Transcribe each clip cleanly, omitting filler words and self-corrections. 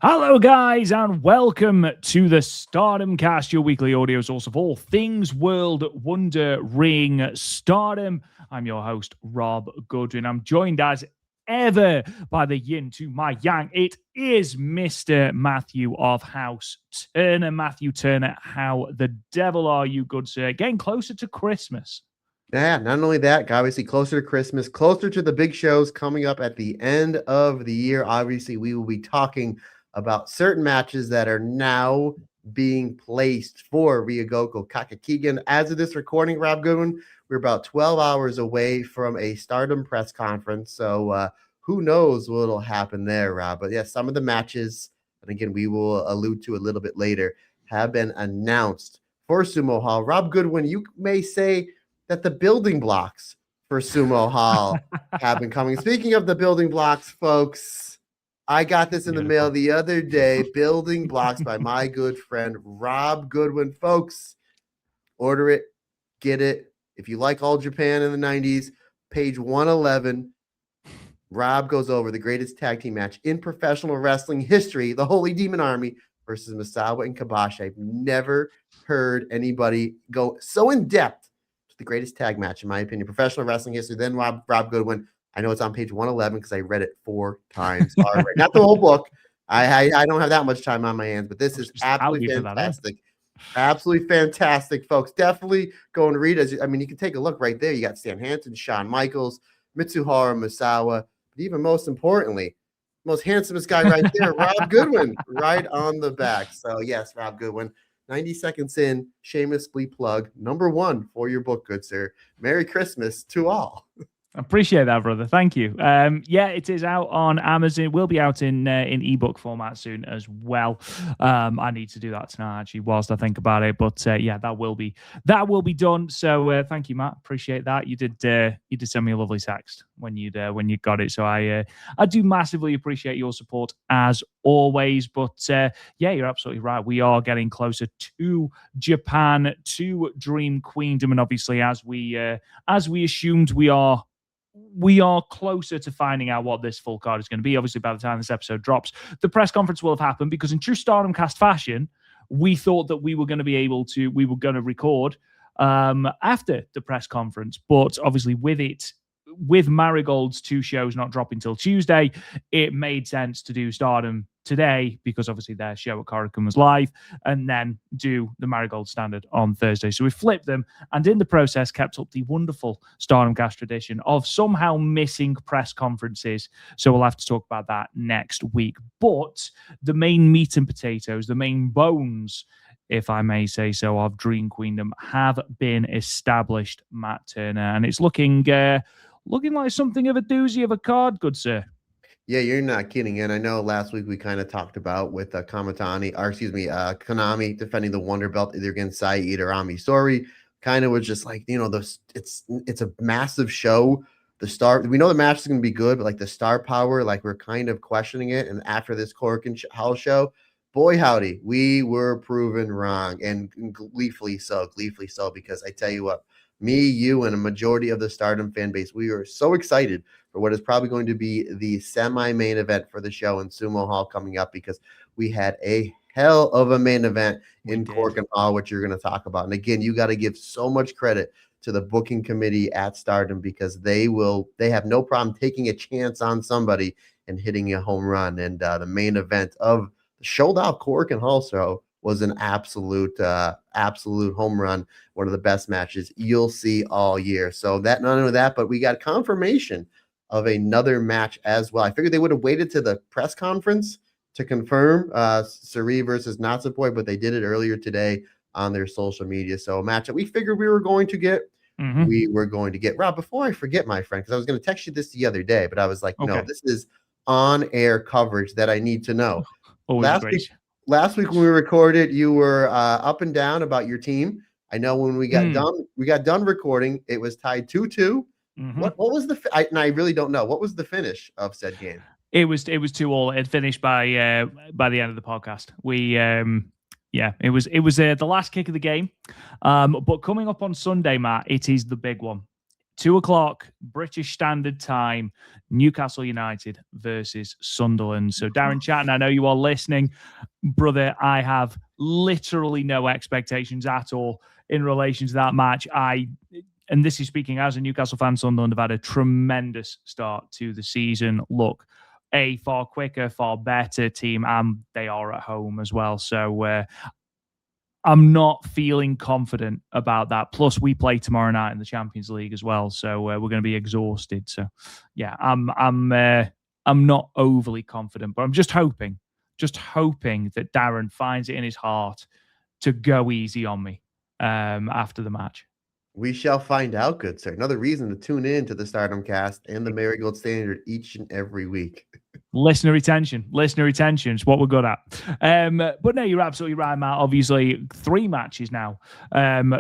Hello, guys, and welcome to the Stardom Cast, your weekly audio source of all things World Wonder Ring Stardom. I'm your host, Rob Goodwin. I'm joined as ever by the yin to my yang. It is Mr. Matthew of House Turner. Matthew Turner, how the devil are you, good sir? Getting closer to Christmas. Yeah, not only that, obviously closer to Christmas, closer to the big shows coming up at the end of the year. Obviously, we will be talking about certain matches that are now being placed for Ryogoku Kakakigan. As of this recording, Rob Goodwin, we're about 12 hours away from a Stardom press conference. So who knows what'll happen there, Rob. But yeah, some of the matches, and again, we will allude to a little bit later, have been announced for Sumo Hall. Rob Goodwin, you may say that the building blocks for Sumo Hall have been coming. Speaking of the building blocks, folks, I got this in the mail the other day. Building blocks by my good friend Rob Goodwin. Folks, order it, get it. If you like All Japan in the 90s, page 111, Rob goes over the greatest tag team match in professional wrestling history, the Holy Demon Army versus Misawa and Kobashi. I've never heard anybody go so in depth. The greatest tag match, in my opinion, professional wrestling history. Then Rob Goodwin. I know it's on page 111 because I read it 4 times already. Not the whole book. I don't have that much time on my hands, but this is absolutely fantastic. Absolutely fantastic, folks. Definitely go and read it. I mean, you can take a look right there. You got Stan Hansen, Shawn Michaels, Mitsuharu Misawa, but even most importantly, most handsomest guy right there, Rob Goodwin, right on the back. So yes, Rob Goodwin. 90 seconds in, shamelessly plug, number 1 for your book, good sir. Merry Christmas to all. Appreciate that, brother. Thank you. Yeah, it is out on Amazon. It will be out in ebook format soon as well. I need to do that tonight, actually, whilst I think about it. But yeah, that will be done. So thank you, Matt. Appreciate that. You did send me a lovely text when you got it. So I do massively appreciate your support as always. But yeah, you're absolutely right. We are getting closer to Japan, to Dream Queendom, and obviously, as we assumed, we are closer to finding out what this full card is going to be. Obviously, by the time this episode drops, the press conference will have happened, because in true Stardom Cast fashion, we thought that we were going to record after the press conference. But obviously, with Marigold's 2 shows not dropping till Tuesday, it made sense to do Stardom today, because obviously their show at Korakuen was live, and then do the Marigold Standard on Thursday. So we flipped them, and in the process kept up the wonderful Stardom Cast tradition of somehow missing press conferences. So we'll have to talk about that next week. But the main meat and potatoes, the main bones, if I may say so, of Dream Queendom have been established, Matt Turner, and it's looking like something of a doozy of a card, good sir. Yeah, you're not kidding. And I know last week we kind of talked about with Konami defending the Wonder Belt either against Saya Iida or Ami Sourei. Kind of was just like, it's a massive show. We know the match is going to be good, but like the star power, like we're kind of questioning it. And after this Korakuen Hall show, boy howdy, we were proven wrong, and gleefully so, because I tell you what, me, you, and a majority of the Stardom fan base, we are so excited for what is probably going to be the semi-main event for the show in Sumo Hall coming up, because we had a hell of a main event in Korakuen Hall, which you're going to talk about. And again, you got to give so much credit to the booking committee at Stardom, because they have no problem taking a chance on somebody and hitting a home run. And the main event of the sold-out Korakuen Hall show was an absolute home run, one of the best matches you'll see all year. So that, not only that, but we got confirmation of another match as well. I figured they would have waited to the press conference to confirm Saori versus Natsupoi, but they did it earlier today on their social media. So a match that we figured we were going to get. Mm-hmm. We were going to get. Rob, before I forget, my friend, because I was going to text you this the other day, but I was like, no, this is on-air coverage that I need to know. Last week when we recorded, you were up and down about your team. I know when we got done recording, it was tied 2-2. Mm-hmm. What was I really don't know. What was the finish of said game? It was 2-2. It finished by the end of the podcast. It was the last kick of the game. But coming up on Sunday, Matt, it is the big one. 2:00 British Standard Time, Newcastle United versus Sunderland. So Darren Chatton, I know you are listening. Brother, I have literally no expectations at all in relation to that match. And this is speaking as a Newcastle fan. Sunderland have had a tremendous start to the season. Look, a far quicker, far better team, and they are at home as well. So I'm not feeling confident about that. Plus, we play tomorrow night in the Champions League as well, so we're going to be exhausted. So, yeah, I'm not overly confident, but I'm just hoping that Darren finds it in his heart to go easy on me after the match. We shall find out, good sir. Another reason to tune in to the Stardom Cast and the Marigold Standard each and every week. Listener retention is what we're good at. But no, you're absolutely right, Matt. Obviously, 3 matches now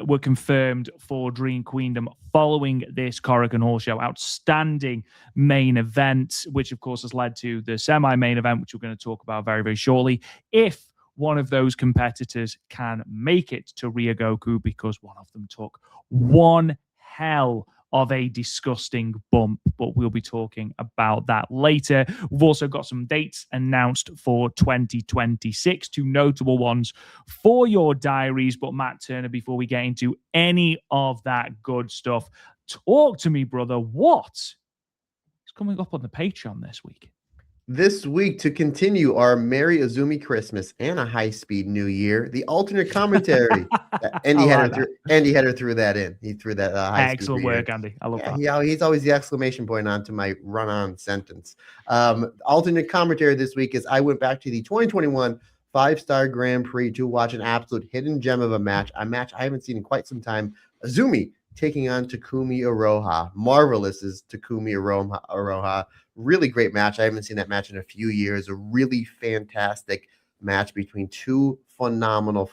were confirmed for Dream Queendom following this Korakuen Hall show. Outstanding main event, which of course has led to the semi-main event, which we're going to talk about very, very shortly. If one of those competitors can make it to Ryogoku, because one of them took one hell of a disgusting bump, but we'll be talking about that later. We've also got some dates announced for 2026, 2 notable ones for your diaries. But Matt Turner, before we get into any of that good stuff, talk to me, brother. What is coming up on the Patreon this week? This week, to continue our Merry Azumi Christmas and a high-speed New Year, the alternate commentary. Andy Header threw that in. He threw that high-speed. Excellent work, Andy. I love that. He's always the exclamation point onto my run-on sentence. Alternate commentary this week is I went back to the 2021 5-Star Grand Prix to watch an absolute hidden gem of a match I haven't seen in quite some time. Azumi taking on Takumi Iroha. Marvelous is Takumi Iroha. Really great match. I haven't seen that match in a few years. A really fantastic match between 2 phenomenal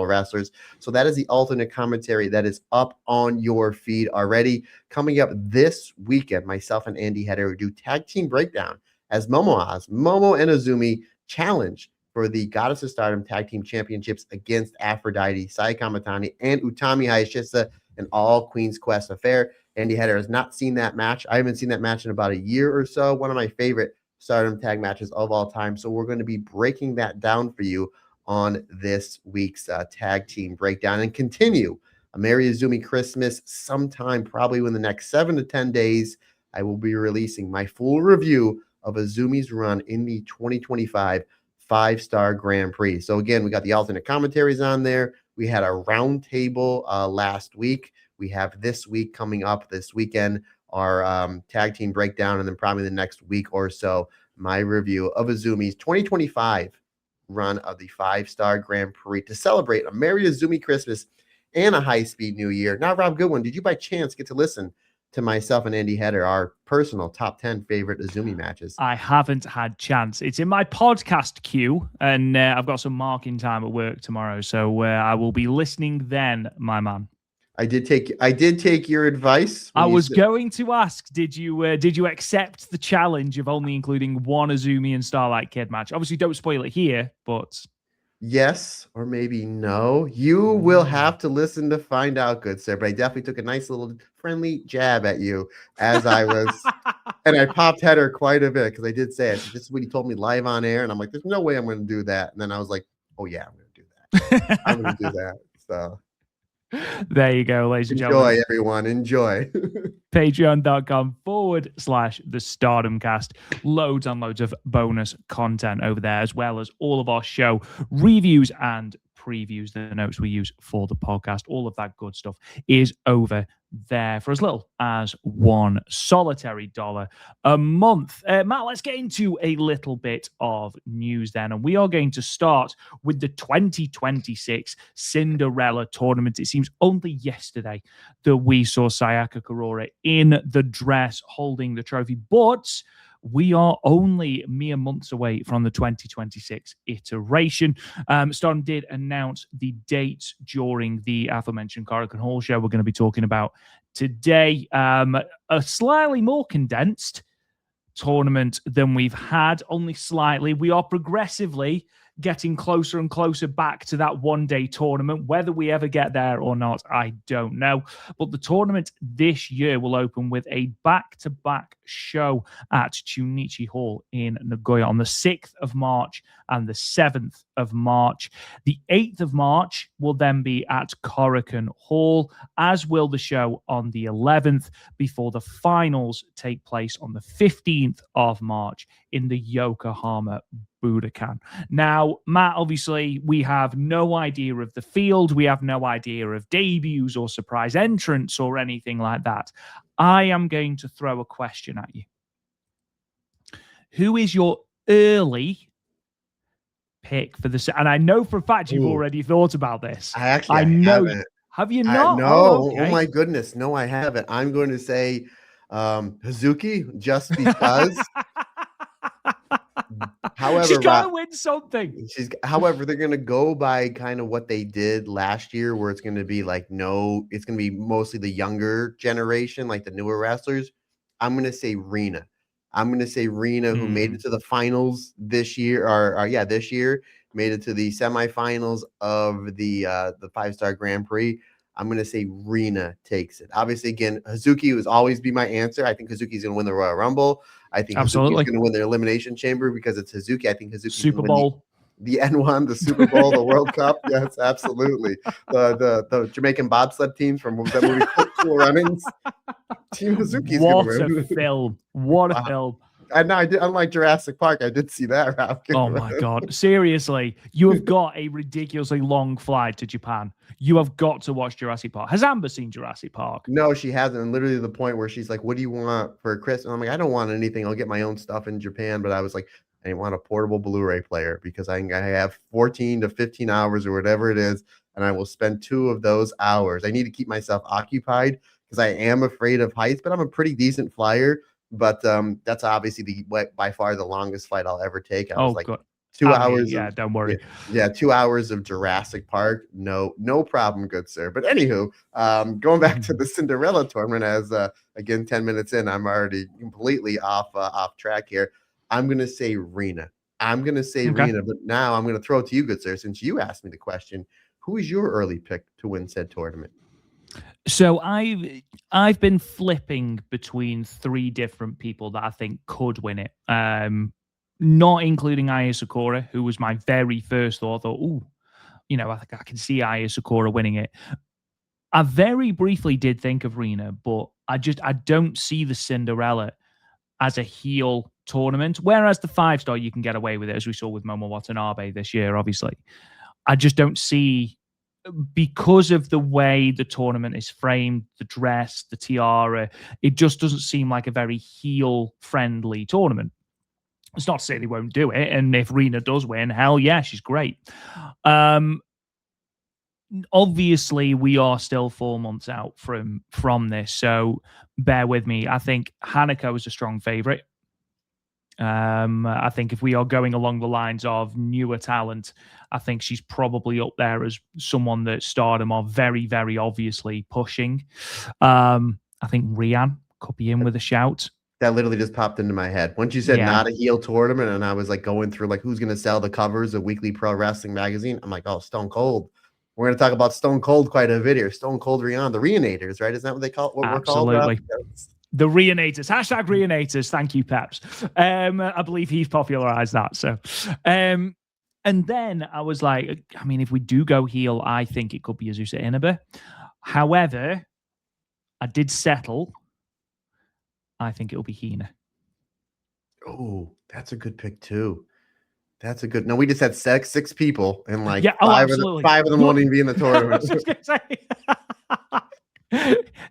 wrestlers. So that is the alternate commentary that is up on your feed already. Coming up this weekend, myself and Andy Header do tag team breakdown as Momo and Azumi challenge for the Goddess of Stardom Tag Team Championships against Aphrodite, Sai Kamatani, and Utami Hayashisa, an all Queen's Quest affair. Andy Header has not seen that match. I haven't seen that match in about a year or so. One of my favorite Stardom tag matches of all time. So we're going to be breaking that down for you on this week's tag team breakdown, and continue a Merry Azumi Christmas sometime probably within the next 7 to 10 days. I will be releasing my full review of Azumi's run in the 2025 5-Star Grand Prix. So again, we got the alternate commentaries on there. We had a roundtable last week. We have this week coming up this weekend, our tag team breakdown, and then probably the next week or so, my review of Azumi's 2025 run of the 5-Star Grand Prix to celebrate a Merry Azumi Christmas and a high-speed New Year. Now, Rob Goodwin, did you by chance get to listen to myself and Andy Header, our personal top 10 favorite Azumi matches? I haven't had chance. It's in my podcast queue, and I've got some marking time at work tomorrow, so I will be listening then, my man. I did take your advice. I was going to ask, did you accept the challenge of only including one Azumi and Starlight Kid match? Obviously, don't spoil it here, but yes, or maybe no. You will have to listen to find out, good sir. But I definitely took a nice little friendly jab at you as I was, and I popped Header quite a bit because I did say it. This is what he told me live on air, and I'm like, there's no way I'm going to do that. And then I was like, oh yeah, I'm going to do that. I'm going to do that. So there you go, ladies and gentlemen. Enjoy, everyone. Enjoy. Patreon.com/the Stardom Cast. Loads and loads of bonus content over there, as well as all of our show reviews and previews, the notes we use for the podcast. All of that good stuff is over there for as little as $1 solitary a month. Matt, let's get into a little bit of news then. And we are going to start with the 2026 Cinderella Tournament. It seems only yesterday that we saw Sayaka Kurora in the dress holding the trophy, but we are only mere months away from the 2026 iteration. Stardom did announce the dates during the aforementioned Korakuen Hall show we're going to be talking about today. A slightly more condensed tournament than we've had, only slightly. We are progressively getting closer and closer back to that one-day tournament. Whether we ever get there or not, I don't know. But the tournament this year will open with a back-to-back show at Chunichi Hall in Nagoya on the 6th of March and the 7th of March. The 8th of March will then be at Korakuen Hall, as will the show on the 11th, before the finals take place on the 15th of March in the Yokohama Budokan. Now, Matt, obviously, we have no idea of the field. We have no idea of debuts or surprise entrants or anything like that. I am going to throw a question at you. Who is your early pick for the... And I know for a fact you've already thought about this. I know. Haven't. Have you not? No. Oh, my goodness. No, I haven't. I'm going to say Hazuki, just because... However, she's got to win something. However, they're going to go by kind of what they did last year, where it's going to be like, it's going to be mostly the younger generation, like the newer wrestlers. I'm going to say Rina. Who made it to the finals this year, this year, made it to the semifinals of the 5-star Grand Prix. I'm going to say Rina takes it. Obviously, again, Hazuki will always be my answer. I think Hazuki's going to win the Royal Rumble. I think Hazuki's going to win the Elimination Chamber because it's Hazuki. I think Hazuki Super Bowl. The N1, the Super Bowl, the World Cup. Yes, absolutely. The Jamaican bobsled teams from that movie Cool Runnings. Team Hazuki's going to win. What a film. What a film. I know. I did. Unlike Jurassic Park, I did see that. Ralph. Oh my God! Seriously, you have got a ridiculously long flight to Japan. You have got to watch Jurassic Park. Has Amber seen Jurassic Park? No, she hasn't. And literally, the point where she's like, "What do you want for Christmas?" And I'm like, "I don't want anything. I'll get my own stuff in Japan." But I was like, "I want a portable Blu-ray player because I have 14 to 15 hours or whatever it is, and I will spend 2 of those hours. I need to keep myself occupied because I am afraid of heights, but I'm a pretty decent flyer." But that's obviously by far the longest flight I'll ever take. I was like, God. 2 hours. Yeah, don't worry. Yeah, 2 hours of Jurassic Park. No problem, good sir. But anywho, going back to the Cinderella tournament, as again 10 minutes in, I'm already completely off track here. I'm gonna say Rina. Rina, but now I'm gonna throw it to you, good sir, since you asked me the question. Who is your early pick to win said tournament? So I've been flipping between 3 different people that I think could win it. Not including Aya Sakura, who was my very first thought. I thought, I think I can see Aya Sakura winning it. I very briefly did think of Rina, but I don't see the Cinderella as a heel tournament. Whereas the 5-star, you can get away with it, as we saw with Momo Watanabe this year, obviously. I just don't see, because of the way the tournament is framed, the dress, the tiara, it just doesn't seem like a very heel-friendly tournament. It's not to say they won't do it, and if Rina does win, hell yeah, she's great. Obviously, we are still 4 months out from this, so bear with me. I think Hanako is a strong favorite. I think if we are going along the lines of newer talent, I think she's probably up there as someone that Stardom are very, very obviously pushing. I think Rian could be in with a shout. That literally just popped into my head. Once you said not a heel tournament, and I was like going through like who's going to sell the covers of Weekly Pro Wrestling magazine, I'm like, oh, Stone Cold. We're going to talk about Stone Cold quite a bit here. Stone Cold Rian, the Reanators, right? Isn't that what they call it? Absolutely. The Reanators. # Reanators. Thank you, Peps. I believe he's popularized that. So, and then I was like, I mean, if we do go heel, I think it could be Azusa Inaba. However, I did settle. I think it'll be Hina. Oh, that's a good pick too. That's a good. No, we just had 6 people, and like 5 of them won't even be in the tournament.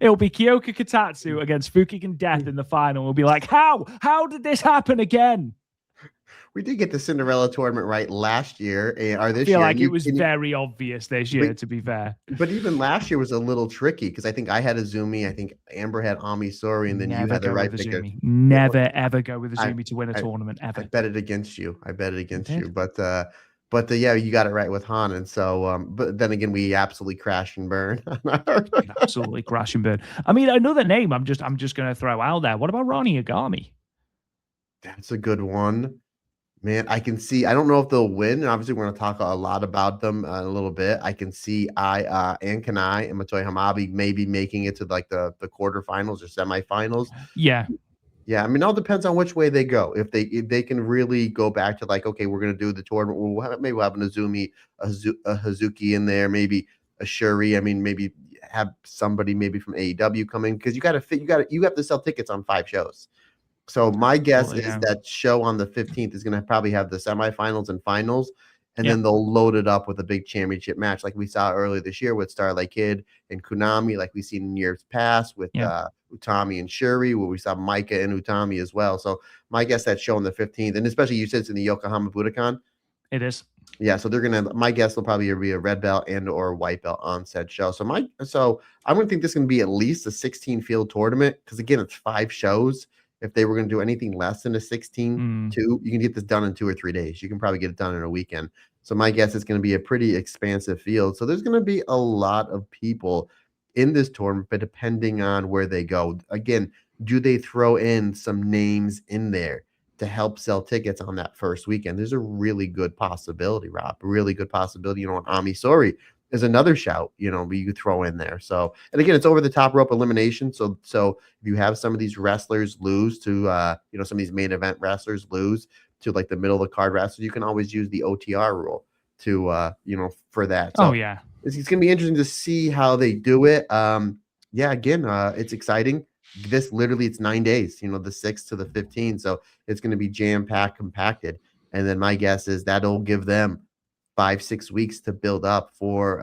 It'll be Kyoka Katatsu against Fukigen Death in the final. We'll be like, how did this happen again? We did get the Cinderella tournament right last year, or this year. I feel like it was very obvious this year, to be fair. But even last year was a little tricky because I think I had Azumi, I think Amber had Ami Sourei, and then you had the right pick. Never ever go with Azumi to win a tournament ever. I bet it against you. But yeah, you got it right with Han, and so but then again, we absolutely crash and burn. Absolutely crash and burn. I mean, another name I'm just going to throw out there. What about Ronnie Agami? That's a good one. Man, I can see. I don't know if they'll win, and obviously we're going to talk a lot about them in a little bit. I can see and Kanai and Matoy Hamabi maybe making it to like the quarterfinals or semifinals. Yeah. Yeah, I mean, it all depends on which way they go. If they can really go back to like, okay, we're going to do the tournament. Maybe we'll have an Azumi, a Hazuki in there, maybe a Shuri. I mean, maybe have somebody maybe from AEW coming because you got to fit. You have to sell tickets on 5 shows. So my guess Absolutely, is yeah. that show on the 15th is going to probably have the semifinals and finals, and Yeah. then they'll load it up with a big championship match like we saw earlier this year with Starlight Kid and Konami, like we've seen in years past with Yeah. Utami and Shuri, where we saw Micah and Utami as well. So my guess that show on the 15th, and especially you said it's in the Yokohama Budokan. It is. Yeah, so they're gonna. My guess will probably be a red belt and or a white belt on said show. So I'm gonna think this is gonna be at least a 16 field tournament because again, it's 5 shows. If they were gonna do anything less than a 16, you can get this done in 2 or 3 days. You can probably get it done in a weekend. So my guess is gonna be a pretty expansive field. So there's gonna be a lot of people in this tournament, but depending on where they go, again, do they throw in some names in there to help sell tickets on that first weekend? There's a really good possibility, Rob. Really good possibility. Ami Sourei is another shout, you could throw in there. So, and again, it's over the top rope elimination. So if you have some of these wrestlers lose to, some of these main event wrestlers lose to like the middle of the card wrestlers, you can always use the OTR rule to, for that. Oh So yeah. it's going to be interesting to see how they do it. Yeah, again, it's exciting. This literally it's 9 days, the 6th to the 15th. So it's going to be jam-packed, compacted. And then my guess is that'll give them 5-6 weeks to build up for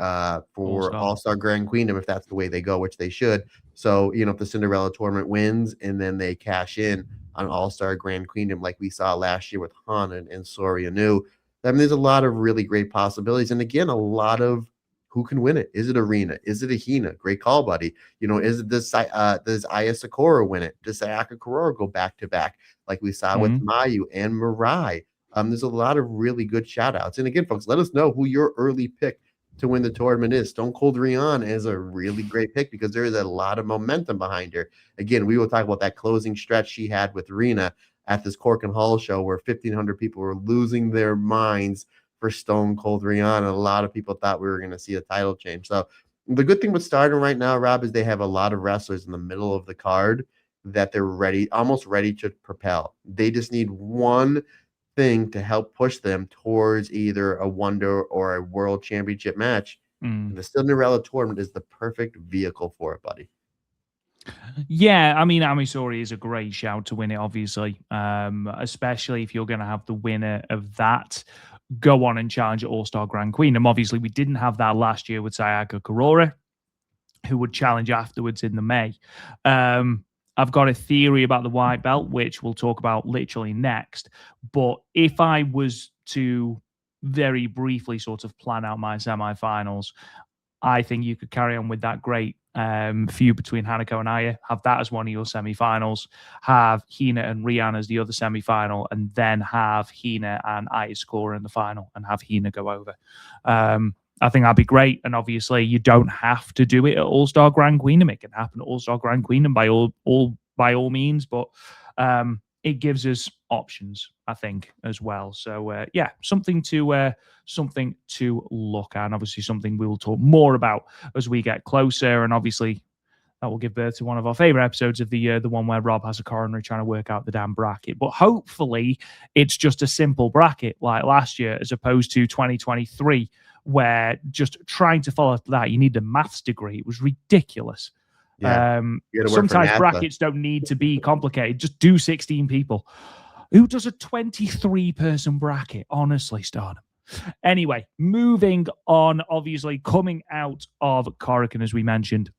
All-Star Grand Queendom if that's the way they go, which they should. So, if the Cinderella Tournament wins and then they cash in on All-Star Grand Queendom like we saw last year with Han and Sourei and Anu, I mean, there's a lot of really great possibilities. And again, a lot of who can win it. Is it Arena? Is it a Hina? Great call, buddy. Is it does Aya Sakura win it? Does Sayaka Kurora go back to back like we saw with Mayu and Mirai? There's a lot of really good shout outs. And again, folks, let us know who your early pick to win the tournament is. Stone Cold Rion is a really great pick because there is a lot of momentum behind her. Again, we will talk about that closing stretch she had with Rena at this Cork and Hall show where 1,500 people were losing their minds for Stone Cold Rion. And a lot of people thought we were going to see a title change. So the good thing with Stardom right now, Rob, is they have a lot of wrestlers in the middle of the card that they're almost ready to propel. They just need one thing to help push them towards either a Wonder or a World Championship match. And the Cinderella Tournament is the perfect vehicle for it, buddy. Yeah, I mean, Ami Sourei is a great shout to win it, obviously, especially if you're going to have the winner of that go on and challenge at All-Star Grand Queendom. Obviously, we didn't have that last year with Sayaka Kurora, who would challenge afterwards in the May. I've got a theory about the white belt, which we'll talk about literally next. But if I was to very briefly sort of plan out my semifinals, I think you could carry on with that great feud between Hanako and Aya, have that as one of your semifinals, have Hina and Rian as the other semifinal, and then have Hina and Aya score in the final and have Hina go over. I think that'd be great. And obviously, you don't have to do it at All-Star Grand Queendom. It can happen at All-Star Grand Queendom by all means, but it gives us options, I think, as well. So yeah, something to look at, and obviously something we will talk more about as we get closer. And obviously, that will give birth to one of our favorite episodes of the year, the one where Rob has a coronary trying to work out the damn bracket. But hopefully, it's just a simple bracket like last year, as opposed to 2023, where just trying to follow that, you need a maths degree. It was ridiculous. Yeah, sometimes brackets don't need to be complicated. Just do 16 people. Who does a 23-person bracket? Honestly, Stardom. Anyway, moving on, obviously coming out of Korakuen, as we mentioned,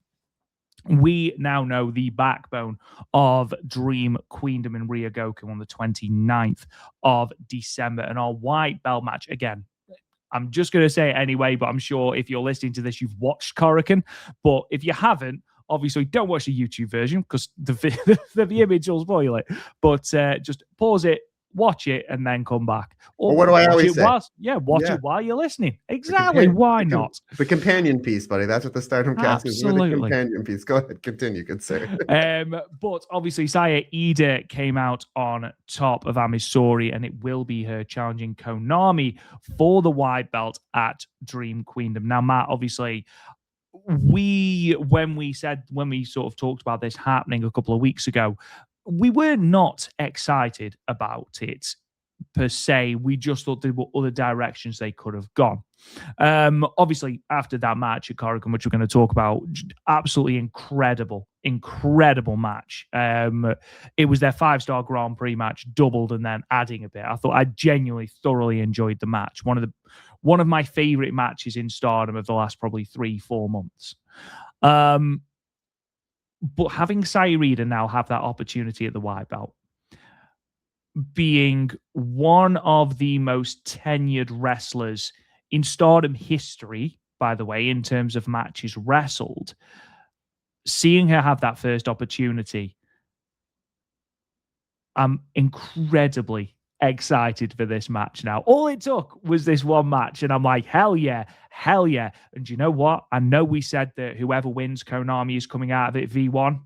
we now know the backbone of Dream Queendom in Ryogoku on the 29th of December. And our white belt match, again, I'm just going to say it anyway, but I'm sure if you're listening to this, you've watched Korakuen. But if you haven't, obviously don't watch the YouTube version because the image will spoil it. But just pause it, watch it and then come back. Or what do I watch always it say? watch Yeah. it while you're listening. Exactly. Why not? The companion piece, buddy. That's what the Stardom cast is. We're the Absolutely. companion piece. Go ahead. Continue, good sir. But obviously, Saya Iida came out on top of Ami Sourei, and it will be her challenging Konami for the wide belt at Dream Queendom. Now, Matt, obviously, when we sort of talked about this happening a couple of weeks ago, we were not excited about it per se. We just thought there were other directions they could have gone. Obviously, after that match at Korakuen, which we're going to talk about, absolutely incredible match. It was their 5-star Grand Prix match, doubled and then adding a bit. I thought I genuinely thoroughly enjoyed the match. One of my favorite matches in Stardom of the last probably 3-4 months. But having Saya Iida now have that opportunity at the white belt, being one of the most tenured wrestlers in Stardom history, by the way, in terms of matches wrestled, seeing her have that first opportunity, I'm incredibly excited for this match now. All it took was this one match, and I'm like, hell yeah, hell yeah. And you know what? I know we said that whoever wins Konami is coming out of it V1.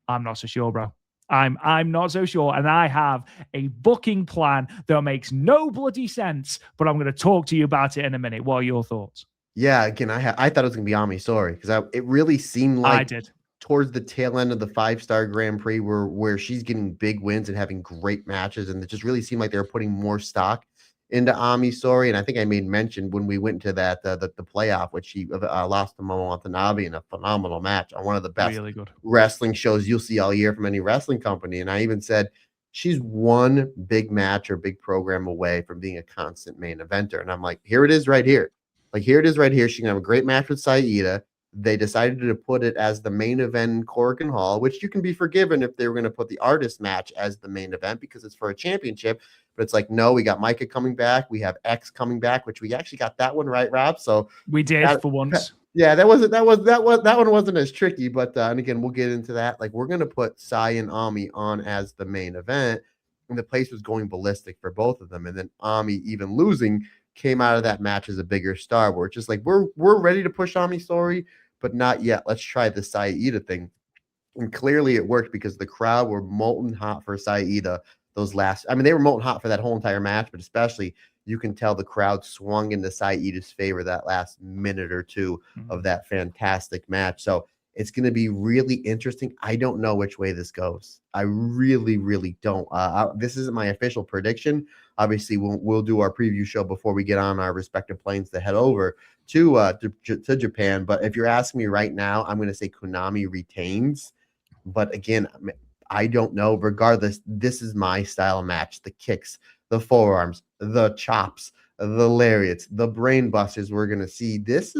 I'm not so sure, bro. I'm not so sure, and I have a booking plan that makes no bloody sense, but I'm going to talk to you about it in a minute. What are your thoughts? Yeah, again, I thought it was going to be Ami Sourei because it really seemed like I did. Towards the tail end of the 5-star Grand Prix where she's getting big wins and having great matches, and it just really seemed like they were putting more stock into Ami Sourei. And I think I made mention when we went to that the playoff, which she lost to Momo Watanabe in a phenomenal match on one of the best Really good wrestling shows you'll see all year from any wrestling company. And I even said she's one big match or big program away from being a constant main eventer. And I'm like, here it is right here. Like, here it is right here. She can have a great match with Saya Iida. They decided to put it as the main event in Korakuen Hall, which you can be forgiven if they were going to put the artist match as the main event because it's for a championship. But it's like, no, we got Micah coming back. We have X coming back, which we actually got that one right, Rob. So we did for once. Yeah, that one wasn't as tricky. But and again, we'll get into that. Like, we're going to put Sai and Ami on as the main event, and the place was going ballistic for both of them. And then Ami, even losing, came out of that match as a bigger star. Where it's just like we're ready to push Ami Sourei, but not yet. Let's try the Saya Iida thing. And clearly it worked because the crowd were molten hot for Saya Iida they were molten hot for that whole entire match, but especially you can tell the crowd swung into Saya Iida's favor that last minute or two of that fantastic match. So it's going to be really interesting. I don't know which way this goes. I really, really don't. This isn't my official prediction. Obviously, we'll do our preview show before we get on our respective planes to head over to Japan. But if you're asking me right now, I'm going to say Konami retains. But again, I don't know. Regardless, this is my style of match. The kicks, the forearms, the chops, the lariats, the brain busters we're going to see. This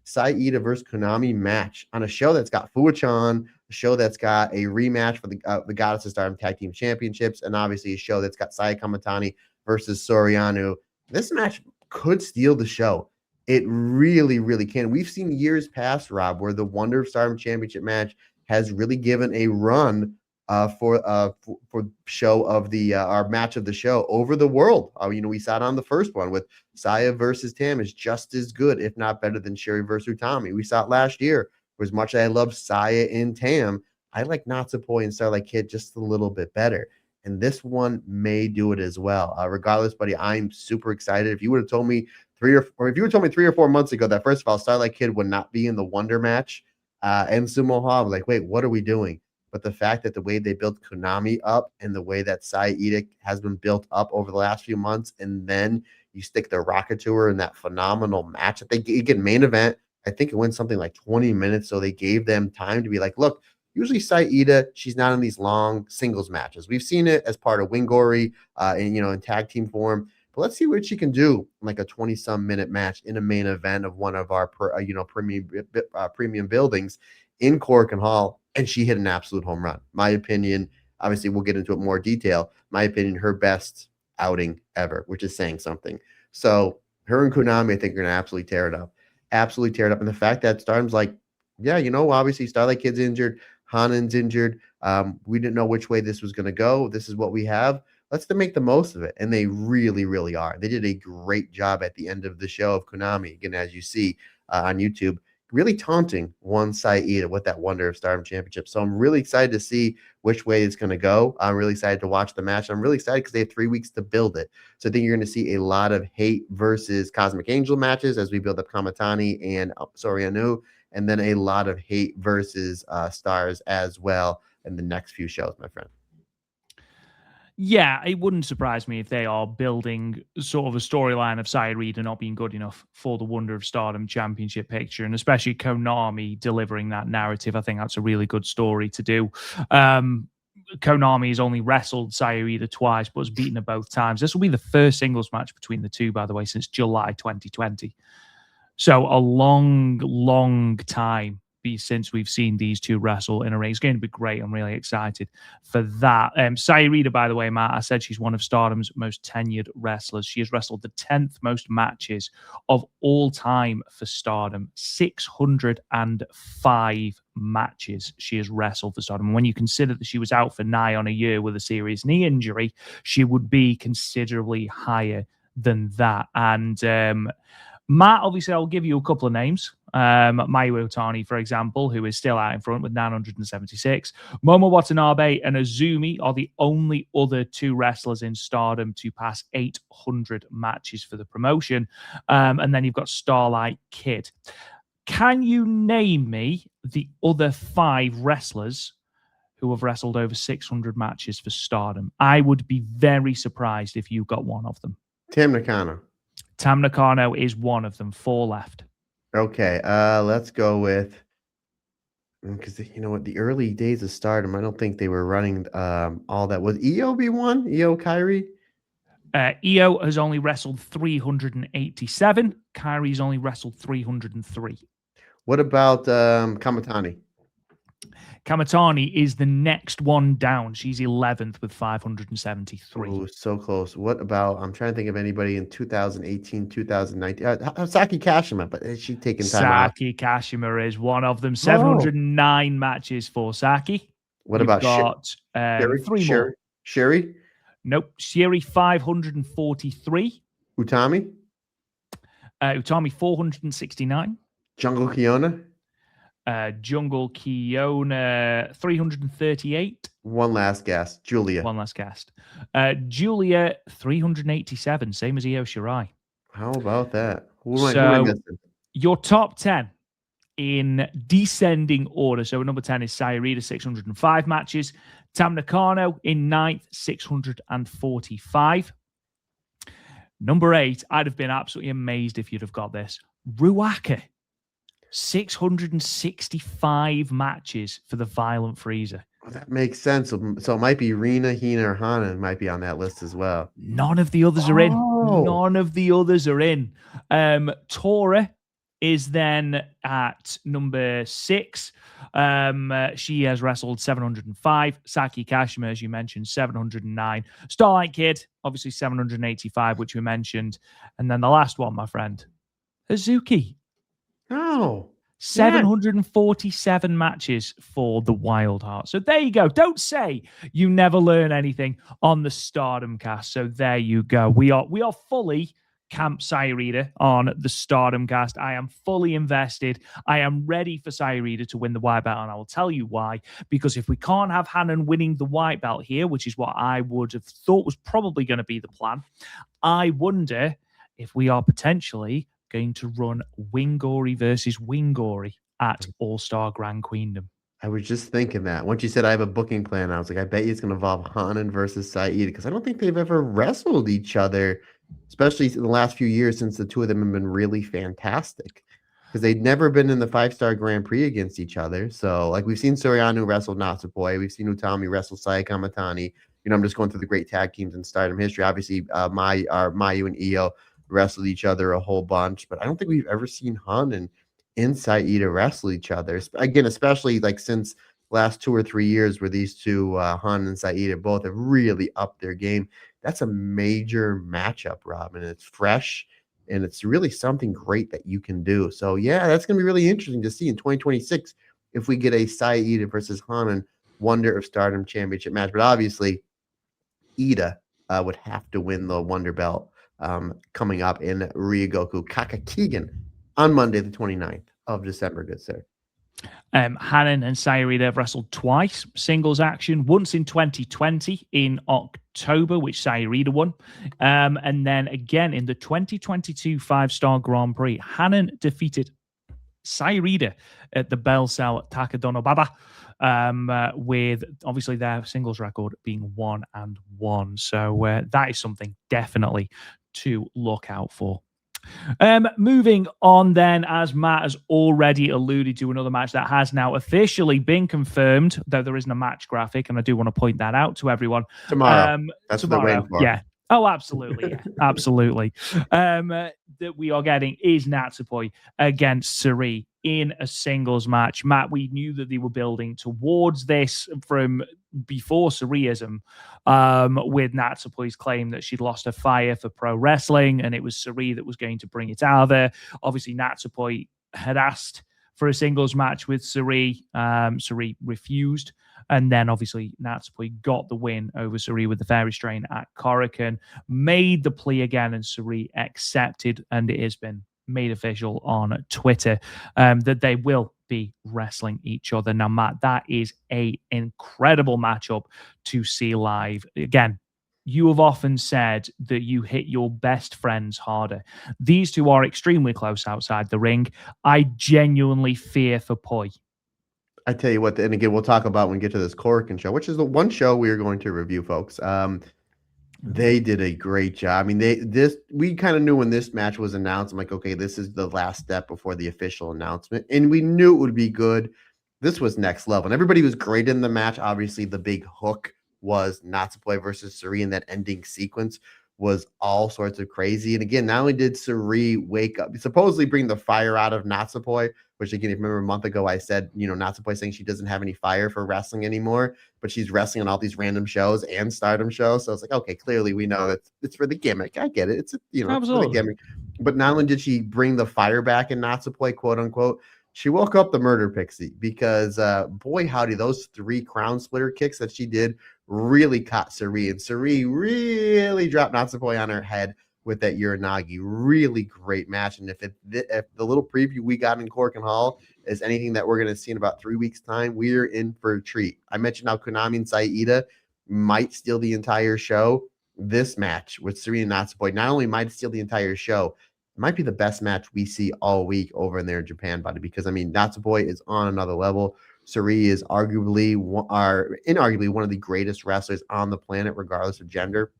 Saya Iida versus Konami match on a show that's got Fuwa-Chan, a show that's got a rematch for the Goddess of Stardom Tag Team Championships, and obviously a show that's got Saya Kamitani versus Soriano. This match could steal the show. It really, really can. We've seen years past, Rob, where the Wonder of Stardom Championship match has really given a run for show of the our match of the show over the world. We saw it on the first one with Saya versus Tam is just as good, if not better, than Sherry versus Utami. We saw it last year. For as much as I love Saya and Tam, I like SaoriPoi and Starlight Kid just a little bit better. And this one may do it as well. Regardless, buddy, I'm super excited. If you would have told me 3 or 4 months ago that first of all, Starlight Kid would not be in the Wonder match and Sumo Hall, I'm like, wait, what are we doing? But the fact that the way they built Konami up and the way that Saya Iida has been built up over the last few months, and then you stick the Rocket Tour in that phenomenal match that they get main event. I think it went something like 20 minutes. So they gave them time to be like, look, usually Saya Iida, she's not in these long singles matches. We've seen it as part of Wingori in tag team form. But let's see what she can do in like a 20-some minute match in a main event of one of our premium buildings in Korakuen Hall, and she hit an absolute home run. My opinion, obviously we'll get into it more detail. My opinion, her best outing ever, which is saying something. So her and Konami, I think, are going to absolutely tear it up. Absolutely tear it up. And the fact that Stardom's like, yeah, obviously Starlight Kid's injured, Hanen's injured. We didn't know which way this was going to go. This is what we have. let's make the most of it. And they really, really are. They did a great job at the end of the show of Konami, again, as you see on YouTube, really taunting one Saya Iida with that Wonder of Stardom Championship. So I'm really excited to see which way it's going to go. I'm really excited to watch the match. I'm really excited because they have 3 weeks to build it. So I think you're going to see a lot of Hate versus Cosmic Angel matches as we build up Kamatani and Soorianu, and then a lot of Hate versus Stars as well in the next few shows, my friend. Yeah, it wouldn't surprise me if they are building sort of a storyline of Saya Iida not being good enough for the Wonder of Stardom championship picture, and especially Konami delivering that narrative. I think that's a really good story to do. Konami has only wrestled Saya Iida twice, but has beaten her both times. This will be the first singles match between the two, by the way, since July 2020. So a long, long time since we've seen these two wrestle in a ring. It's going to be great. I'm really excited for that. Saya Iida, by the way, Matt, I said she's one of Stardom's most tenured wrestlers. She has wrestled the 10th most matches of all time for Stardom. 605 matches she has wrestled for Stardom. And when you consider that she was out for nigh on a year with a serious knee injury, she would be considerably higher than that. And Matt, obviously, I'll give you a couple of names. Mayu Otani, for example, who is still out in front with 976. Momo Watanabe and Azumi are the only other two wrestlers in Stardom to pass 800 matches for the promotion. And then you've got Starlight Kid. Can you name me the other 5 wrestlers who have wrestled over 600 matches for Stardom? I would be very surprised if you got one of them. Tam Nakano. Tam Nakano is one of them. 4 left. Okay, let's go with, because you know what, the early days of Stardom, I don't think they were running all that. Was Io be one? Io Kairi? Io has only wrestled 387. Kairi's only wrestled 303. What about Kamatani? Kamatani is the next one down. She's 11th with 573. Oh, so close. What about, I'm trying to think of anybody in 2018, 2019. Saki Kashima, but is she taking time off? Saki Kashima is one of them. 709 matches for Saki. What about got Sherry? 3 more. Sherry? Nope. Sherry 543. Utami? Utami 469. Jungle Kiona? Jungle Kiona 338. One last guess. Julia. One last guest. Julia 387, same as Io Shirai. How about that? Who am I missing? Your top 10 in descending order. So number 10 is Saya Iida, 605 matches. Tam Nakano in 9th, 645. Number 8, I'd have been absolutely amazed if you'd have got this. Ruaka. 665 matches for the Violent Freezer. Oh, that makes sense. So it might be Rina, Hina, or Hana might be on that list as well. None of the others are in. None of the others are in. Tora is then at number 6. She has wrestled 705. Saki Kashima, as you mentioned, 709. Starlight Kid, obviously 785, which we mentioned. And then the last one, my friend, Hazuki. Oh, 747 matches for the Wild Heart. So there you go. Don't say you never learn anything on the Stardom cast. So there you go. We are fully Camp Saya Iida on the Stardom cast. I am fully invested. I am ready for Saya Iida to win the white belt, and I will tell you why. Because if we can't have Hanan winning the white belt here, which is what I would have thought was probably going to be the plan, I wonder if we are potentially going to run Wingori versus Wingori at All-Star Grand Queendom. I was just thinking that. Once you said I have a booking plan, I was like, I bet you it's going to involve Hanan versus Saya Iida, because I don't think they've ever wrestled each other, especially in the last few years since the two of them have been really fantastic. Because they'd never been in the 5-star Grand Prix against each other. So, like, we've seen Soorianu wrestle Natsupoi. We've seen Utami wrestle Saya Kamatani. You know, I'm just going through the great tag teams in Stardom history. Obviously, Mayu and Io wrestled each other a whole bunch, but I don't think we've ever seen Hanan and Saya Iida wrestle each other. Again, especially like since last 2 or 3 years where these two, Hanan and Saya Iida, both have really upped their game. That's a major matchup, Rob, and it's fresh, and it's really something great that you can do. So, yeah, that's going to be really interesting to see in 2026 if we get a Saya Iida versus Hanan Wonder of Stardom Championship match. But obviously, Iida would have to win the Wonder Belt coming up in Ryogoku Kakakigan on Monday, the 29th of December, good sir. Hanan and Saya Iida have wrestled twice, singles action, once in 2020 in October, which Saya Iida won. And then again in the 2022 5-star Grand Prix, Hanan defeated Saya Iida at the Bell Cell Takadonobaba, with obviously their singles record being 1-1. So that is something definitely to look out for. Moving on then, as Matt has already alluded to, another match that has now officially been confirmed, though there isn't a match graphic, and I do want to point that out to everyone. Tomorrow. That's tomorrow. What they're waiting for. Yeah. Oh, absolutely. Yeah, absolutely. That we are getting is Natsupoi against Sourei in a singles match. Matt, we knew that they were building towards this from before Soreiism, with Natsupoi's claim that she'd lost her fire for pro wrestling, and it was Sourei that was going to bring it out of there. Obviously, Natsupoi had asked for a singles match with Sourei. Sourei refused. And then obviously Natsupoi got the win over Sourei with the Fairy Strain at Korakuen, made the plea again, and Sourei accepted, and it has been made official on Twitter that they will be wrestling each other. Now, Matt, that is an incredible matchup to see live. Again, you have often said that you hit your best friends harder. These two are extremely close outside the ring. I genuinely fear for Poi. I tell you what, and again, we'll talk about when we get to this Korakuen show, which is the one show we are going to review, folks. They did a great job. I mean, we kind of knew when this match was announced. I'm like, okay, this is the last step before the official announcement, and we knew it would be good. This was next level, and everybody was great in the match. Obviously, the big hook was Natsupoi versus Sourei, and that ending sequence was all sorts of crazy. And again, not only did Sourei wake up, supposedly bring the fire out of Natsupoi, which again, if you remember a month ago, I said, Natsupoi saying she doesn't have any fire for wrestling anymore, but she's wrestling on all these random shows and Stardom shows. So it's like, okay, clearly we know that it's for the gimmick. I get it. It's it's for the gimmick. But not only did she bring the fire back in Natsupoi, quote unquote, she woke up the murder pixie, because boy, howdy, those 3 crown splitter kicks that she did really caught Sourei, and Sourei really dropped Natsupoi on her head with that Uranagi. Really great match. And if the little preview we got in Korakuen Hall is anything that we're going to see in about 3 weeks' time, we're in for a treat. I mentioned how Konami and Saya Iida might steal the entire show. This match with Sourei and Natsupoi not only might steal the entire show, it might be the best match we see all week over in there in Japan, buddy, because I mean, Natsupoi is on another level. Sourei is inarguably one of the greatest wrestlers on the planet, regardless of gender.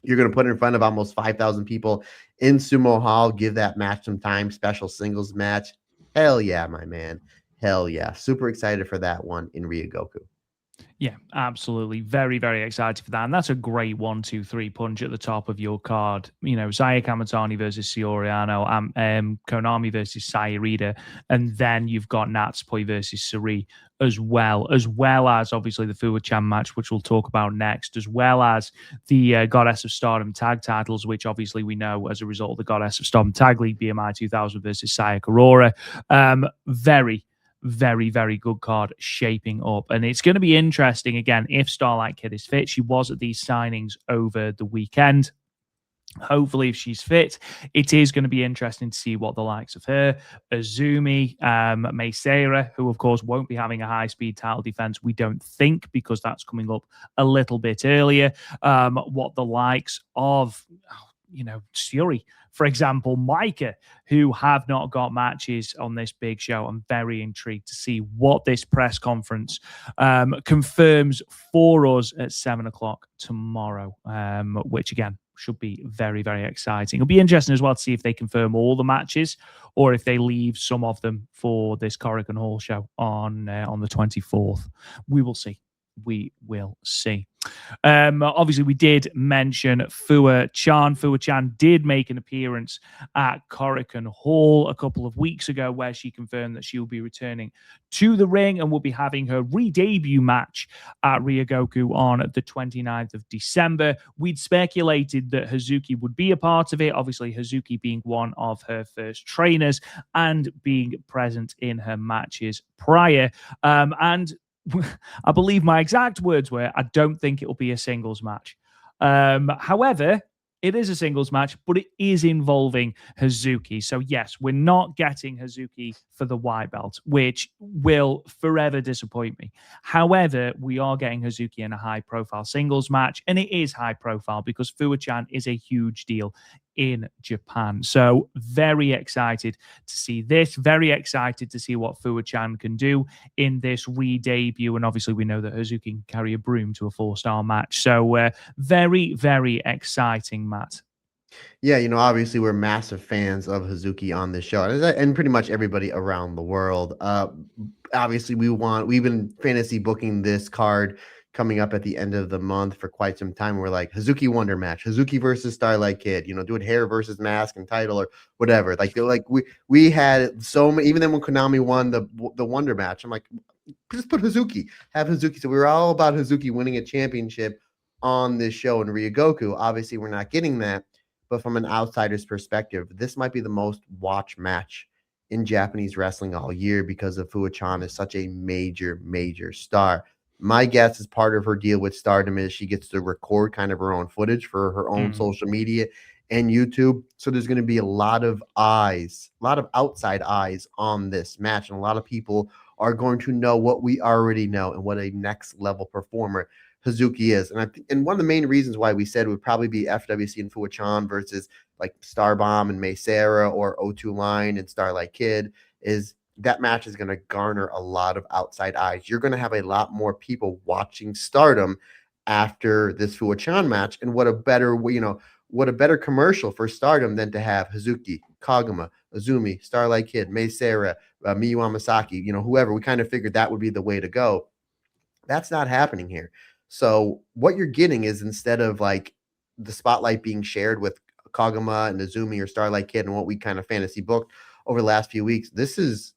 You're going to put it in front of almost 5,000 people in Sumo Hall. Give that match some time. Special singles match. Hell yeah, my man. Hell yeah. Super excited for that one in Ryogoku. Yeah, absolutely. Very, very excited for that. And that's a great 1-2-3 punch at the top of your card. Saya Kamatani versus Saoriano, Konami versus Saya Iida, and then you've got Natsupoi versus Sourei as well as obviously the Fuwa-Chan match, which we'll talk about next, as well as the Goddess of Stardom tag titles, which obviously we know as a result of the Goddess of Stardom Tag League BMI 2000 versus Saya Kurora. Very, very, very good card shaping up. And it's going to be interesting, again, if Starlight Kid is fit. She was at these signings over the weekend. Hopefully, if she's fit, it is going to be interesting to see what the likes of her, Azumi, Meisera, who of course won't be having a high-speed title defense, we don't think, because that's coming up a little bit earlier. What the likes of, Syuri, for example, Micah, who have not got matches on this big show. I'm very intrigued to see what this press conference confirms for us at 7:00 tomorrow, which again should be very, very exciting. It'll be interesting as well to see if they confirm all the matches or if they leave some of them for this Korakuen Hall show on the 24th. We will see. We will see. Obviously, we did mention Fuwa-Chan. Fuwa-Chan did make an appearance at Korakuen Hall a couple of weeks ago, where she confirmed that she will be returning to the ring and will be having her re-debut match at Ryogoku on the 29th of December. We'd speculated that Hazuki would be a part of it, obviously Hazuki being one of her first trainers and being present in her matches prior. And I believe my exact words were, I don't think it will be a singles match. However, it is a singles match, but it is involving Hazuki. So, yes, we're not getting Hazuki for the white belt, which will forever disappoint me. However, we are getting Hazuki in a high profile singles match, and it is high profile because Fuwa-Chan is a huge deal in Japan. So, very excited to see this. Very excited to see what Fuwa-Chan can do in this re-debut. And obviously, we know that Hazuki can carry a broom to a 4-star match. So, very, very exciting, Matt. Yeah, obviously we're massive fans of Hazuki on this show, and pretty much everybody around the world. Obviously, we've been fantasy booking this card coming up at the end of the month for quite some time. We're like Hazuki Wonder match, Hazuki versus Starlight Kid, do it hair versus mask and title or whatever. Like we had so many. Even then when Konami won the Wonder match, I'm like, just put Hazuki, have Hazuki. So we were all about Hazuki winning a championship on this show in Ryogoku. Obviously, we're not getting that. But from an outsider's perspective, this might be the most watched match in Japanese wrestling all year because of Fuwa-Chan is such a major, major star. My guess is part of her deal with Stardom is she gets to record kind of her own footage for her own social media and YouTube. So there's going to be a lot of eyes, a lot of outside eyes on this match. And a lot of people are going to know what we already know and what a next level performer Hazuki is. And one of the main reasons why we said it would probably be FWC and Fuwa-Chan versus like Starbomb and May Sarah or O2 Line and Starlight Kid is that match is going to garner a lot of outside eyes. You're going to have a lot more people watching Stardom after this Fuwa-Chan match. And what a better commercial for Stardom than to have Hazuki, Kagama, Azumi, Starlight Kid, May Sarah, Miyu Amasaki, whoever. We kind of figured that would be the way to go. That's not happening here. So what you're getting is instead of like the spotlight being shared with Kagama and Azumi or Starlight Kid and what we kind of fantasy booked over the last few weeks, this is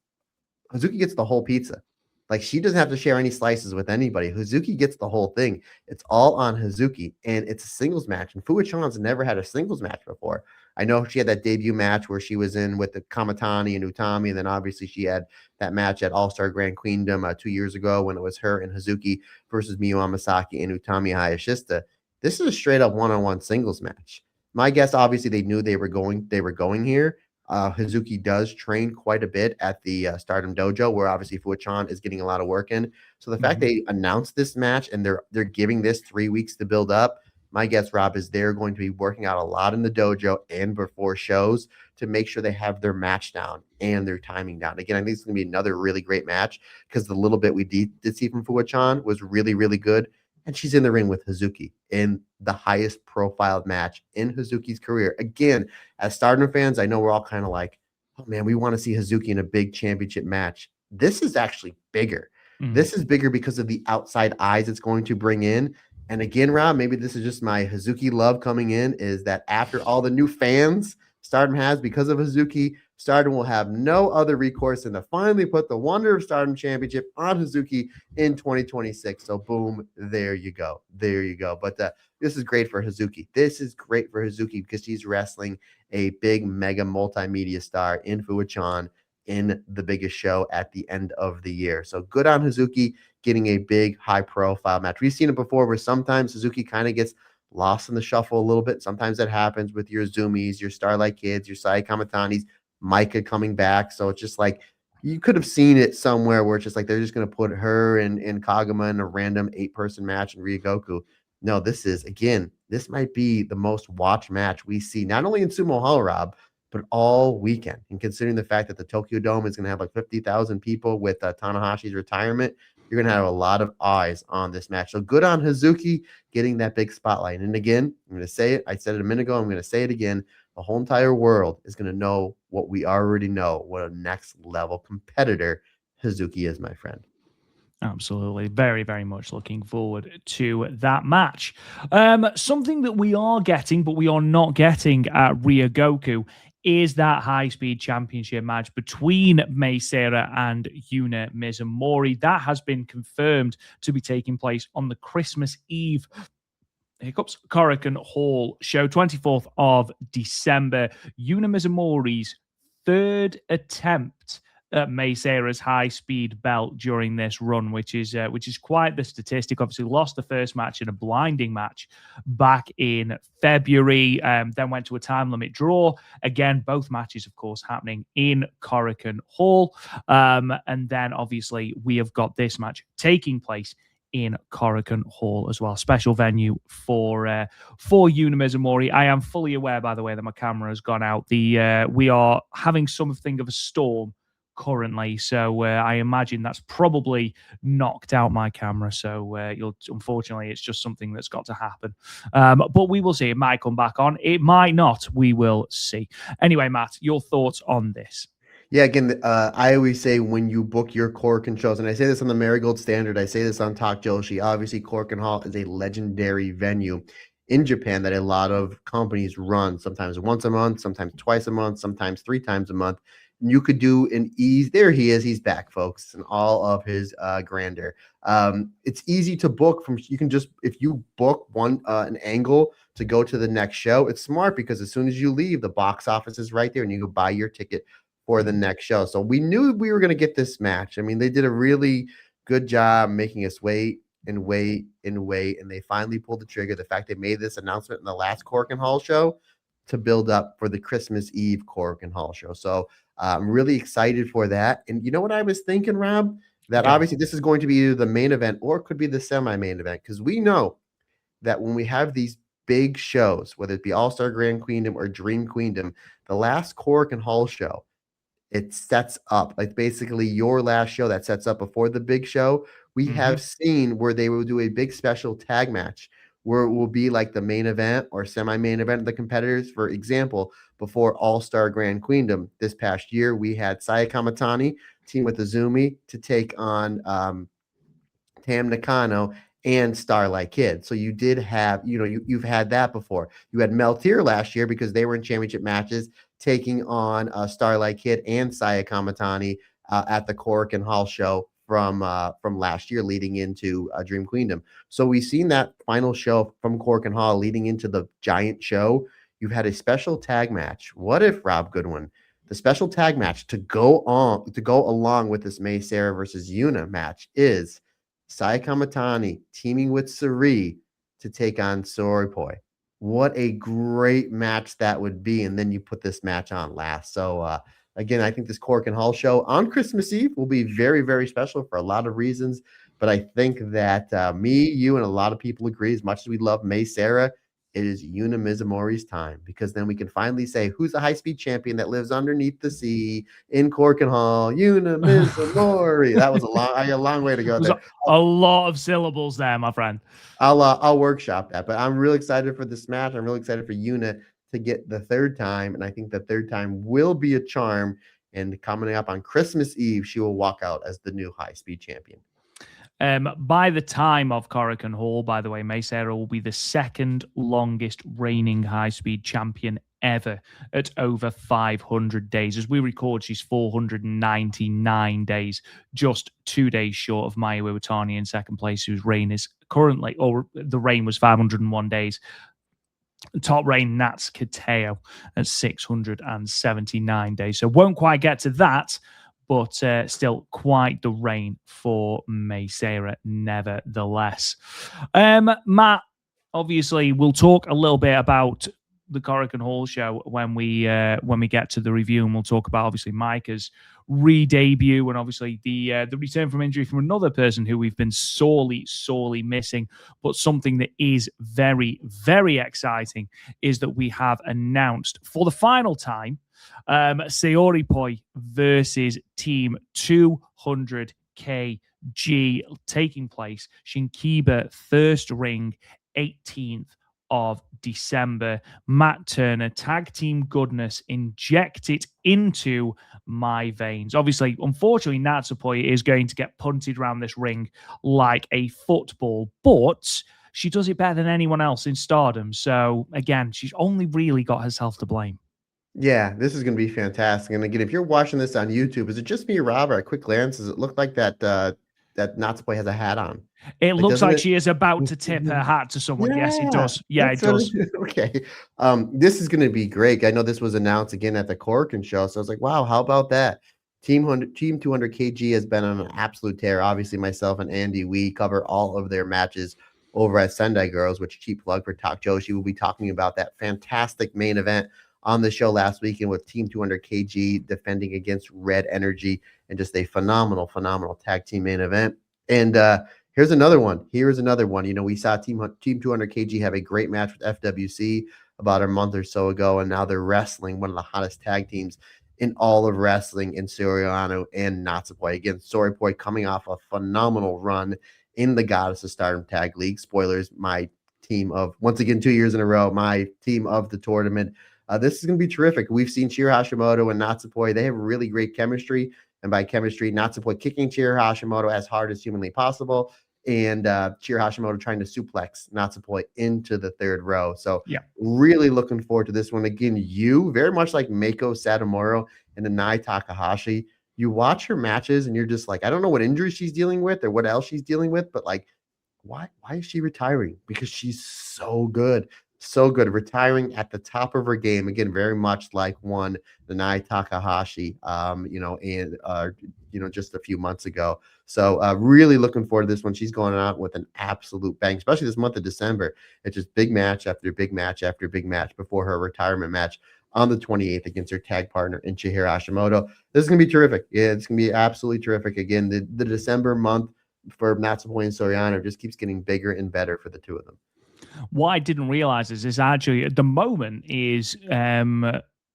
Hazuki gets the whole pizza. Like she doesn't have to share any slices with anybody. Hazuki gets the whole thing. It's all on Hazuki, and it's a singles match. And Fuwa-Chan's never had a singles match before. I know she had that debut match where she was in with the Kamatani and Utami, and then obviously she had that match at All-Star Grand Queendom 2 years ago when it was her and Hazuki versus Miyu Amasaki and Utami Hayashishita. This is a straight up one-on-one singles match. My guess, obviously, they knew they were going here. Hazuki does train quite a bit at the Stardom Dojo, where obviously Fuwa-Chan is getting a lot of work in. So the fact they announced this match and they're giving this 3 weeks to build up, my guess, Rob, is they're going to be working out a lot in the dojo and before shows to make sure they have their match down and their timing down. Again, I think it's going to be another really great match because the little bit we did see from Fuwa-Chan was really, really good. And she's in the ring with Hazuki in the highest profiled match in Hazuki's career. Again, as Stardom fans, I know we're all kind of like, oh man, we want to see Hazuki in a big championship match. This is actually bigger. This is bigger because of the outside eyes it's going to bring in. And again, Rob, maybe this is just my Hazuki love coming in, is that after all the new fans Stardom has because of Hazuki, Stardom will have no other recourse than to finally put the Wonder of Stardom Championship on Hazuki in 2026. So boom, there you go. There you go. But this is great for Hazuki. This is great for Hazuki because she's wrestling a big mega multimedia star in Fuwa-Chan in the biggest show at the end of the year. So good on Hazuki getting a big high profile match. We've seen it before where sometimes Hazuki kind of gets lost in the shuffle a little bit. Sometimes that happens with your Zumis, your Starlight Kids, your Saya Kamatanis, Micah coming back. So it's just like you could have seen it somewhere where it's just like they're just going to put her and Kagama in a random 8-person match in Ryogoku. No, this might be the most watched match we see, not only in Sumo Hall, Rob, but all weekend. And considering the fact that the Tokyo Dome is going to have like 50,000 people with Tanahashi's retirement, you're going to have a lot of eyes on this match. So good on Hazuki getting that big spotlight. And again, I'm going to say it. I said it a minute ago. I'm going to say it again. The whole entire world is going to know what we already know, what a next level competitor Hazuki is, my friend. Absolutely. Very, very much looking forward to that match. Something that we are getting, but we are not getting at Ryogoku is that high-speed championship match between May Sarah and Yuna Mizumori. That has been confirmed to be taking place on the Christmas Eve Korakuen Hall show, 24th of December. Yuna Mizumori's third attempt Mei Seira's high-speed belt during this run, which is quite the statistic. Obviously, lost the first match in a blinding match back in February, then went to a time limit draw. Again, both matches, of course, happening in Korakuen Hall. And then, obviously, we have got this match taking place in Korakuen Hall as well. Special venue for Yuna Mizumori. I am fully aware, by the way, that my camera has gone out. We are having something of a storm currently, so I imagine that's probably knocked out my camera. So unfortunately, it's just something that's got to happen. But we will see. It might come back on. It might not. We will see. Anyway, Matt, your thoughts on this? Yeah, again, I always say when you book your Korakuen shows, and I say this on the Marigold Standard, I say this on Talk Joshi, obviously Korakuen Hall is a legendary venue in Japan that a lot of companies run, sometimes once a month, sometimes twice a month, sometimes 3 times a month. You could do an ease. There he is. He's back, folks, in all of his grandeur. It's easy to book from. You can just, if you book an angle to go to the next show, it's smart because as soon as you leave, the box office is right there, and you go buy your ticket for the next show. So we knew we were going to get this match. I mean, they did a really good job making us wait and wait and wait, and they finally pulled the trigger. The fact they made this announcement in the last Korakuen Hall show to build up for the Christmas Eve Korakuen Hall show. So I'm really excited for that. And you know what I was thinking, Rob? That obviously this is going to be either the main event or it could be the semi-main event, because we know that when we have these big shows, whether it be All-Star Grand Queendom or Dream Queendom, the last Korakuen Hall show, it sets up like basically your last show that sets up before the big show. We have seen where they will do a big special tag match where it will be like the main event or semi-main event of the competitors. For example, before All-Star Grand Queendom this past year, we had Saya Kamatani team with Azumi to take on Tam Nakano and Starlight Kid. So you did have, you've had that before. You had Meltier last year because they were in championship matches taking on Starlight Kid and Saya Kamatani at the Korakuen Hall show from last year leading into Dream Queendom. So we've seen that final show from Korakuen Hall leading into the giant show. You've had a special tag match. What if, Rob Goodwin, the special tag match to go along with this Mei Seira versus Yuna match is Saya Kamatani teaming with Saori to take on SaoriPoi. What a great match that would be. And then you put this match on last. So again, I think this Korakuen Hall show on Christmas Eve will be very, very special for a lot of reasons. But I think that me, you, and a lot of people agree, as much as we love Mei Seira, it is Yuna Mizumori's time, because then we can finally say who's the high-speed champion that lives underneath the sea in Korakuen Hall. Yuna Mizumori. That was a long way to go there. A lot of syllables there, my friend. I'll workshop that, but I'm really excited for this match. I'm really excited for Yuna to get the 3rd time, and I think the 3rd time will be a charm. And coming up on Christmas Eve, she will walk out as the new high-speed champion. By the time of Korakuen Hall, by the way, Mei Seira will be the 2nd longest reigning high-speed champion ever at over 500 days. As we record, she's 499 days, just 2 days short of Mayu Iwatani in 2nd place, whose reign is currently, or the reign was 501 days. Top reign, Nats Kateo at 679 days. So won't quite get to that, but still quite the reign for Mei Seira, nevertheless. Matt, obviously, we'll talk a little bit about the Korakuen Hall show when we get to the review, and we'll talk about obviously Micah's re-debut and obviously the return from injury from another person who we've been sorely missing. But something that is very, very exciting is that we have announced for the final time SaoriPoi versus Team 200kg taking place Shinkiba First Ring, 18th of December. Matt Turner, tag team goodness, inject it into my veins. Obviously, unfortunately, Natsupoi is going to get punted around this ring like a football, but she does it better than anyone else in Stardom. So again, she's only really got herself to blame. Yeah, this is going to be fantastic. And again, if you're watching this on YouTube, is it just me, Rob, or a quick glance? Does it look like that Natsupoi has a hat on? It looks like she is about to tip her hat to someone. Yeah, yes, it does. Yeah, it does. Okay. This is going to be great. I know this was announced again at the Korakuen show. So I was like, wow, how about that? Team 200 kg has been on an absolute tear. Obviously, myself and Andy, we cover all of their matches over at Sendai Girls, which cheap plug for Talk Joshi. We'll be talking about that fantastic main event on the show last weekend with Team 200 kg defending against Red Energy, and just a phenomenal tag team main event. And here's another one. You know, we saw Team 200 kg have a great match with FWC about a month or so ago, and now they're wrestling one of the hottest tag teams in all of wrestling in Saoriano and Natsupoi. Again, SaoriPoi coming off a phenomenal run in the Goddess of Stardom Tag League. Spoilers, my team of, once again, 2 years in a row, my team of the tournament. This is going to be terrific. We've seen Chiro Hashimoto and Natsupoi. They have really great chemistry. And by chemistry, Natsupoi kicking Chiro Hashimoto as hard as humanly possible, and Chiro Hashimoto trying to suplex Natsupoi into the third row. So really looking forward to this one. Again, you, very much like Meiko Satomura and Nanae Takahashi, you watch her matches and you're just like, I don't know what injury she's dealing with or what else she's dealing with, but like, why is she retiring? Because she's so good. So good, retiring at the top of her game. Again, very much like one Nanae Takahashi, just a few months ago. So really looking forward to this one. She's going out with an absolute bang, especially this month of December. It's just big match after big match after big match before her retirement match on the 28th against her tag partner in Chihiro Hashimoto. This is going to be terrific. Yeah, it's going to be absolutely terrific. Again, the December month for Natsupoi and Soriano just keeps getting bigger and better for the two of them. What I didn't realize is actually at the moment is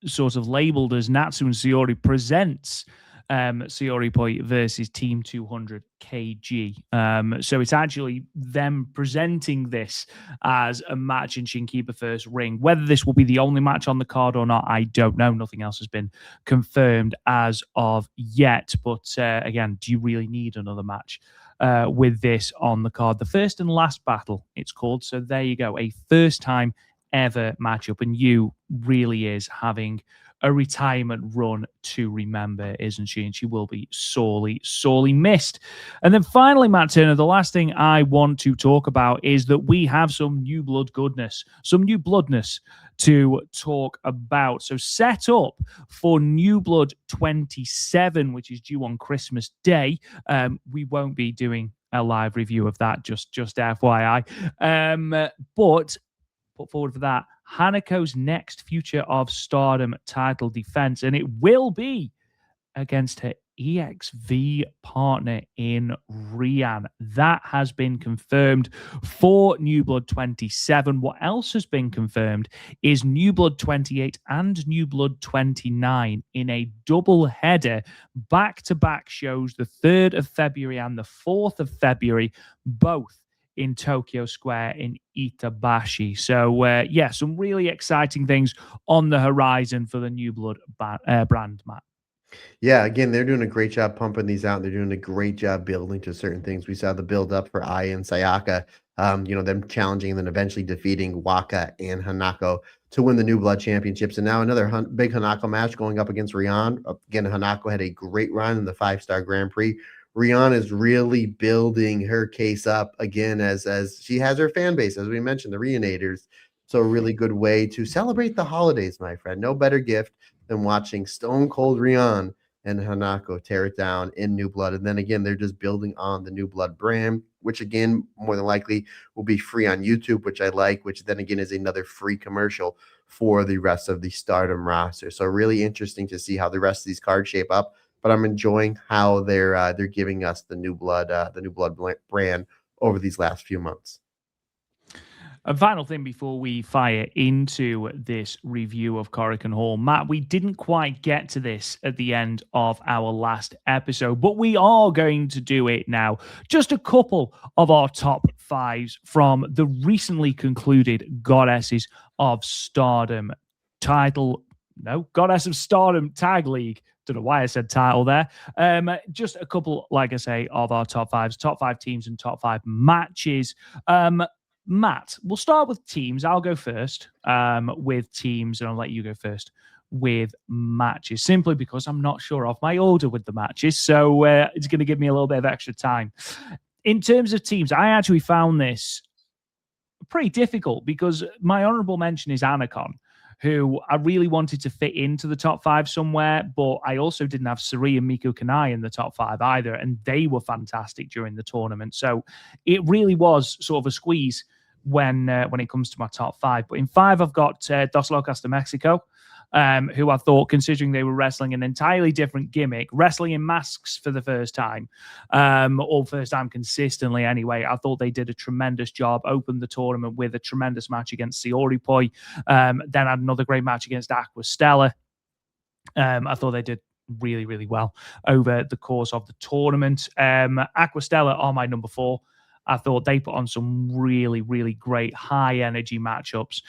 sort of labeled as Natsu and Saori presents SaoriPoi versus Team 200 kg. So it's actually them presenting this as a match in Shinkiba First Ring. Whether this will be the only match on the card or not, I don't know. Nothing else has been confirmed as of yet. But again, do you really need another match with this on the card? The first and last battle, it's called. So there you go. A first time ever matchup. And you really is having a retirement run to remember, isn't she? And she will be sorely missed. And then finally, Matt Turner, the last thing I want to talk about is that we have some new bloodness to talk about. So set up for New Blood 27, which is due on Christmas Day. We won't be doing a live review of that, just FYI. But put forward for that, Hanako's next Future of Stardom title defense, and it will be against her EXV partner in Rian. That has been confirmed for New Blood 27. What else has been confirmed is New Blood 28 and New Blood 29 in a double header, back-to-back shows, the 3rd of February and the 4th of February, both in Tokyo Square in Itabashi. So, some really exciting things on the horizon for the New Blood brand, Matt. Yeah, again, they're doing a great job pumping these out. They're doing a great job building to certain things. We saw the build up for Aya and Sayaka, them challenging and then eventually defeating Waka and Hanako to win the New Blood Championships. And now another big Hanako match going up against Rian. Again, Hanako had a great run in the 5-star Grand Prix. Rian is really building her case up again as she has her fan base, as we mentioned, the Rianators. So a really good way to celebrate the holidays, my friend. No better gift than watching Stone Cold Rian and Hanako tear it down in New Blood. And then again, they're just building on the New Blood brand, which again, more than likely will be free on YouTube, which I like, which then again is another free commercial for the rest of the Stardom roster. So really interesting to see how the rest of these cards shape up. But I'm enjoying how they're giving us the New Blood brand over these last few months. A final thing before we fire into this review of Korakuen Hall. Matt, we didn't quite get to this at the end of our last episode, but we are going to do it now. Just a couple of our top 5s from the recently concluded Goddesses of Stardom Goddess of Stardom Tag League. Don't know why I said title there. Just a couple, like I say, of our top 5s, top 5 teams and top 5 matches. Matt, we'll start with teams. I'll go first with teams, and I'll let you go first with matches, simply because I'm not sure of my order with the matches. So it's going to give me a little bit of extra time. In terms of teams, I actually found this pretty difficult because my honorable mention is Anacon, who I really wanted to fit into the top 5 somewhere, but I also didn't have Sourei and Miku Kanai in the top 5 either, and they were fantastic during the tournament. So it really was sort of a squeeze when it comes to my top 5. But in 5, I've got Dos Locas de Mexico, who I thought, considering they were wrestling an entirely different gimmick, wrestling in masks for the first time, or first time consistently anyway, I thought they did a tremendous job, opened the tournament with a tremendous match against SaoriPoi, then had another great match against Aquastella. I thought they did really, really well over the course of the tournament. Aquastella are my number 4. I thought they put on some really, really great high energy matchups.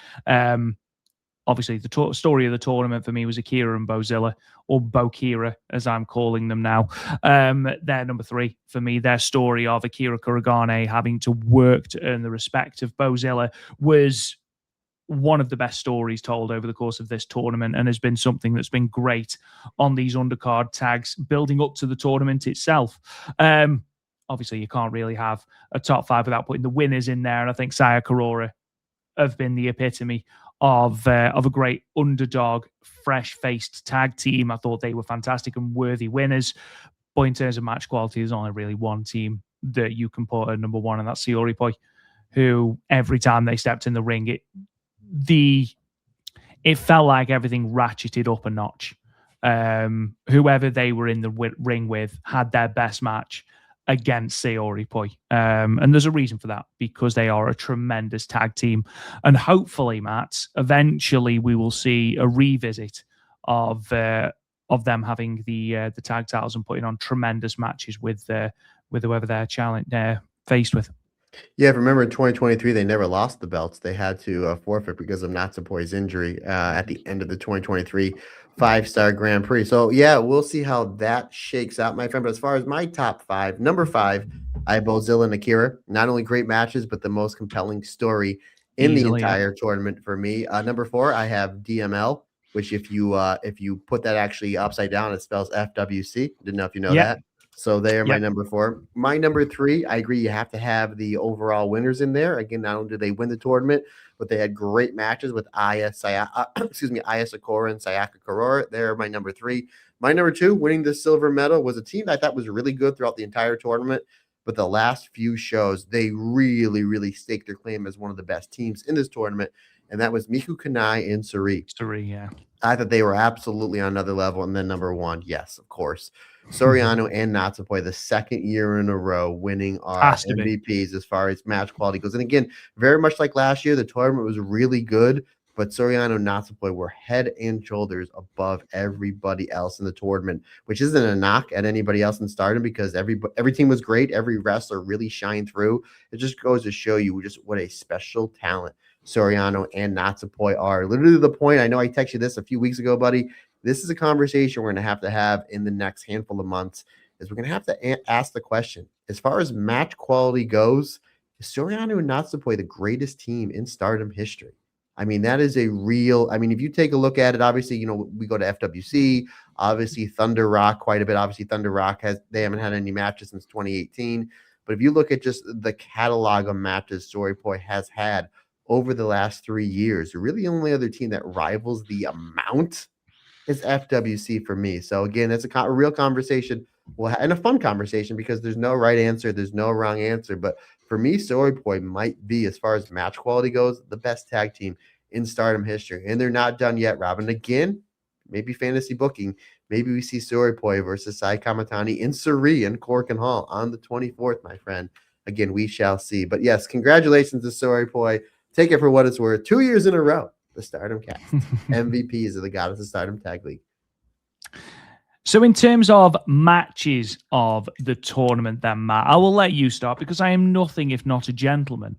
Obviously, the story of the tournament for me was Akira and Bozilla, or Bokira, as I'm calling them now. They're number 3 for me. Their story of Akira Kuragane having to work to earn the respect of Bozilla was one of the best stories told over the course of this tournament, and has been something that's been great on these undercard tags building up to the tournament itself. Obviously, you can't really have a top 5 without putting the winners in there, and I think Saya Kurora have been the epitome of a great underdog, fresh-faced tag team. I thought they were fantastic and worthy winners. But in terms of match quality, there's only really one team that you can put at number 1, and that's SaoriPoi, who every time they stepped in the ring, it felt like everything ratcheted up a notch. Whoever they were in the ring with had their best match against SaoriPoi. And there's a reason for that, because they are a tremendous tag team. And hopefully, Matt, eventually we will see a revisit of them having the tag titles and putting on tremendous matches with whoever they're faced with. Yeah, remember in 2023, they never lost the belts. They had to forfeit because of Natsupoi's injury at the end of the 2023 5-star Grand Prix. So, yeah, we'll see how that shakes out, my friend. But as far as my top 5, number 5, I have Bozilla and Akira. Not only great matches, but the most compelling story in the entire tournament for me. Number 4, I have DML, which if you put that actually upside down, it spells FWC. Didn't know if you know that. So they are my number 4. My number 3, I agree, you have to have the overall winners in there. Again, not only did they win the tournament, but they had great matches with Aya Sakura and Sayaka Kurora. They're my number 3. My number 2, winning the silver medal, was a team that I thought was really good throughout the entire tournament. But the last few shows, they really, really staked their claim as one of the best teams in this tournament. And that was Miku Kanai and Sourei. Yeah. I thought they were absolutely on another level. And then number 1, yes, of course, Soriano and Natsupoi, the second year in a row winning our MVPs as far as match quality goes. And again, very much like last year, the tournament was really good, but Soriano and Natsupoi were head and shoulders above everybody else in the tournament, which isn't a knock at anybody else in Stardom, because every team was great. Every wrestler really shined through. It just goes to show you just what a special talent Soriano and Natsupoi are. Literally to the point, I know I texted you this a few weeks ago, buddy. This is a conversation we're going to have in the next handful of months, is we're going to have to ask the question, as far as match quality goes, is Soriano and Natsupoi the greatest team in Stardom history? I mean, that is a real, if you take a look at it, obviously, we go to FWC, obviously Thunder Rock quite a bit. Obviously Thunder Rock they haven't had any matches since 2018. But if you look at just the catalog of matches SaoriPoi has had over the last 3 years, really the only other team that rivals the amount is FWC for me. So again, it's a real conversation, and a fun conversation, because there's no right answer, there's no wrong answer. But for me, SaoriPoi might be, as far as match quality goes, the best tag team in Stardom history. And they're not done yet, Robin. Again, maybe fantasy booking, maybe we see SaoriPoi versus Sai Kamatani in Sourei and Korakuen Hall on the 24th, my friend. Again, we shall see. But yes, congratulations to SaoriPoi. Take it for what it's worth. 2 years in a row, the Stardom Cast MVPs of the Goddess of Stardom Tag League. So in terms of matches of the tournament then, Matt, I will let you start, because I am nothing if not a gentleman.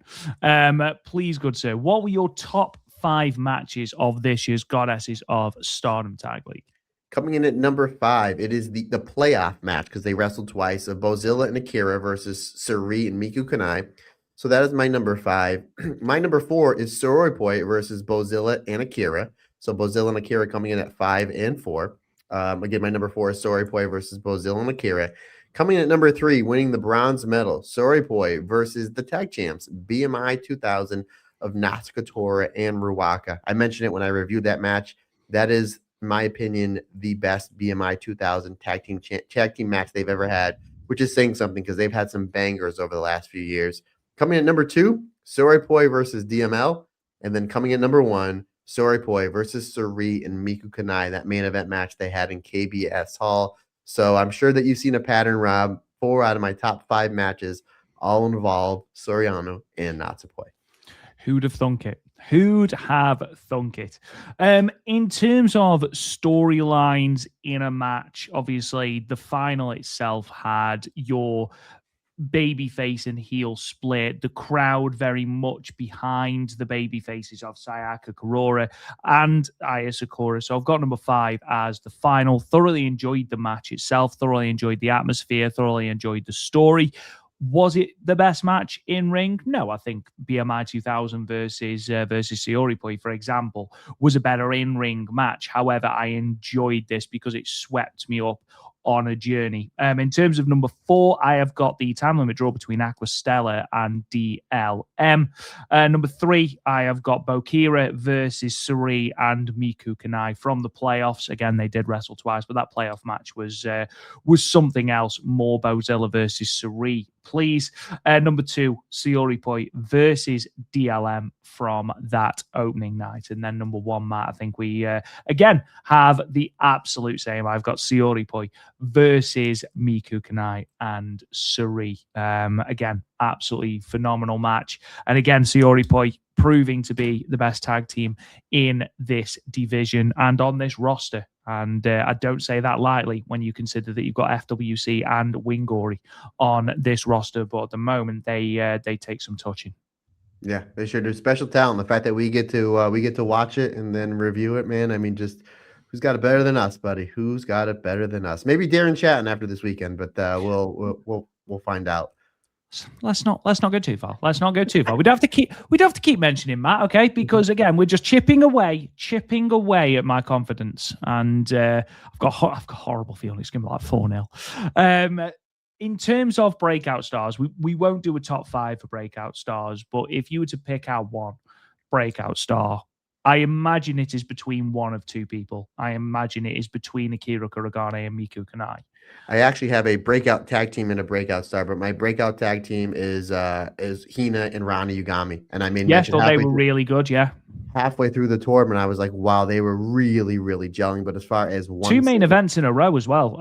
Please, good sir, what were your top 5 matches of this year's Goddesses of Stardom Tag League? Coming in at number 5, it is the playoff match, because they wrestled twice, of Bozilla and Akira versus Sourei and Miku Kanai. So that is my number 5. My number 4 is SaoriPoi versus Bozilla and Akira. So Bozilla and Akira coming in at 5 and 4. Again, my number 4 is SaoriPoi versus Bozilla and Akira. Coming in at number 3, winning the bronze medal, SaoriPoi versus the tag champs, BMI 2000 of Natsuko Tora and Ruaka. I mentioned it when I reviewed that match. That is, in my opinion, the best BMI 2000 tag team match they've ever had, which is saying something because they've had some bangers over the last few years. Coming in at number 2, SaoriPoi versus DML. And then coming in number 1, SaoriPoi versus Sourei and Miku Kanai, that main event match they had in KBS Hall. So I'm sure that you've seen a pattern, Rob. 4 out of my top 5 matches all involve Soriano and Natsupoi. Who'd have thunk it? Who'd have thunk it? In terms of storylines in a match, obviously the final itself had your babyface and heel split, the crowd very much behind the baby faces of Sayaka Kurora and Aya Sakura. So I've got number 5 as the final. Thoroughly enjoyed the match itself, thoroughly enjoyed the atmosphere, thoroughly enjoyed the story. Was it the best match in ring? No, I think BMI 2000 versus SaoriPoi, for example, was a better in ring match. However, I enjoyed this because it swept me up on a journey. In terms of number 4, I have got the time limit draw between Aqua Stella and DLM. Number 3, I have got Bokira versus Sourei and Miku Kanai from the playoffs. Again, they did wrestle twice, but that playoff match was something else. More Bozilla versus Sourei, please. Number 2, SaoriPoi versus DLM from that opening night. And then number 1, Matt, I think we again have the absolute same. I've got SaoriPoi versus Miku Kanai and Sourei. Again, absolutely phenomenal match. And again, SaoriPoi proving to be the best tag team in this division and on this roster. And I don't say that lightly when you consider that you've got FWC and Wingori on this roster. But at the moment, they take some touching. Yeah, they sure do. Special talent. The fact that we get to watch it and then review it, man. I mean, just who's got it better than us, buddy? Who's got it better than us? Maybe Darren Chatton after this weekend, but we'll find out. Let's not go too far. Let's not go too far. We'd have to keep mentioning Matt, okay? Because again, we're just chipping away at my confidence, and I've got a horrible feeling it's going to be like 4-0. In terms of breakout stars, we won't do a top 5 for breakout stars, but if you were to pick out one breakout star, I imagine it is between one of 2 people. I imagine it is between Akira Kuragane and Miku Kanai. I actually have a breakout tag team and a breakout star, but my breakout tag team is Hina and Rani Yugami. And I made mention they were really good, yeah. Halfway through the tournament, I was like, wow, they were really, really gelling. But as far as 2 main events in a row as well,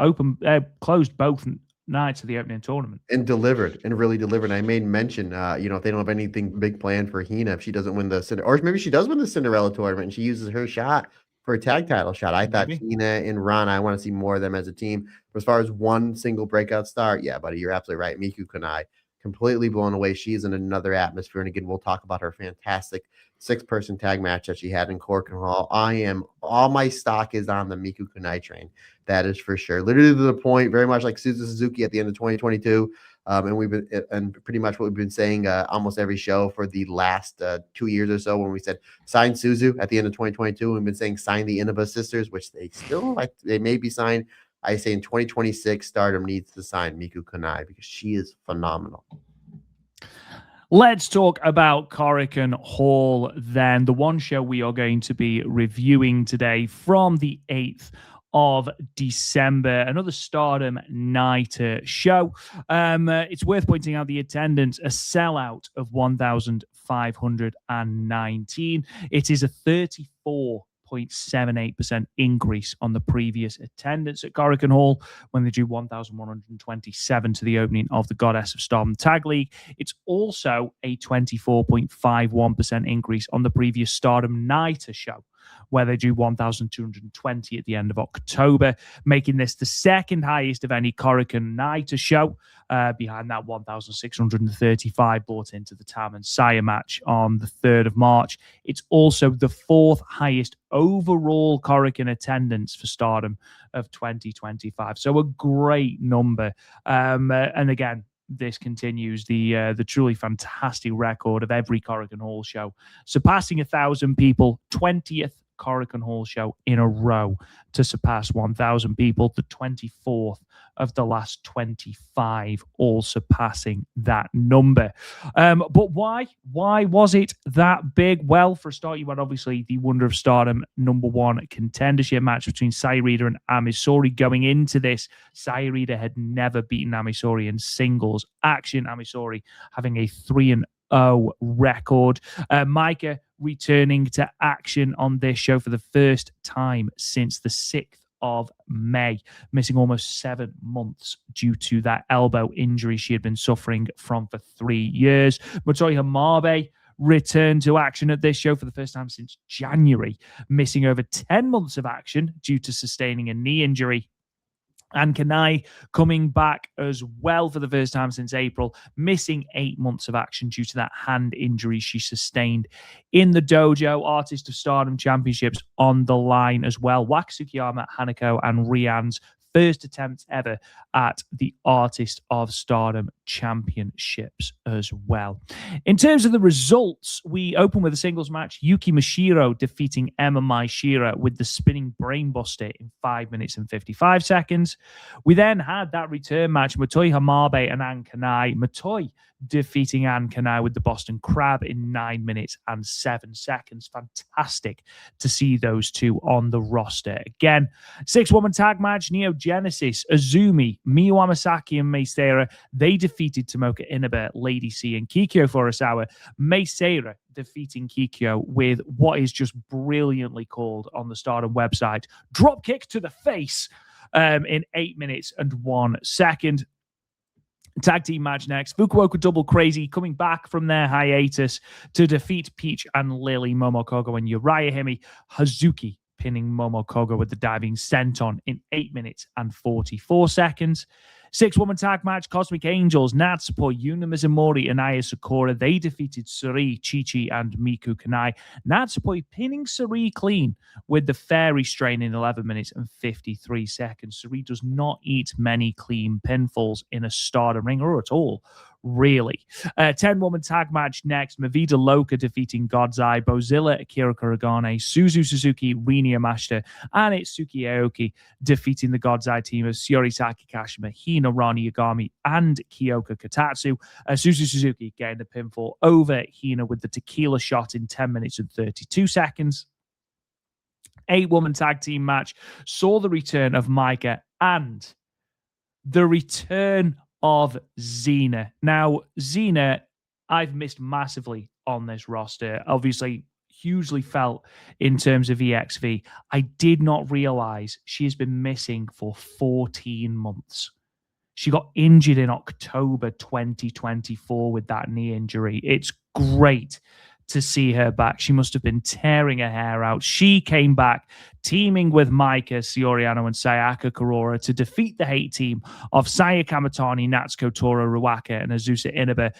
closed both nights of the opening tournament. And really delivered. I made mention, if they don't have anything big planned for Hina, if she doesn't win or maybe she does win the Cinderella tournament and she uses her shot for a tag title shot. I thought Hina and Rana, I want to see more of them as a team. But as far as one single breakout star, yeah, buddy, you're absolutely right. Miku Kanai, completely blown away. She's in another atmosphere. And again, we'll talk about her fantastic 6-person tag match that she had in Korakuen Hall. All my stock is on the Miku Kanai train. That is for sure. Literally to the point, very much like Suzuki at the end of 2022. And pretty much what we've been saying almost every show for the last 2 years or so, when we said sign Suzu at the end of 2022. We've been saying sign the Inaba sisters, which they may be signed. I say in 2026, Stardom needs to sign Miku Kanai because she is phenomenal. Let's talk about Korakuen Hall then, the one show we are going to be reviewing today from the 8th of December, another Stardom night show. It's worth pointing out the attendance, a sellout of 1,519. It is a 34.78% increase on the previous attendance at Korakuen Hall when they drew 1,127 to the opening of the Goddess of Stardom Tag League. It's also a 24.51% increase on the previous Stardom Night show, where they drew 1,220 at the end of October, making this the second highest of any Korakuen Night show, behind that 1,635 brought into the Tam and Saya match on the 3rd of March. It's also the 4th highest overall Korakuen attendance for Stardom of 2025. So a great number. And again, this continues the truly fantastic record of every Korakuen Hall show, surpassing 1,000 people, 20th Korakuen Hall show in a row to surpass 1,000 people, the 24th of the last 25, all surpassing that number. But why? Why was it that big? Well, for a start, you had obviously the Wonder of Stardom #1 contendership match between Saya Iida and Ami Sourei. Going into this, Saya Iida had never beaten Ami Sourei in singles action. Ami Sourei having a 3-0 record. Maika returning to action on this show for the first time since the 6th of May, missing almost 7 months due to that elbow injury she had been suffering from for 3 years. Motoi Hamabe returned to action at this show for the first time since January, missing over 10 months of action due to sustaining a knee injury. And Kanai coming back as well for the first time since April, missing 8 months of action due to that hand injury she sustained in the dojo. Artist of Stardom Championships on the line as well. Wakasukiyama, Hanako, and Rian's first attempt ever at the Artist of Stardom Championships as well. In terms of the results, we open with a singles match. Yuki Mashiro defeating Emma Maeshira with the spinning brainbuster in 5 minutes and 55 seconds. We then had that return match, Motoi Hamabe and Ann Kanai. Motoi defeating Ann Kanai with the Boston Crab in 9 minutes and 7 seconds. Fantastic to see those two on the roster again. 6-woman tag match, Neo Genesis, Azumi, Miyu Amasaki, and Meisera. They defeated Tomoka Inaba, Lady C, and Kikyo Furusawa. Meisera defeating Kikyo with what is just brilliantly called on the Stardom website, dropkick to the face in 8 minutes and 1 second. Tag team match next. Fukuoka Double Crazy coming back from their hiatus to defeat Peach and Lily, Momokogo and Uriah Hime. Hazuki pinning Momokogo with the diving senton in 8 minutes and 44 seconds. 6-woman tag match, Cosmic Angels, Natsupoi, Yuna Mizumori, and Aya Sakura. They defeated Suri, Chi-Chi, and Miku Kanai. Natsupoi pinning Suri clean with the Fairy Strain in 11 minutes and 53 seconds. Suri does not eat many clean pinfalls in a Stardom ring, or at all, really. 10-woman tag match next. Mavida Loka defeating God's Eye, Bozilla, Akira Kuragane, Suzu Suzuki, Rini Yamashita, and Itsuki Aoki defeating the God's Eye team of Shiori Saki Kashima, Hina Rani Yagami, and Kyoka Katatsu. Suzu Suzuki getting the pinfall over Hina with the tequila shot in 10 minutes and 32 seconds. 8-woman tag team match saw the return of Maika and the return of Xena. Now, Xena, I've missed massively on this roster. Obviously, hugely felt in terms of EXV. I did not realize she has been missing for 14 months. She got injured in October 2024 with that knee injury. It's great to see her back. She must have been tearing her hair out. She came back teaming with Maika, Saoriano, and Sayaka Kurora to defeat the hate team of Saya Kamatani, Natsuko Tora, Ruaka, and Azusa Inaba.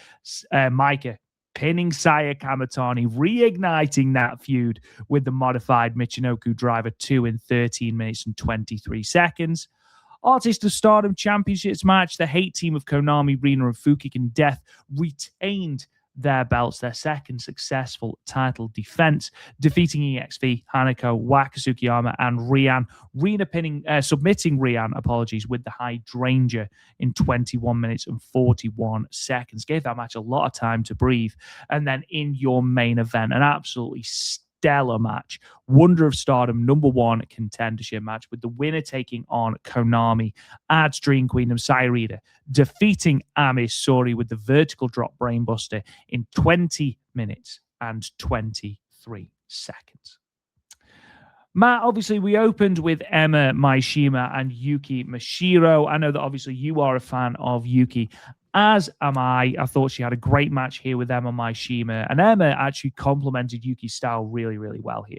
Maika pinning Saya Kamatani, reigniting that feud with the modified Michinoku Driver 2 in 13 minutes and 23 seconds. Artist of Stardom Championships match, the hate team of Konami, Rina, and Fukigen Death retained their belts, their second successful title defense, defeating EXV, Hanako, Wakasukiyama, and Rian. Rina submitting Rian, with the Hydrangea in 21 minutes and 41 seconds. Gave that match a lot of time to breathe. And then in your main event, an absolutely stellar match. Wonder of Stardom #1 contendership match with the winner taking on Konami at Dream Queendom, Saya Iida, defeating Ami Sourei with the vertical drop brainbuster in 20 minutes and 23 seconds. Matt, obviously, we opened with Emma Maeshima and Yuki Mashiro. I know that obviously you are a fan of Yuki, as am I. I thought she had a great match here with Emma Maeshima, and Emma actually complemented Yuki's style really, really well here.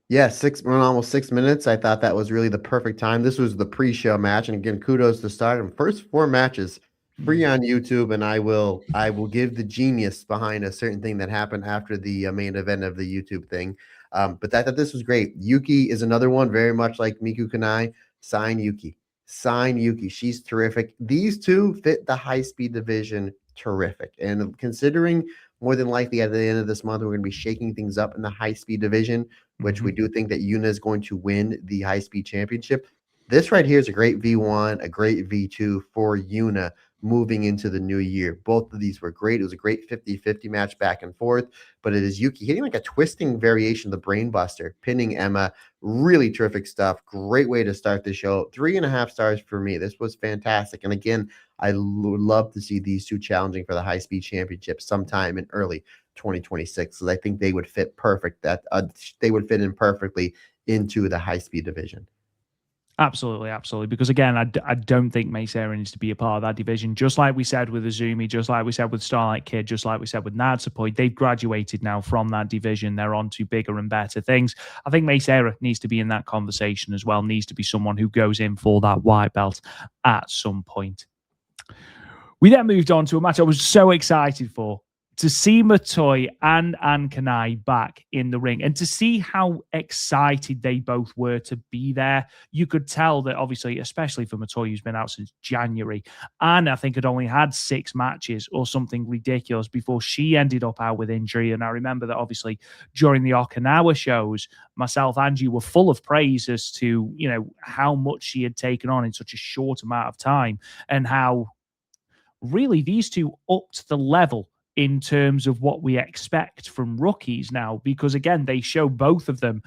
Yeah, almost 6 minutes. I thought that was really the perfect time. This was the pre-show match, and again, kudos to Stardom. First 4 matches free on YouTube, and I will give the genius behind a certain thing that happened after the main event of the YouTube thing. But I thought this was great. Yuki is another one, very much like Miku Kanai. Sign Yuki. She's terrific. These two fit the high-speed division terrific. And considering more than likely at the end of this month, we're going to be shaking things up in the high-speed division, which we Mhm. do think that Yuna is going to win the high speed championship. This right here is a great V1, a great V2 for Yuna moving into the new year. Both of these were great. It was a great 50-50 match back and forth, but it is Yuki hitting like a twisting variation of the Brainbuster, pinning Emma. Really terrific stuff. Great way to start the show. 3.5 stars for me. This was fantastic. And again, I would love to see these two challenging for the high speed championship sometime in early 2026, because I think they would fit perfect. That they would fit in perfectly into the high speed division. Absolutely, absolutely. Because again, I don't think May Sarah needs to be a part of that division. Just like we said with Azumi, just like we said with Starlight Kid, just like we said with Natsupoi, they've graduated now from that division. They're on to bigger and better things. I think May Sarah needs to be in that conversation as well, needs to be someone who goes in for that white belt at some point. We then moved on to a match I was so excited for, to see Matoi and Kanai back in the ring and to see how excited they both were to be there. You could tell that, obviously, especially for Matoi, who's been out since January, and I think had only had 6 matches or something ridiculous before she ended up out with injury. And I remember that, obviously, during the Okinawa shows, myself and you were full of praise as to, how much she had taken on in such a short amount of time, and how really these two upped the level in terms of what we expect from rookies now, because again, they show, both of them,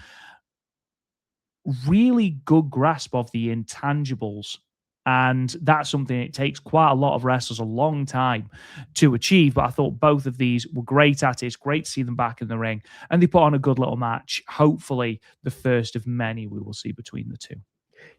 really good grasp of the intangibles. And that's something it takes quite a lot of wrestlers a long time to achieve. But I thought both of these were great at it. It's great to see them back in the ring. And they put on a good little match. Hopefully, the first of many we will see between the two.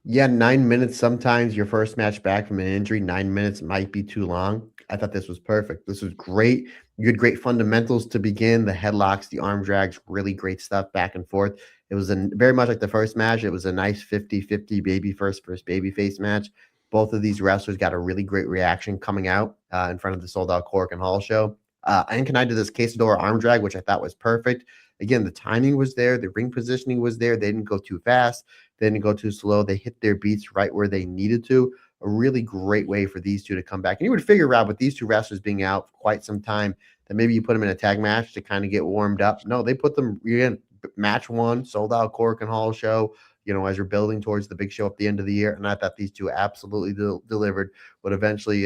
Yeah, 9 minutes. Sometimes your first match back from an injury, 9 minutes might be too long. I thought this was perfect. This was great. You had great fundamentals to begin. The headlocks, the arm drags, really great stuff back and forth. It was very much like the first match. It was a nice 50-50 baby first baby face match. Both of these wrestlers got a really great reaction coming out in front of the sold out Korakuen Hall show. And can I do this Quesadora arm drag, which I thought was perfect. Again, the timing was there. The ring positioning was there. They didn't go too fast. They didn't go too slow. They hit their beats right where they needed to. A really great way for these two to come back. And you would figure out, with these two wrestlers being out for quite some time, that maybe you put them in a tag match to kind of get warmed up. No, they put them in match 1, sold out Korakuen Hall show, as you're building towards the big show at the end of the year. And I thought these two absolutely delivered, but eventually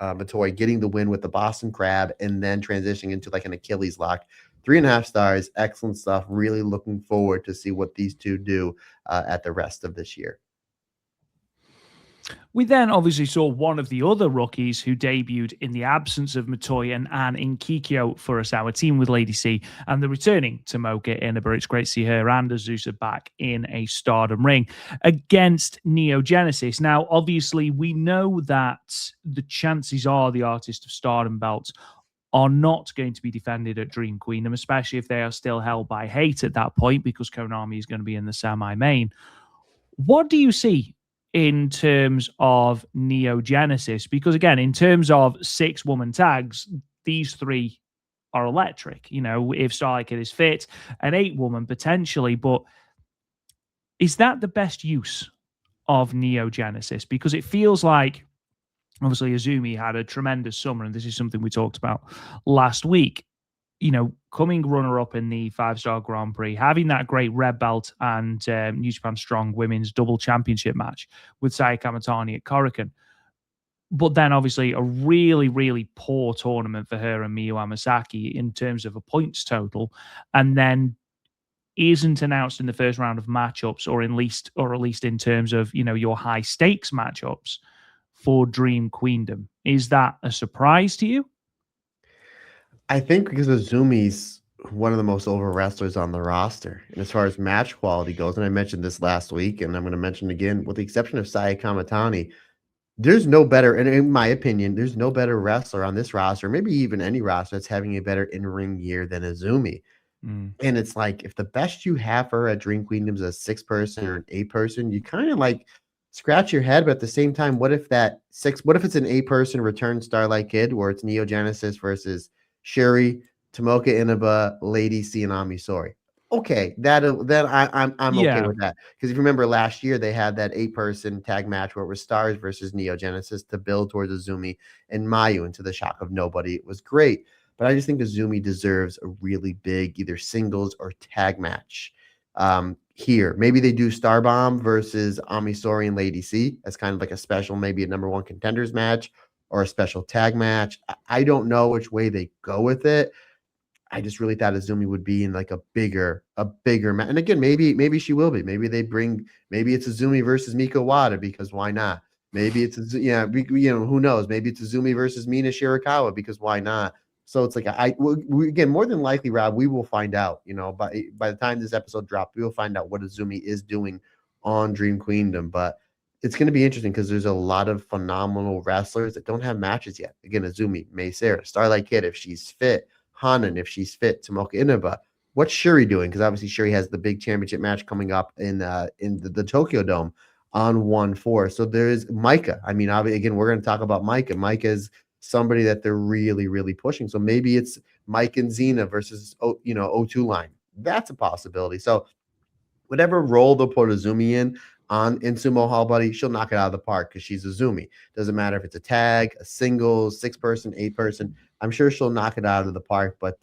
Matoi getting the win with the Boston Crab and then transitioning into like an Achilles lock. 3.5 stars. Excellent stuff. Really looking forward to see what these two do at the rest of this year. We then obviously saw one of the other rookies who debuted in the absence of Matoi and Anne in Kikyo for us, our team with Lady C, and the returning Tomoka Inaba. It's great to see her and Azusa back in a Stardom ring against Neo Genesis. Now, obviously, we know that the chances are the Artist of Stardom belts are not going to be defended at Dream Queendom, especially if they are still held by Hate at that point, because Konami is going to be in the semi-main. What do you see in terms of Neo Genesis? Because again, in terms of 6-woman tags, these 3 are electric. If Starlight Kid is fit, an 8-woman potentially, but is that the best use of Neo Genesis? Because it feels like, obviously, Azumi had a tremendous summer, and this is something we talked about last week. Coming runner-up in the 5-star Grand Prix, having that great red belt and New Japan Strong Women's Double Championship match with Saya Kamatani at Korakuen. But then, obviously, a really, really poor tournament for her and Miyu Amasaki in terms of a points total, and then isn't announced in the first round of matchups, or at least in terms of your high stakes matchups for Dream Queendom. Is that a surprise to you? I think because Azumi's one of the most over wrestlers on the roster. And as far as match quality goes, and I mentioned this last week, and I'm going to mention it again, with the exception of Saya Kamatani, there's no better, and in my opinion, there's no better wrestler on this roster, maybe even any roster, that's having a better in-ring year than Azumi. And it's like, if the best you have for her at Dream Queendom is a 6-person or an 8-person, you kind of like scratch your head. But at the same time, what if it's an 8-person return Starlight Kid, where it's Neo Genesis versus Shuri, Tomoka Inaba, Lady C, and Ami Sourei? Okay, I'm okay with that. Because if you remember last year, they had that 8-person tag match where it was Stars versus Neo Genesis to build towards Azumi and Mayu, into the shock of nobody. It was great. but I just think Azumi deserves a really big either singles or tag match here. Maybe they do Starbomb versus Amisori and Lady C as kind of like a special, maybe a number one contenders match or a special tag match. I don't know which way they go with it. I just really thought Azumi would be in like a bigger match. And again, maybe she will be. Maybe maybe it's Azumi versus Miko Wada because why not? Maybe it's who knows? Maybe it's Azumi versus Mina Shirakawa because why not? So it's like again, more than likely, Rob, we will find out. By the time this episode drops, we will find out what Azumi is doing on Dream Queendom. But it's going to be interesting because there's a lot of phenomenal wrestlers that don't have matches yet. Again, Azumi, May Sarah, Starlight Kid, if she's fit. Hanan, if she's fit, Tomoka Inaba. What's Shuri doing? Because obviously Shuri has the big championship match coming up in the Tokyo Dome on 1/4. So there's Micah. I mean, again, we're going to talk about Micah. Micah is somebody that they're really, really pushing. So maybe it's Mike and Xena versus O2 line. That's a possibility. So whatever role they'll put Azumi in Sumo Hall Buddy, she'll knock it out of the park because she's Azumi. Doesn't matter if it's a tag, a singles, 6-person, 8-person. I'm sure she'll knock it out of the park. But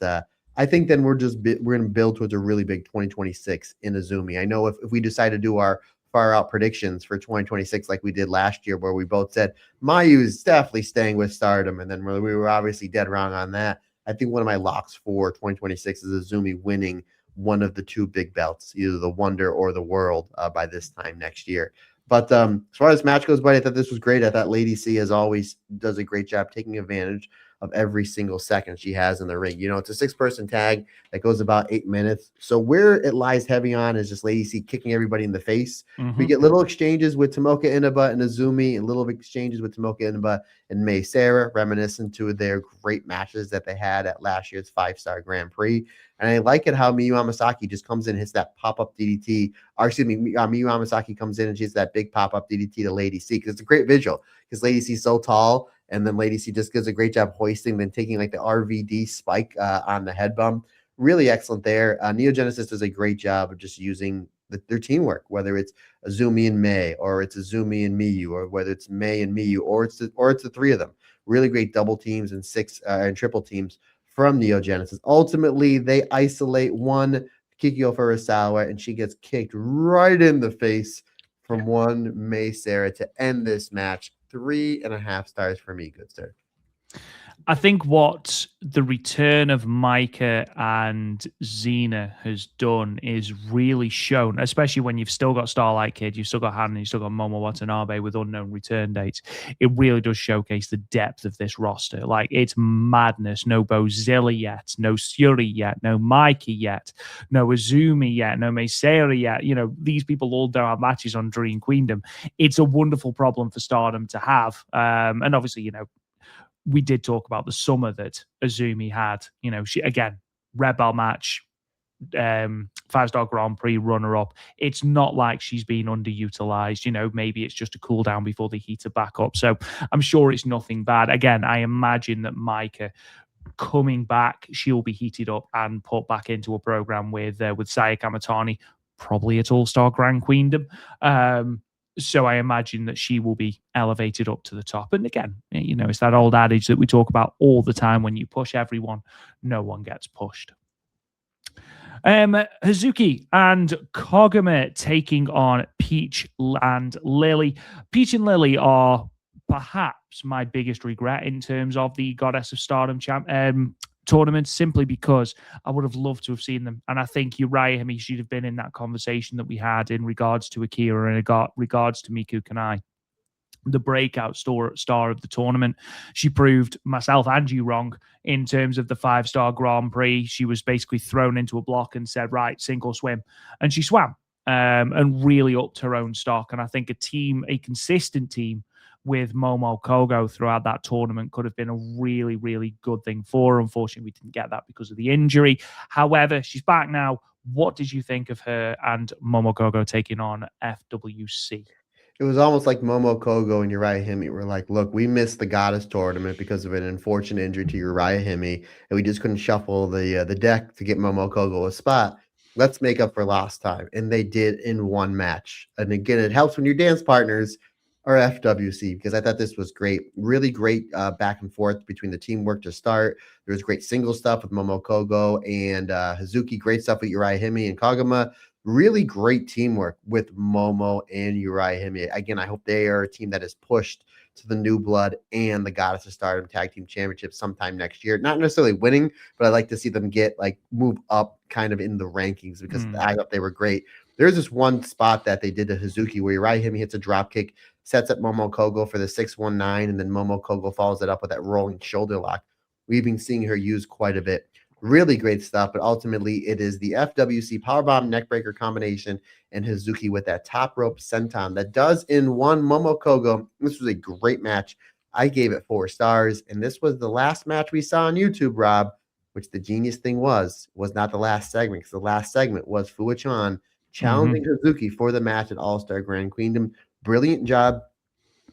I think then we're going to build towards a really big 2026 in Azumi. I know if we decide to do our far out predictions for 2026 like we did last year, where we both said Mayu is definitely staying with Stardom, and then we were obviously dead wrong on that. I think one of my locks for 2026 is Azumi winning one of the two big belts, either the Wonder or the World, by this time next year. But as far as match goes, buddy, I thought this was great. I thought Lady C, as always, does a great job taking advantage of every single second she has in the ring. It's a 6-person tag that goes about 8 minutes. So where it lies heavy on is just Lady C kicking everybody in the face. Mm-hmm. We get little exchanges with Tomoka Inaba and Azumi, and little exchanges with Tomoka Inaba and May Sarah, reminiscent to their great matches that they had at last year's 5-star Grand Prix. And I like it how Miyu Amasaki just comes in and hits that pop-up DDT. Or excuse me, Miyu Amasaki comes in and she hits that big pop-up DDT to Lady C, because it's a great visual, because Lady C is so tall, and then Lady C just does a great job hoisting, then taking like the RVD spike on the head bump. Really excellent there. Neo Genesis does a great job of just using their teamwork, whether it's Azumi and May, or it's Azumi and Miyu, or whether it's May and Miyu, or it's the three of them. Really great double teams and and triple teams from Neo Genesis. Ultimately, they isolate one Kikyo Furusawa, and she gets kicked right in the face from one May Sarah to end this match. 3.5 stars for me, good sir. I think what the return of Micah and Xena has done is really shown, especially when you've still got Starlight Kid, you've still got Han, and you've still got Momo Watanabe with unknown return dates. It really does showcase the depth of this roster. Like, it's madness. No Bozilla yet, no Suri yet, no Mikey yet, no Azumi yet, no Meisera yet. These people all don't have matches on Dream Queendom. It's a wonderful problem for Stardom to have. And obviously, we did talk about the summer that Azumi had. She, again, Red Belt match, 5-star Grand Prix runner-up. It's not like she's been underutilized. Maybe it's just a cool down before they heat her back up. So I'm sure it's nothing bad. Again, I imagine that Micah coming back, she'll be heated up and put back into a program with Saya Kamatani, probably at All-Star Grand Queendom. So I imagine that she will be elevated up to the top. And again, it's that old adage that we talk about all the time: when you push everyone, no one gets pushed. Hazuki and Koguma taking on Peach and Lily. Peach and Lily are perhaps my biggest regret in terms of the Goddess of Stardom tournament, simply because I would have loved to have seen them. And I think Uriah Hime should have been in that conversation that we had in regards to Akira and in regards to Miku Kanai, the breakout star of the tournament. She proved myself and you wrong in terms of the 5-star Grand Prix. She was basically thrown into a block and said, right, sink or swim. And she swam and really upped her own stock. And I think a consistent team with Momo Kogo throughout that tournament could have been a really, really good thing for her. Unfortunately, we didn't get that because of the injury. However, she's back now. What did you think of her and Momo Kogo taking on FWC? It was almost like Momo Kogo and Uriah Hime were like, look, we missed the Goddess tournament because of an unfortunate injury to Uriah Hime, and we just couldn't shuffle the deck to get Momo Kogo a spot. Let's make up for lost time. And they did in one match. And again, it helps when your dance partners or FWC, because I thought this was great. Really great back and forth between the teamwork to start. There was great single stuff with Momokogo and Hazuki. Great stuff with Uriah Hime and Kagama. Really great teamwork with Momo and Uriah Hime. Again, I hope they are a team that is pushed to the New Blood and the Goddess of Stardom Tag Team Championship sometime next year. Not necessarily winning, but I'd like to see them get like move up kind of in the rankings, because I thought they were great. There's this one spot that they did to Hazuki where Uriah Hime hits a drop kick, sets up Momokogo for the 619, and then Momokogo follows it up with that rolling shoulder lock. We've been seeing her use quite a bit. Really great stuff, but ultimately it is the FWC Powerbomb Neckbreaker combination and Hazuki with that top rope senton that does in one Momokogo. This was a great match. I gave it 4 stars, and this was the last match we saw on YouTube, Rob, which the genius thing was not the last segment, because the last segment was Fuwa-Chan challenging Hazuki for the match at All-Star Grand Queendom. Brilliant job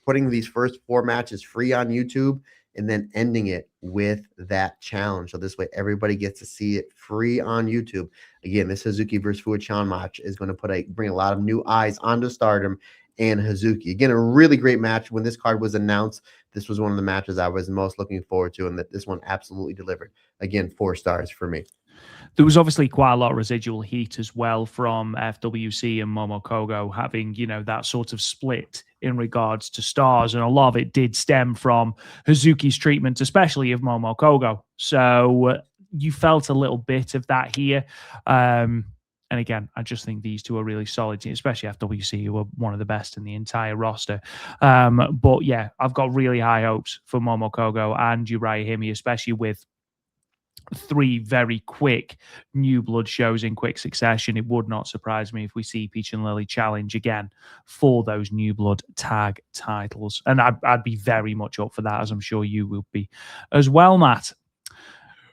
putting these first 4 matches free on YouTube and then ending it with that challenge. So this way everybody gets to see it free on YouTube. Again, this Hazuki versus Fuwa-Chan match is going to bring a lot of new eyes onto Stardom and Hazuki. Again, a really great match. When this card was announced, this was one of the matches I was most looking forward to, and that this one absolutely delivered. Again, 4 stars for me. There was obviously quite a lot of residual heat as well from FWC and Momokogo having, that sort of split in regards to stars. And a lot of it did stem from Hazuki's treatment, especially of Momokogo. So you felt a little bit of that here. And again, I just think these two are really solid, especially FWC, who are one of the best in the entire roster. But yeah, I've got really high hopes for Momokogo and Uriah Hime, especially with 3 very quick New Blood shows in quick succession. It would not surprise me if we see Peach and Lily challenge again for those New Blood tag titles. And I'd be very much up for that, as I'm sure you will be as well, Matt.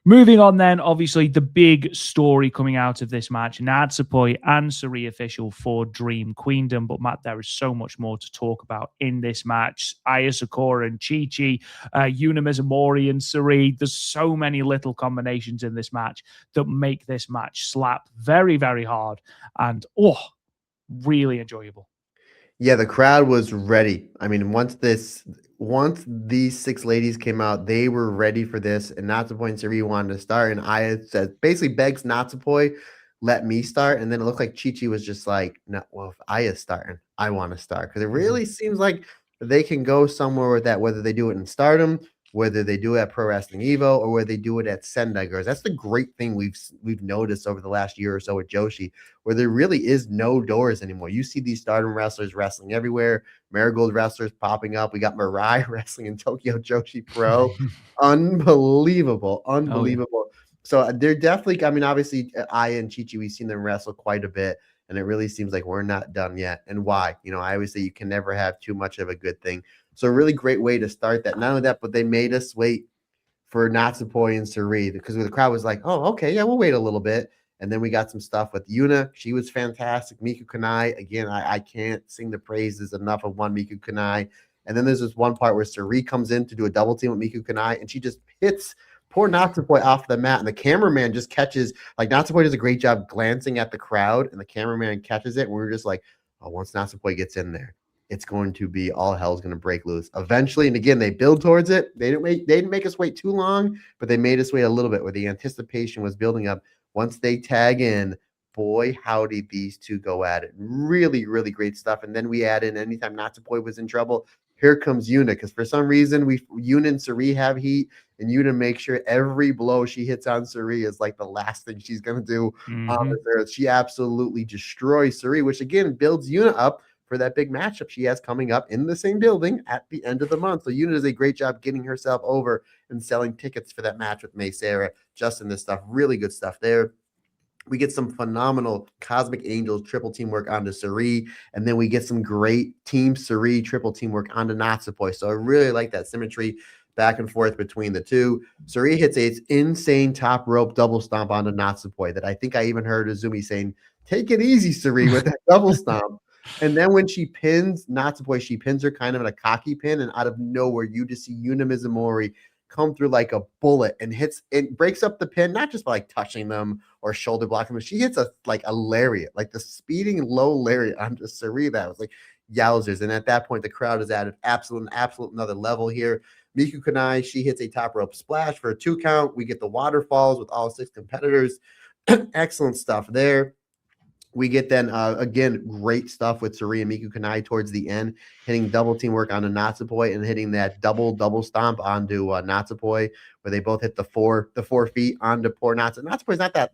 Moving on then, obviously, the big story coming out of this match, SaoriPoi and Saori official for Dream Queendom. But Matt, there is so much more to talk about in this match. Aya Sakura and Chi-Chi, Yuna Mizumori and Saori. There's so many little combinations in this match that make this match slap very, very hard and, really enjoyable. Yeah, the crowd was ready. I mean, once these 6 ladies came out, they were ready for this, and Natsupoi and Saori wanted to start, and Aya said, basically begs Natsupoi, let me start, and then it looked like Chi-Chi was just like, no, well, if Aya's starting, I want to start, because it really seems like they can go somewhere with that, whether they do it in Stardom, whether they do it at Pro Wrestling Evo, or whether they do it at Sendai Girls. That's the great thing we've noticed over the last year or so with Joshi, where there really is no doors anymore. You see these Stardom wrestlers wrestling everywhere, Marigold wrestlers popping up. We got Mirai wrestling in Tokyo Joshi Pro. Unbelievable. Oh, yeah. So they're definitely, I mean, obviously, Aya and Chi-Chi, we've seen them wrestle quite a bit, and it really seems like we're not done yet. And why? I always say you can never have too much of a good thing. So a really great way to start that. Not only that, but they made us wait for Natsupoi and Saori, because the crowd was like, oh, okay, yeah, we'll wait a little bit. And then we got some stuff with Yuna. She was fantastic. Miku Kanai, again, I can't sing the praises enough of one Miku Kanai. And then there's this one part where Saori comes in to do a double team with Miku Kanai, and she just hits poor Natsupoi off the mat, and the cameraman just catches, like, Natsupoi does a great job glancing at the crowd, and the cameraman catches it, and we're just like, oh, once Natsupoi gets in there, it's going to be all hell's going to break loose eventually. And again, they build towards it. They didn't make us wait too long, but they made us wait a little bit, where the anticipation was building up. Once they tag in, boy, howdy, these two go at it. Really, really great stuff. And then we add in, anytime Natsupoi was in trouble, here comes Yuna, because for some reason Yuna and Saori have heat, and Yuna makes sure every blow she hits on Saori is like the last thing she's going to do on this earth. She absolutely destroys Saori, which again builds Yuna up for that big matchup she has coming up in the same building at the end of the month. So Yuna does a great job getting herself over and selling tickets for that match with May Sarah. Just in this stuff, really good stuff there. We get some phenomenal Cosmic Angels triple teamwork onto Saori, and then we get some great Team Saori triple teamwork onto Natsupoi. So I really like that symmetry back and forth between the two. Saori hits a insane top rope double stomp onto Natsupoi that I think I even heard Azumi saying, take it easy, Saori, with that double stomp. And then when she pins Natsupoi, she pins her kind of in a cocky pin, and out of nowhere, you just see Yuna Mizumori come through like a bullet and breaks up the pin, not just by like touching them or shoulder blocking them. She hits a lariat, like the speeding low lariat onto Saori. That was like, yowzers. And at that point, the crowd is at an absolute another level here. Miku Kanai, she hits a top rope splash for a 2 count. We get the waterfalls with all 6 competitors. Excellent stuff there. We get then, again, great stuff with Sourei and Miku Kanai towards the end, hitting double teamwork onto Natsupoi and hitting that double stomp onto Natsupoi, where they both hit the 4 feet onto poor Natsupoi. Natsupoi's not that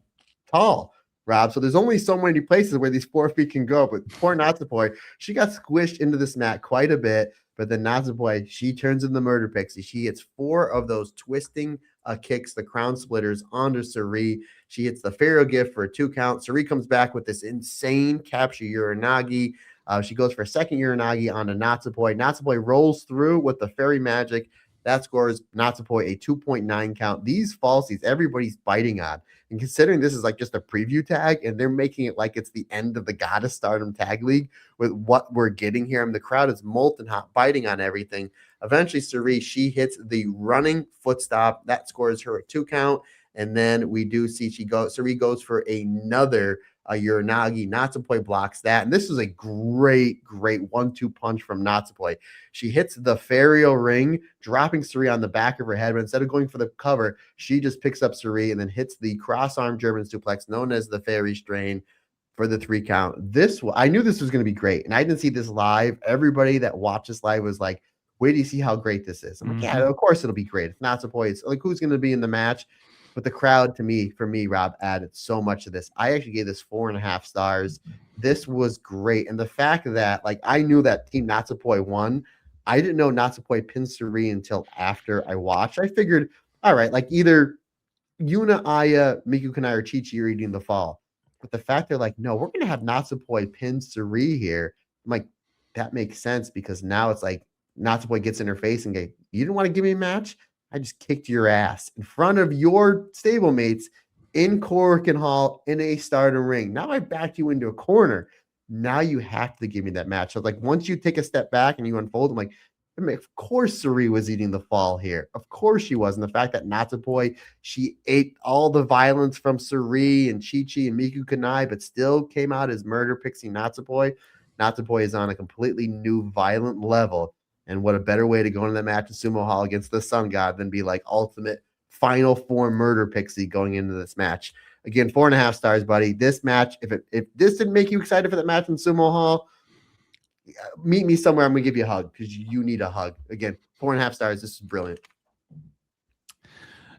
tall, Rob, so there's only so many places where these 4 feet can go, but poor Natsupoi, she got squished into this mat quite a bit, but then Natsupoi, she turns in the murder pixie. She hits 4 of those twisting kicks, the crown splitters onto Sourei. She hits the Pharaoh gift for a 2 count. Sourei comes back with this insane capture Uranagi. She goes for a second Uranagi onto Natsupoi. Natsupoi rolls through with the fairy magic. That scores Natsupoi a 2.9 count. These falsies, everybody's biting on. And considering this is like just a preview tag, and they're making it like it's the end of the Goddess Stardom Tag League with what we're getting here. I mean, the crowd is molten hot, biting on everything. Eventually, Sourei, she hits the running foot stop. That scores her a 2 count. And then we do see Sourei goes for another Uranagi. Natsupoi blocks that. And this was a great 1-2 punch from Natsupoi. She hits the Fario ring, dropping Sourei on the back of her head. But instead of going for the cover, she just picks up Sourei and then hits the cross-arm German suplex known as the fairy strain for the 3 count. I knew this was going to be great. And I didn't see this live. Everybody that watched this live was like, wait till you see how great this is. I'm like, yeah, of course it'll be great. If Natsupoi, it's like, who's going to be in the match? But the crowd, for me, Rob, added so much to this. I actually gave this 4.5 stars. This was great. And the fact that, like, I knew that Team Natsupoi won. I didn't know Natsupoi pinned Sourei until after I watched. I figured, all right, like either Yuna, Aya, Miku Kanai, or Chi-Chi are eating the fall. But the fact they're like, no, we're going to have Natsupoi pin Sourei here. I'm like, that makes sense because now it's like Natsupoi gets in her face and go, you didn't want to give me a match? I just kicked your ass in front of your stablemates in Korakuen Hall in a Stardom ring. Now I backed you into a corner. Now you have to give me that match. So like once you take a step back and you unfold, I'm like, of course Sourei was eating the fall here. Of course she was. And the fact that Natsupoi, she ate all the violence from Sourei and Chi-Chi and Miku Kanai, but still came out as murder pixie Natsupoi. Natsupoi is on a completely new violent level. And what a better way to go into that match in Sumo Hall against the Sun God than be like ultimate final form murder pixie going into this match. Again, 4.5 stars, buddy. This match, if this didn't make you excited for that match in Sumo Hall, meet me somewhere. I'm going to give you a hug because you need a hug. Again, 4.5 stars. This is brilliant.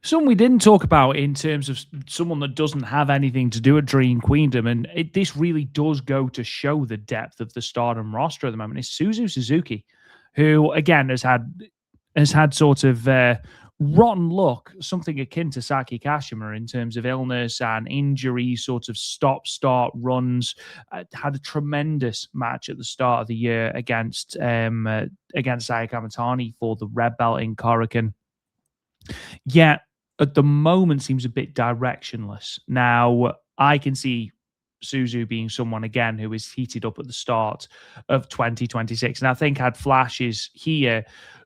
Something we didn't talk about in terms of someone that doesn't have anything to do at Dream Queendom, and this really does go to show the depth of the Stardom roster at the moment, is Suzu Suzuki, who again has had sort of rotten luck, something akin to Saki Kashima in terms of illness and injury, sort of stop-start runs. Had a tremendous match at the start of the year against Saya Kamatani for the red belt in Korakuen. Yet at the moment seems a bit directionless. Now I can see Suzu being someone again who is heated up at the start of 2026, and I think had flashes here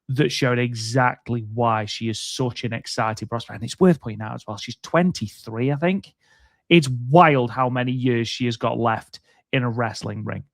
that showed exactly why she is such an exciting prospect. And it's worth pointing out as well, she's 23, I think. It's wild how many years she has got left in a wrestling ring.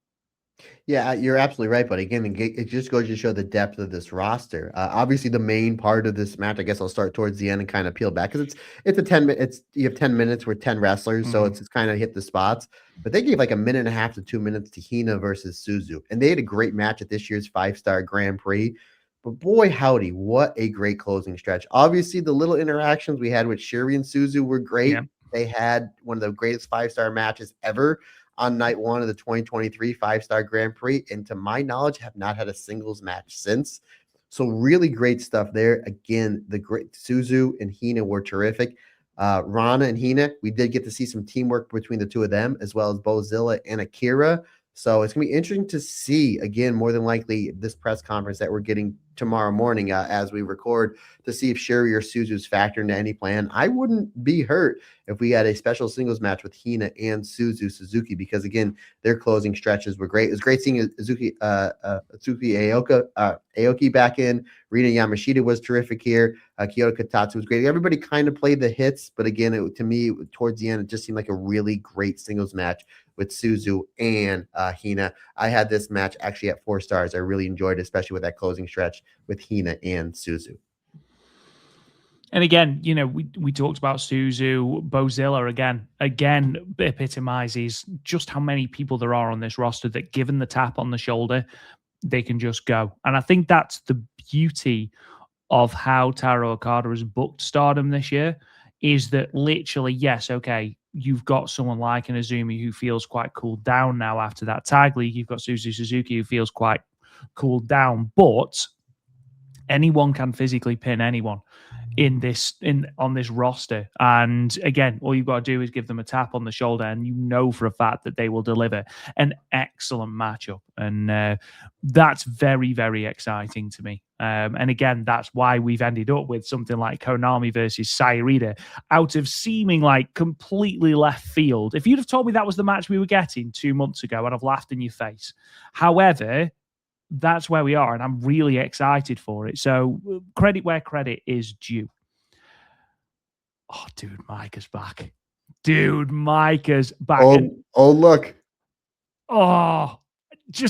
Yeah, you're absolutely right. But again, it just goes to show the depth of this roster. Obviously, the main part of this match, I guess I'll start towards the end and kind of peel back because it's a 10-minute. You have 10 minutes with 10 wrestlers, so it's kind of hit the spots. But they gave like 1.5 to 2 minutes to Hina versus Suzu, and they had a great match at this year's 5-star Grand Prix. But boy, howdy, what a great closing stretch. Obviously, the little interactions we had with Shuri and Suzu were great. Yeah. They had one of the greatest 5-star matches ever on night 1 of the 2023 5-star Grand Prix, and to my knowledge, have not had a singles match since. So really great stuff there. Again, the great Suzu and Hina were terrific. Rana and Hina, we did get to see some teamwork between the two of them, as well as Bozilla and Akira. So it's going to be interesting to see, again, more than likely, this press conference that we're getting tomorrow morning as we record, to see if Shuri or Suzu's factor into any plan. I wouldn't be hurt if we had a special singles match with Hina and Suzuki, because, again, their closing stretches were great. It was great seeing Azuki Aoki back in. Rina Yamashita was terrific here. Kyoto Katatsu was great. Everybody kind of played the hits, but, again, to me, towards the end, it just seemed like a really great singles match with Suzu and Hina. I had this match actually at 4 stars. I really enjoyed it, especially with that closing stretch with Hina and Suzu. And again, we talked about Suzu. Bozilla again epitomizes just how many people there are on this roster that, given the tap on the shoulder, they can just go. And I think that's the beauty of how Taro Okada has booked Stardom this year, is that literally, yes, okay, you've got someone like an Azumi who feels quite cooled down now after that tag league. You've got Suzu Suzuki who feels quite cooled down, but anyone can physically pin anyone on this roster. And again, all you've got to do is give them a tap on the shoulder, and you know for a fact that they will deliver an excellent matchup. And that's very, very exciting to me. And again, that's why we've ended up with something like Konami versus Saya Iida out of seeming like completely left field. If you'd have told me that was the match we were getting 2 months ago, I'd have laughed in your face. However, that's where we are, and I'm really excited for it. So credit where credit is due. Oh, dude, Micah's back. Dude, Micah's back. Oh, look. Oh, do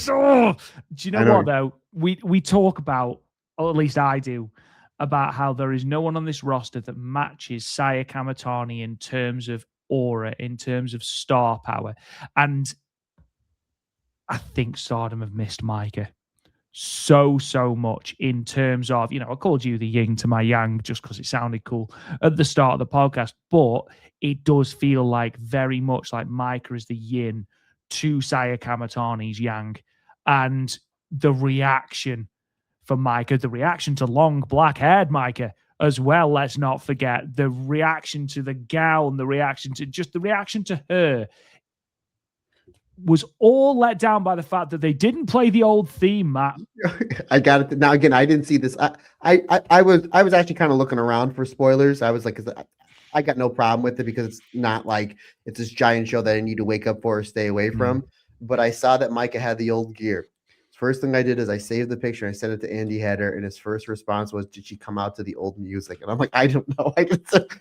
you know what, though? We talk about, or at least I do, about how there is no one on this roster that matches Saya Kamatani in terms of aura, in terms of star power. And I think Stardom have missed Micah so much in terms of, I called you the yin to my yang just because it sounded cool at the start of the podcast, but it does feel like very much like Micah is the yin to Saya Kamatani's yang. And the reaction for Micah, the reaction to long black-haired Micah as well, let's not forget, the reaction to the gown, the reaction to her was all let down by the fact that they didn't play the old theme, Matt. I got it. Now, again, I didn't see this. I was actually kind of looking around for spoilers. I was like, I got no problem with it because it's not like it's this giant show that I need to wake up for or stay away from. But I saw that Micah had the old gear. First thing I did is I saved the picture. And I sent it to Andy Header, and his first response was, "Did she come out to the old music?" And I'm like, I don't know.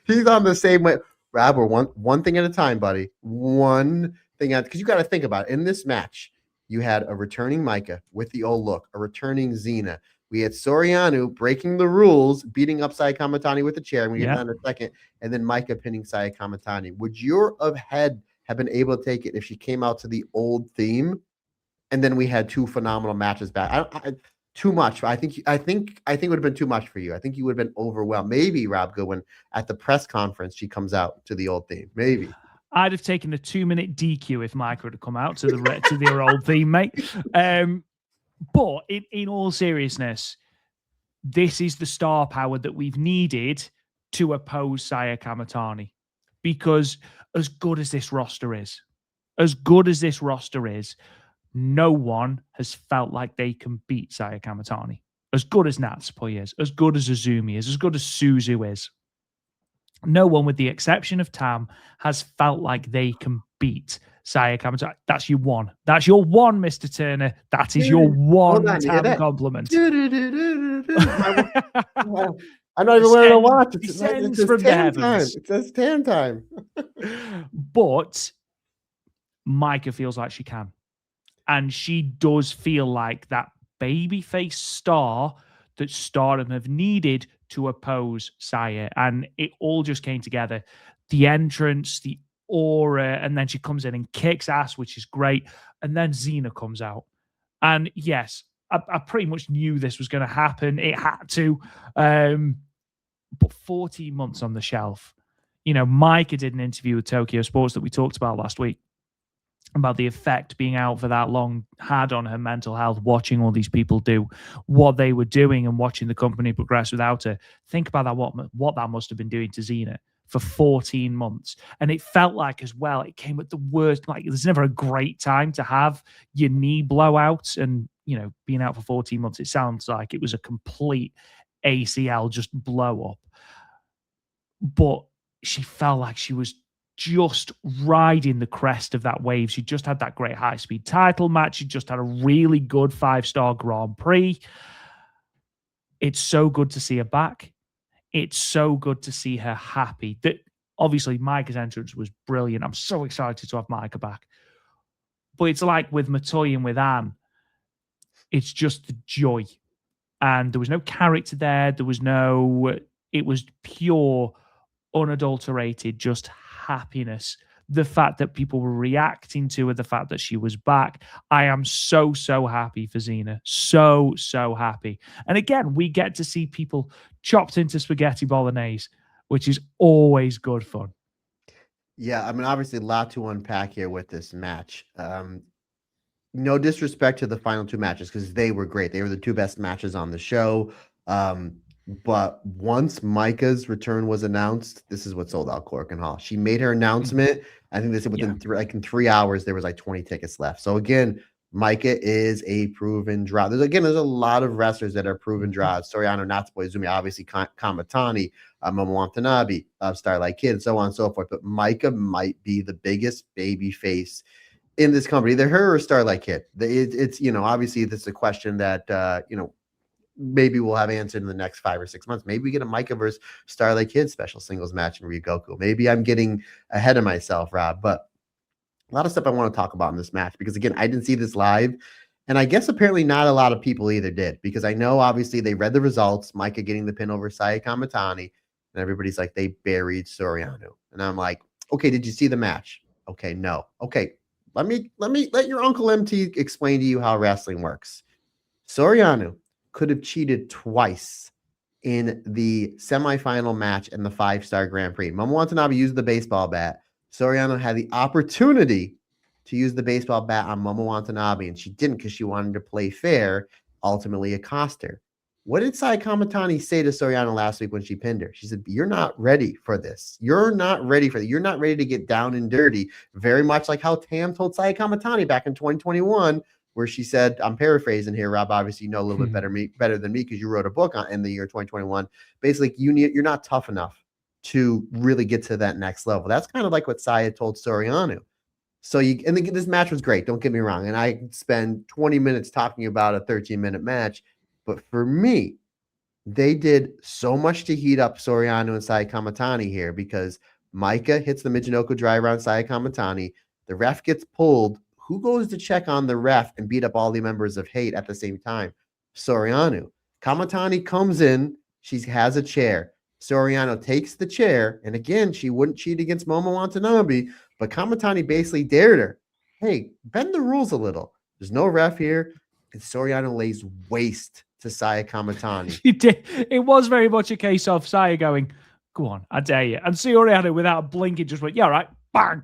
He's on the same way. Rob, we're one thing at a time, buddy. One thing out, because you got to think about it. In this match, you had a returning Micah with the old look, a returning Xena. We had Soriano breaking the rules, beating up Saya Kamatani with a chair, and we get that in a second, and then Micah pinning Saya Kamatani. Would your head have been able to take it if she came out to the old theme, and then we had 2 phenomenal matches back? Too much. I think it would have been too much for you. I think you would have been overwhelmed. Maybe Rob Goodwin at the press conference, she comes out to the old theme. Maybe. I'd have taken a 2-minute DQ if Mike would have come out to their old theme, mate. But in all seriousness, this is the star power that we've needed to oppose Saya Kamatani. Because as good as this roster is, no one has felt like they can beat Saya Kamatani. As good as Natsupoi is, as good as Azumi is, as good as Suzu is, no one, with the exception of Tam, has felt like they can beat Saya Kamatani. That's your one. That's your one, Mr. Turner. That is your one Tam compliment. I'm not even wearing a watch. It says 10 time. It says 10 time. But Micah feels like she can. And she does feel like that babyface star that Stardom have needed to oppose Saya. And it all just came together. The entrance, the aura, and then she comes in and kicks ass, which is great. And then Xena comes out. And yes, I pretty much knew this was going to happen. It had to. But 14 months on the shelf. Micah did an interview with Tokyo Sports that we talked about last week, about the effect being out for that long had on her mental health, watching all these people do what they were doing and watching the company progress without her. Think about that, what that must have been doing to Xena for 14 months. And it felt like as well, it came at the worst. Like, there's never a great time to have your knee blowout, and, being out for 14 months, it sounds like it was a complete ACL just blow up. But she felt like she was just riding the crest of that wave. She just had that great high-speed title match. She just had a really good 5-star Grand Prix. It's so good to see her back. It's so good to see her happy. That obviously Micah's entrance was brilliant. I'm so excited to have Micah back. But it's like with Matoy and with Anne, it's just the joy. And there was no character there. There was no, it was pure, unadulterated, just happiness. The fact that people were reacting to her, the fact that she was back. I am so, so happy for Xena. So, so happy. And again, we get to see people chopped into spaghetti bolognese, which is always good fun. Yeah, I mean, obviously, a lot to unpack here with this match. No disrespect to the final two matches because they were great. They were the two best matches on the show. But once Micah's return was announced, this is what sold out Korakuen Hall. She made her announcement. I think they said within in 3 hours there was like 20 tickets left. So again, Micah is a proven draw. There's a lot of wrestlers that are proven draws. Soriano, Natsupoi, Izumi, obviously Kamatani, Momo Watanabe, Starlight Kid, and so on and so forth. But Micah might be the biggest baby face in this company, either her or Starlight Kid. It's obviously this is a question that maybe we'll have answered in the next 5 or 6 months. Maybe we get a Micah versus Starlight Kid special singles match in Ryogoku. Maybe I'm getting ahead of myself, Rob, but a lot of stuff I want to talk about in this match because again, I didn't see this live. And I guess apparently not a lot of people either did, because I know obviously they read the results, Micah getting the pin over Saya Kamatani, and everybody's like, they buried Soriano. And I'm like, okay, did you see the match? Okay, no. Okay, let your Uncle MT explain to you how wrestling works. Soriano could have cheated twice in the semifinal match in the 5-star Grand Prix. Momo Watanabe used the baseball bat. Soriano had the opportunity to use the baseball bat on Momo Watanabe, and she didn't because she wanted to play fair. Ultimately, it cost her. What did Saya Kamatani say to Soriano last week when she pinned her? She said, you're not ready for this. You're not ready for that. You're not ready to get down and dirty. Very much like how Tam told Saya Kamatani back in 2021, where she said, I'm paraphrasing here, Rob, obviously you know a little bit better than me because you wrote a book in the year 2021. Basically, you're not tough enough to really get to that next level. That's kind of like what Saya told Soriano. So this match was great, don't get me wrong. And I spend 20 minutes talking about a 13-minute match. But for me, they did so much to heat up Soriano and Saya Kamatani here because Micah hits the Michinoku driver on Saya Kamatani. The ref gets pulled. Who goes to check on the ref and beat up all the members of Hate at the same time? Soriano. Kamatani comes in. She has a chair. Soriano takes the chair. And again, she wouldn't cheat against Momo Watanabe, but Kamatani basically dared her. Hey, bend the rules a little. There's no ref here. And Soriano lays waste to Saya Kamatani. She did. It was very much a case of Saya going, go on, I dare you. And Soriano, without blinking, just went, yeah, right, bang.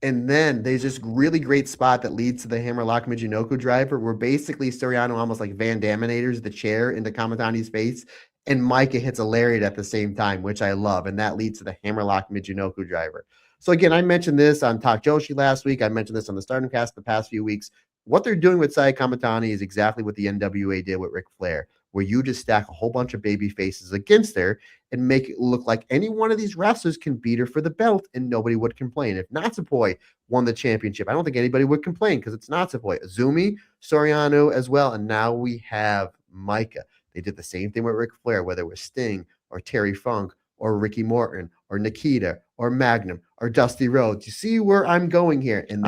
And then there's this really great spot that leads to the hammerlock Michinoku driver where basically Soriano almost like Van Daminators the chair into Kamatani's face, and Micah hits a lariat at the same time, which I love, and that leads to the hammerlock Michinoku driver. So again, I mentioned this on Talk Joshi last week. I mentioned this on the Stardom Cast the past few weeks. What they're doing with Saya Kamatani is exactly what the NWA did with Ric Flair, where you just stack a whole bunch of baby faces against her and make it look like any one of these wrestlers can beat her for the belt and nobody would complain. If Natsupoi won the championship, I don't think anybody would complain because it's Natsupoi. Izumi, Soriano as well, and now we have Micah. They did the same thing with Ric Flair, whether it was Sting or Terry Funk or Ricky Morton or Nikita or Magnum or Dusty Rhodes. You see where I'm going here? And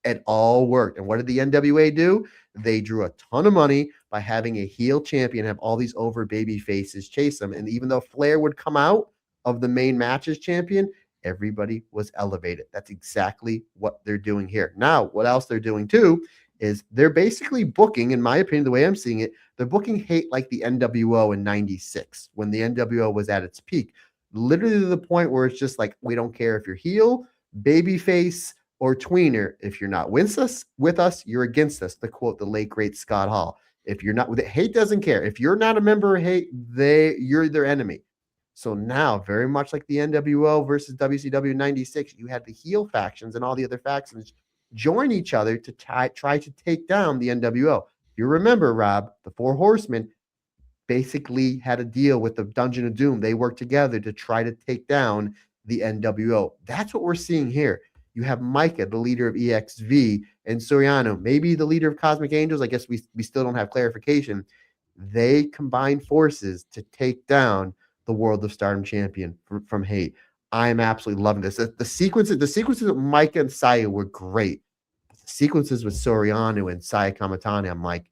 it all worked. And what did the NWA do? They drew a ton of money by having a heel champion have all these over baby faces chase them. And even though Flair would come out of the main match as champion, everybody was elevated. That's exactly what they're doing here. Now, what else they're doing too is they're basically booking, in my opinion, the way I'm seeing it, they're booking Hate like the NWO in 96 when the NWO was at its peak. Literally to the point where it's just like, we don't care if you're heel, babyface, or tweener. If you're not with us, you're against us. To quote the late great Scott Hall. If you're not with it, Hate doesn't care. If you're not a member of Hate, you're their enemy. So now, very much like the NWO versus WCW 96, you had the heel factions and all the other factions join each other to try to take down the NWO. You remember, Rob, the Four Horsemen basically had a deal with the Dungeon of Doom. They worked together to try to take down the NWO. That's what we're seeing here. You have Micah, the leader of EXV, and Soriano, maybe the leader of Cosmic Angels. I guess we still don't have clarification. They combine forces to take down the World of Stardom champion from Hate. I'm absolutely loving this. The sequences of Micah and Saya were great. sequences with Soriano and Saya Kamatani, I'm like,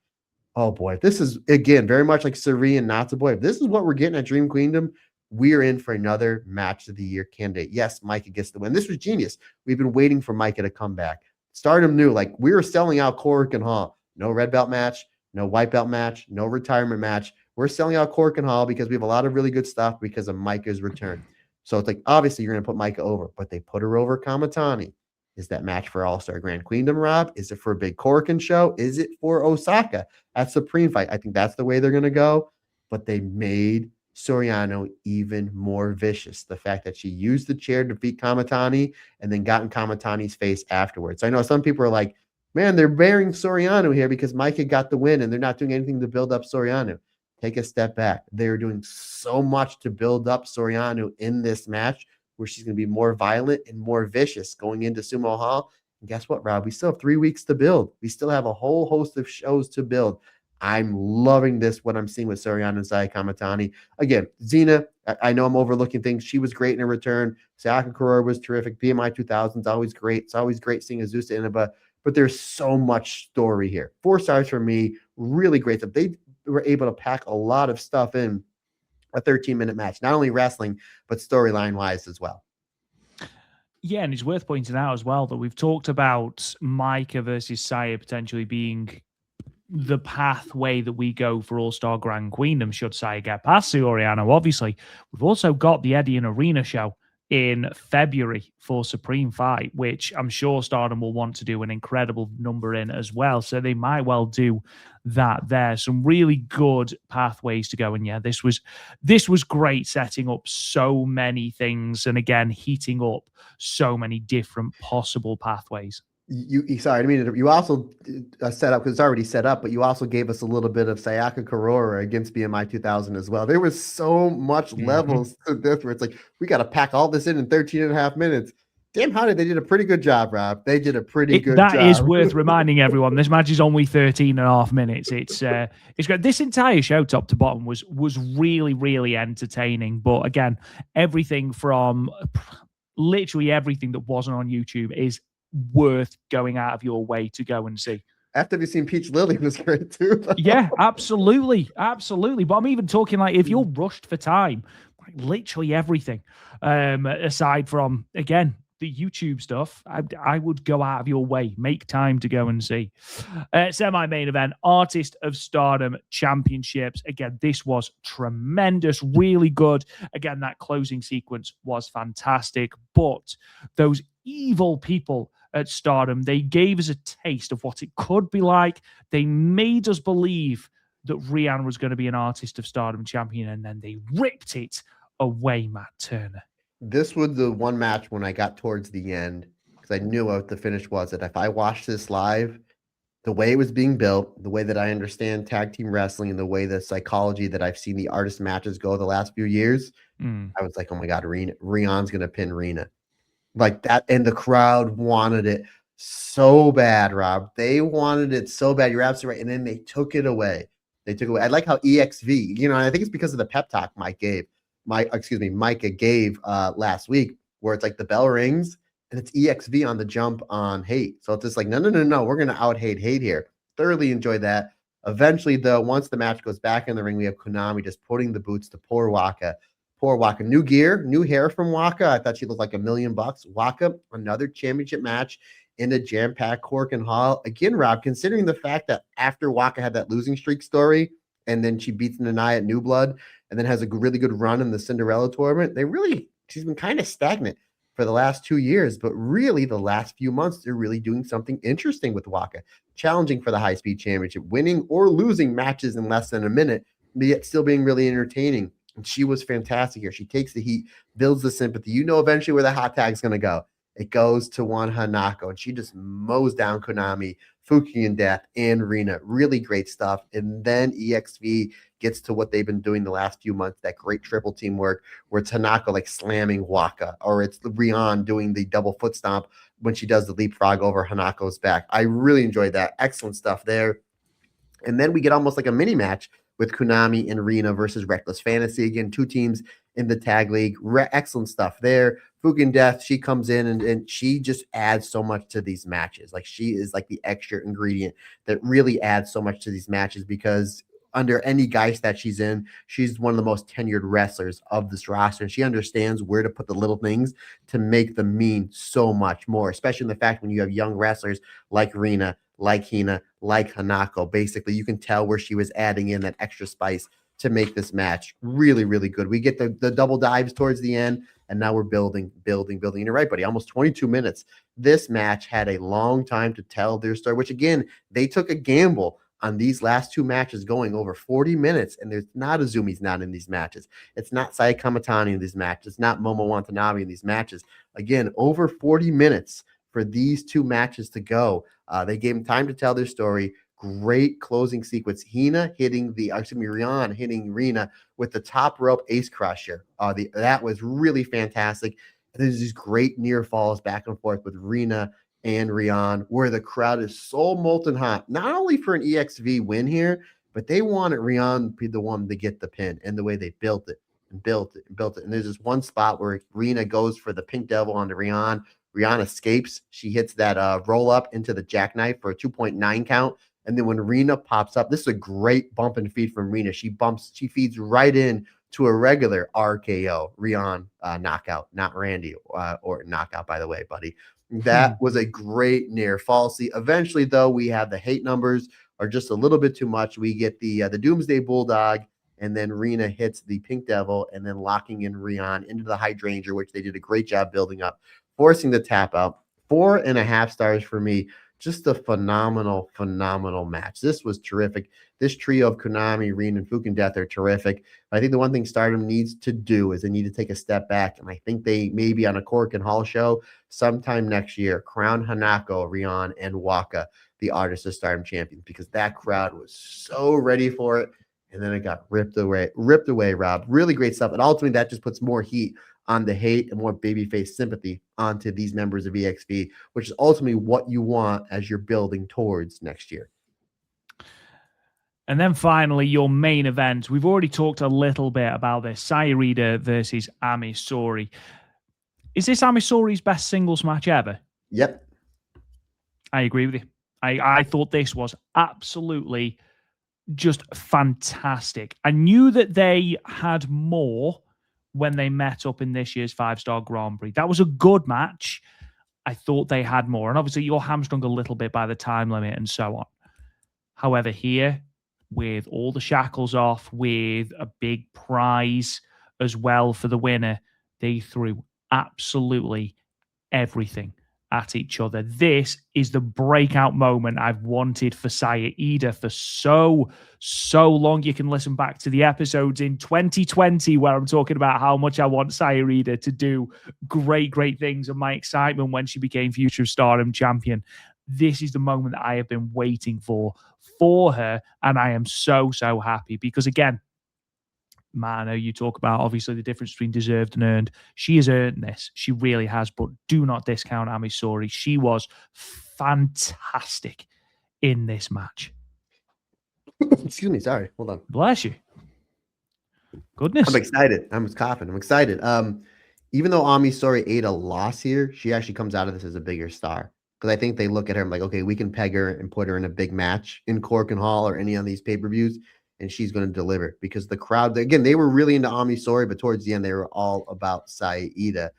oh boy, this is again very much like Sourei and Natsuboy. If this is what we're getting at Dream Queendom, we're in for another match of the year candidate. Yes, Micah gets the win. This was genius. We've been waiting for Micah to come back. Stardom knew, like, we were selling out Korakuen Hall. No red belt match, no white belt match, no retirement match. We're selling out Korakuen Hall because we have a lot of really good stuff because of Micah's return. So it's like, obviously, you're going to put Micah over, but they put her over Kamatani. Is that match for All-Star Grand Queendom, Rob? Is it for a big Korakuen show? Is it for Osaka at Supreme Fight? I think that's the way they're going to go. But they made Soriano even more vicious. The fact that she used the chair to defeat Kamatani and then got in Kamatani's face afterwards. I know some people are like, man, they're bearing Soriano here because Micah got the win and they're not doing anything to build up Soriano. Take a step back. They're doing so much to build up Soriano in this match where she's going to be more violent and more vicious going into Sumo Hall. And guess what, Rob? We still have 3 weeks to build. We still have a whole host of shows to build. I'm loving this, what I'm seeing with Soriano and Saya Kamatani. Again, Xena, I know I'm overlooking things. She was great in her return. Sayaka Kurora was terrific. BMI 2000 is always great. It's always great seeing Azusa Inaba, but there's so much story here. 4 stars for me. Really great stuff. They were able to pack a lot of stuff in a 13-minute match, not only wrestling, but storyline-wise as well. Yeah, and it's worth pointing out as well that we've talked about Micah versus Saya potentially being the pathway that we go for All-Star Grand Queendom should Saya get past Soriano. Obviously, we've also got the Eddie and Arena show in February for Supreme Fight, which I'm sure Stardom will want to do an incredible number in as well. So they might well do that there. Some really good pathways to go. And yeah, this was great, setting up so many things and again heating up so many different possible pathways. Sorry, I mean, you also set up, because it's already set up, but you also gave us a little bit of Sayaka Kurora against BMI 2000 as well. There was so much levels to this where it's like, we got to pack all this in 13 and a half minutes. Damn, how they did a pretty good job, Rob. They did a pretty good job. That is worth reminding everyone. This match is only 13 and a half minutes. It's great. This entire show, top to bottom, was really, really entertaining. But again, everything from literally everything that wasn't on YouTube is worth going out of your way to go and see. After you've seen Peach Lily was great too. Yeah, absolutely. But I'm even talking like if you're rushed for time, like literally everything, aside from again the YouTube stuff, I would go out of your way, make time to go and see. Semi-main event, Artist of Stardom Championships. Again, this was tremendous, really good. Again, that closing sequence was fantastic, but those evil people at Stardom, they gave us a taste of what it could be like. They made us believe that Rian was going to be an Artist of Stardom champion, and then they ripped it away, Matt Turner. This was the one match when I got towards the end, because I knew what the finish was, that if I watched this live, the way it was being built, the way that I understand tag team wrestling, and the way the psychology that I've seen the artist matches go the last few years, I was like, oh my God, Rian's going to pin Rena. Like that, and the crowd wanted it so bad, Rob. They wanted it so bad. You're absolutely right. And then they took it away. I like how EXV, and I think it's because of the pep talk Micah gave last week, where it's like the bell rings and it's EXV on the jump on hate. So it's just like, no, we're gonna out hate here. Thoroughly enjoyed that. Eventually, though, once the match goes back in the ring, we have Konami just putting the boots to poor Waka. Poor Waka. New gear, new hair from Waka. I thought she looked like $1 million. Waka, another championship match in a jam-packed Korakuen Hall. Again, Rob, considering the fact that after Waka had that losing streak story, and then she beats Nanai at New Blood, and then has a really good run in the Cinderella tournament, she's been kind of stagnant for the last 2 years, but really the last few months, they're really doing something interesting with Waka, challenging for the high-speed championship, winning or losing matches in less than a minute, but yet still being really entertaining. And she was fantastic here. She takes the heat, builds the sympathy. Eventually where the hot tag's going to go. It goes to one Hanako, and she just mows down Konami, Fuki in death, and Rena. Really great stuff. And then EXV gets to what they've been doing the last few months, that great triple team work where it's Hanako like slamming Waka, or it's Rian doing the double foot stomp when she does the leapfrog over Hanako's back. I really enjoyed that. Excellent stuff there. And then we get almost like a mini match with Konami and Rena versus Reckless Fantasy. Again, 2 teams in the tag league. Excellent stuff there. Fukin Death, she comes in and she just adds so much to these matches. Like she is like the extra ingredient that really adds so much to these matches because under any guise that she's in, she's one of the most tenured wrestlers of this roster. And she understands where to put the little things to make them mean so much more, especially in the fact when you have young wrestlers like Rina, like Hina, like Hanako. Basically, you can tell where she was adding in that extra spice to make this match really, really good. We get the double dives towards the end, and now we're building. And you're right, buddy. Almost 22 minutes. This match had a long time to tell their story, which again, they took a gamble on these last two matches going over 40 minutes, and there's not Azumi's not in these matches. It's not Saya Kamatani in these matches. It's not Momo Watanabe in these matches. Again, over 40 minutes for these two matches to go. They gave them time to tell their story. Great closing sequence. Hina hitting Rian hitting Rina with the top rope ace crusher. That was really fantastic. There's these great near falls back and forth with Rina and Rian, where the crowd is so molten hot, not only for an EXV win here, but they wanted Rian to be the one to get the pin, and the way they built it. And there's this one spot where Rina goes for the pink devil onto Rian. Rian escapes. She hits that roll up into the jackknife for a 2.9 count. And then when Rina pops up, this is a great bump and feed from Rina. She feeds right in to a regular RKO, Rian knockout, not Randy or knockout, by the way, buddy. That was a great near falsy. Eventually, though, we have the hate numbers are just a little bit too much. We get the Doomsday Bulldog, and then Rina hits the Pink Devil, and then locking in Rian into the Hydrangea, which they did a great job building up, forcing the tap out. 4.5 stars for me. Just a phenomenal match. This was terrific. This trio of Konami, Rina, and Fukin Death are terrific. I think the one thing Stardom needs to do is they need to take a step back, and I think they maybe on a Korakuen Hall show sometime next year crown Hanako, Rian, and Waka the Artist of Stardom champions, because that crowd was so ready for it, and then it got ripped away, Rob. Really great stuff, and ultimately that just puts more heat on the hate and more babyface sympathy onto these members of EXP, which is ultimately what you want as you're building towards next year. And then finally, your main event. We've already talked a little bit about this. Saya Iida versus Ami Sourei. Is this Ami Sourei's best singles match ever? Yep. I agree with you. I thought this was absolutely just fantastic. I knew that they had more when they met up in this year's 5-star Grand Prix. That was a good match. I thought they had more. And obviously, you're hamstrung a little bit by the time limit and so on. However, here, with all the shackles off, with a big prize as well for the winner, they threw absolutely everything at each other. This is the breakout moment I've wanted for Saya Iida for so long. You can listen back to the episodes in 2020 where I'm talking about how much I want Saya Iida to do great things, and my excitement when she became Future Stardom champion. This is the moment that I have been waiting for her, and I am so happy because, again, man, you talk about obviously the difference between deserved and earned. She has earned this. She really has, but do not discount Ami Sourei. She was fantastic in this match. Excuse me. Sorry. Hold on. Bless you. Goodness. I'm excited. I'm coughing. I'm excited. Even though Ami Sourei ate a loss here, she actually comes out of this as a bigger star. Because I think they look at her and like, okay, we can peg her and put her in a big match in Korakuen Hall or any of these pay-per-views, and she's going to deliver. Because the crowd, again, they were really into Ami Sourei, but towards the end, they were all about Saya Iida.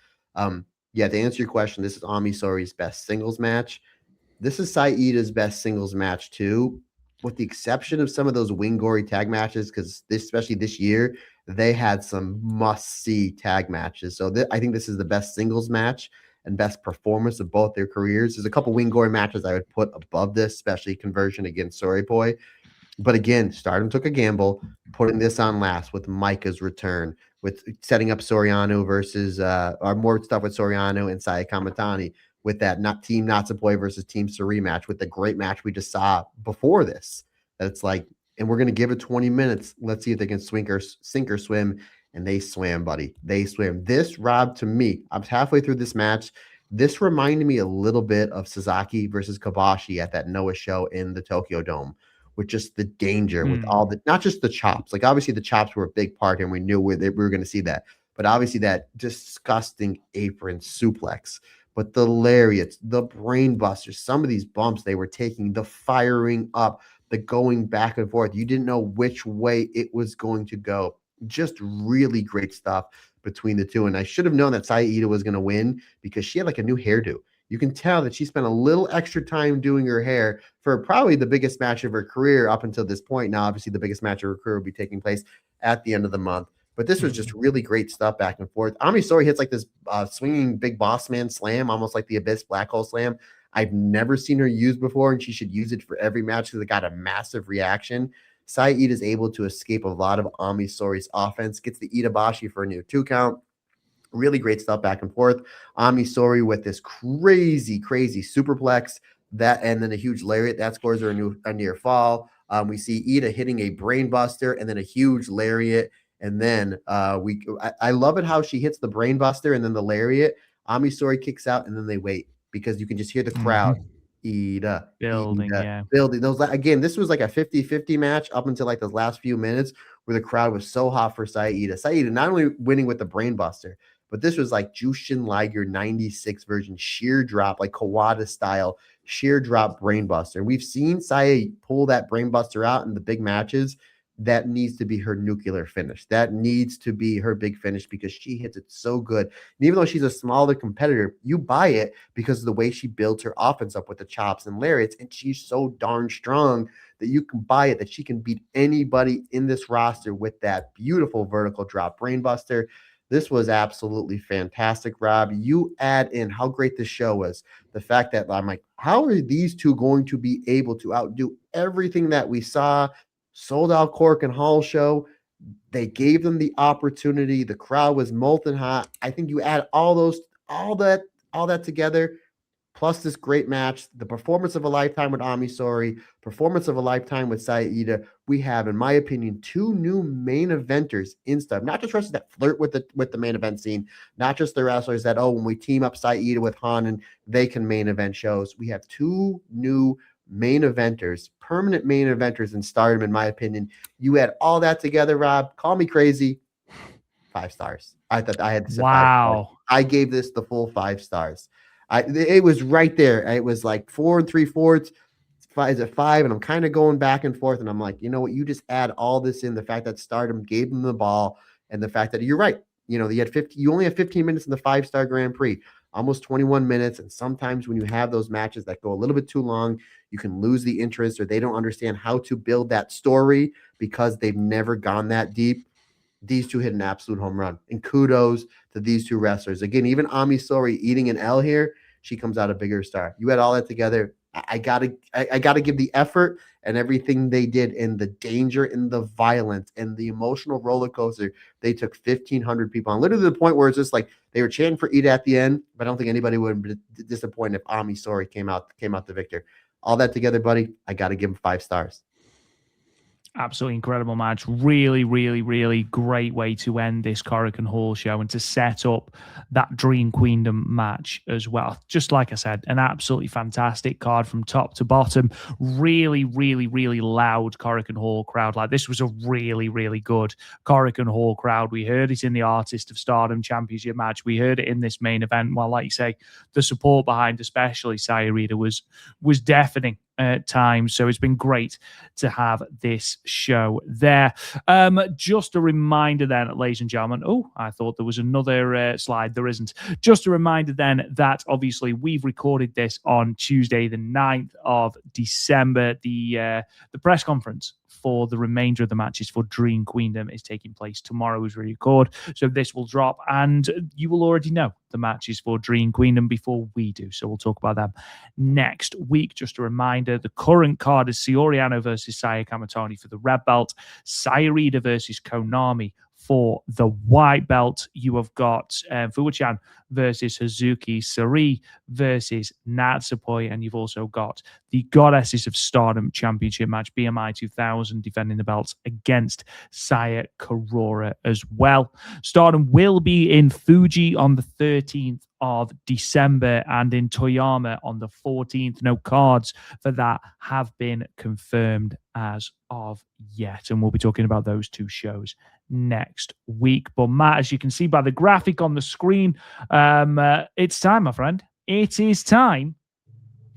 Yeah, to answer your question, this is Ami Sorei's best singles match. This is Saya Iida's best singles match too, with the exception of some of those Wingori tag matches, because especially this year, they had some must-see tag matches. So I think this is the best singles match and best performance of both their careers. There's a couple Wingori matches I would put above this, especially conversion against SaoriPoi. But again, Stardom took a gamble, putting this on last with Micah's return, with setting up Soriano versus, or more stuff with Soriano and Saya Kamatani, with that Team Natsupoi versus Team Saori match, with the great match we just saw before this. That's like, and we're going to give it 20 minutes. Let's see if they can sink or swim. And they swam, buddy. They swam. This, Rob, to me, I was halfway through this match. This reminded me a little bit of Sasaki versus Kobashi at that Noah show in the Tokyo Dome, with just the danger, with all the, not just the chops. Like, obviously, the chops were a big part, and we knew we were going to see that. but obviously that disgusting apron suplex. But the lariats, the brain busters, some of these bumps they were taking, the firing up, the going back and forth. You didn't know which way it was going to go. Just really great stuff between the two. And I should have known that Saya Iida was going to win because she had like a new hairdo. You can tell that she spent a little extra time doing her hair for probably the biggest match of her career up until this point. Now, obviously, the biggest match of her career will be taking place at the end of the month. But this was just really great stuff back and forth. Ami Sourei hits like this swinging big boss man slam, almost like the Abyss Black Hole slam. I've never seen her use before, and she should use it for every match because it got a massive reaction. Saya Iida is able to escape a lot of Ami Sourei's offense, gets the Iidabashi for a new 2 count. Really great stuff back and forth. Ami Sourei with this crazy superplex that, and then a huge lariat that scores her a near fall. We see Iida hitting a brain buster and then a huge lariat. And then I love it how she hits the brain buster and then the lariat. Ami Sourei kicks out and then they wait because you can just hear the crowd. Iida building. Those, again, this was like a 50-50 match up until like those last few minutes where the crowd was so hot for Saya Iida. Saya Iida not only winning with the brain buster, but this was like Jushin Liger 96 version sheer drop, like Kawada style sheer drop brain buster. We've seen Saya pull that brain buster out in the big matches. That needs to be her nuclear finish. That needs to be her big finish because she hits it so good. And even though she's a smaller competitor, you buy it because of the way she builds her offense up with the chops and lariats. And she's so darn strong that you can buy it, that she can beat anybody in this roster with that beautiful vertical drop brainbuster. This was absolutely fantastic, Rob. You add in how great this show was. The fact that I'm like, how are these two going to be able to outdo everything that we saw? Sold out Korakuen Hall show. They gave them the opportunity. The crowd was molten hot. I think you add all that together, plus this great match, the performance of a lifetime with Ami Sourei, performance of a lifetime with Saya Iida. We have, in my opinion, 2 new main eventers in stuff. Not just wrestlers that flirt with the main event scene, not just the wrestlers that, when we team up Saya Iida with Han and they can main event shows. We have 2 new main eventers, permanent main eventers in Stardom, in my opinion. You add all that together, Rob, call me crazy, 5 stars. I thought I had to say 5 stars. I gave this the full 5 stars. It was right there. It was like 4 3/4. 5 at 5, and I'm kind of going back and forth, and I'm like, you know what? You just add all this in, the fact that Stardom gave them the ball, and the fact that you're right. You only have 15 minutes in the 5-star Grand Prix, almost 21 minutes. And sometimes when you have those matches that go a little bit too long, you can lose the interest, or they don't understand how to build that story because they've never gone that deep. These two hit an absolute home run, and kudos to these 2 wrestlers. Again, even Ami Sourei eating an L here, she comes out a bigger star. You add all that together. I gotta give the effort and everything they did, and the danger and the violence and the emotional roller coaster. They took 1,500 people on, literally to the point where it's just like they were chanting for Iida at the end. But I don't think anybody would be disappointed if Ami Sourei came out the victor. All that together, buddy, I got to give him 5 stars. Absolutely incredible match. Really, really, really great way to end this Korakuen Hall show and to set up that Dream Queendom match as well. Just like I said, an absolutely fantastic card from top to bottom. Really, really, really loud Korakuen Hall crowd. Like, this was a really, really good Korakuen Hall crowd. We heard it in the Artist of Stardom Championship match. We heard it in this main event. Well, like you say, the support behind especially Saya Iida was deafening at times. So it's been great to have this show there. Just a reminder then, ladies and gentlemen. Oh, I thought there was another slide. There isn't. Just a reminder then that obviously we've recorded this on Tuesday, the 9th of December. The press conference for the remainder of the matches for Dream Queendom is taking place tomorrow as we record. So this will drop and you will already know the matches for Dream Queendom before we do. So we'll talk about them next week. Just a reminder, the current card is Saori Anou versus Saya Kamatani for the red belt, Saya Iida versus Konami for the white belt. You have got Fuwa-Chan versus Hazuki, Saori versus Natsupoi, and you've also got the Goddesses of Stardom Championship match, BMI 2000, defending the belts against Saya Kurora as well. Stardom will be in Fuji on the 13th of December and in Toyama on the 14th. No cards for that have been confirmed as of yet, and we'll be talking about those two shows next week. But Matt, as you can see by the graphic on the screen, it's time, my friend. It is time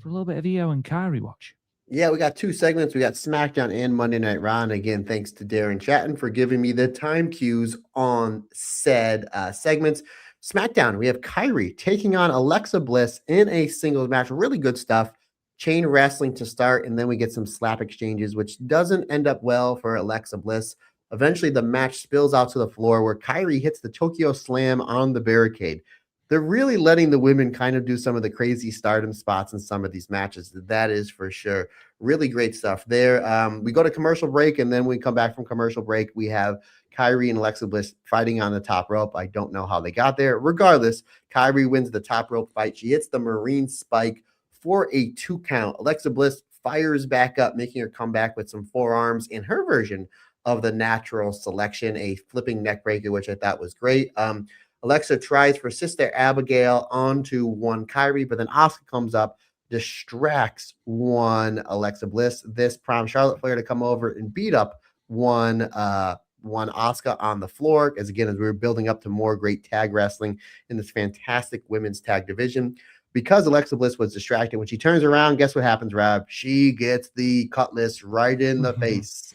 for a little bit of Io and Kairi watch. Yeah, we got two segments. We got SmackDown and Monday Night Raw. And again, thanks to Darren Chatton for giving me the time cues on said segments. SmackDown, we have Kairi taking on Alexa Bliss in a singles match. Really good stuff. Chain wrestling to start, and then we get some slap exchanges, which doesn't end up well for Alexa Bliss. Eventually, the match spills out to the floor where Kairi hits the Tokyo Slam on the barricade. They're really letting the women kind of do some of the crazy Stardom spots in some of these matches. That is for sure. Really great stuff there. We go to commercial break, and then we come back from commercial break. We have Kairi and Alexa Bliss fighting on the top rope. I don't know how they got there. Regardless, Kairi wins the top rope fight. She hits the Marine Spike for a 2 count. Alexa Bliss fires back up, making her come back with some forearms in her version of the natural selection, a flipping neck breaker, which I thought was great. Alexa tries for Sister Abigail onto one Kairi, but then Asuka comes up, distracts one Alexa Bliss. This prompts Charlotte Flair to come over and beat up one Asuka on the floor. As we were building up to more great tag wrestling in this fantastic women's tag division. Because Alexa Bliss was distracted, when she turns around, guess what happens, Rob? She gets the cutlass right in the face.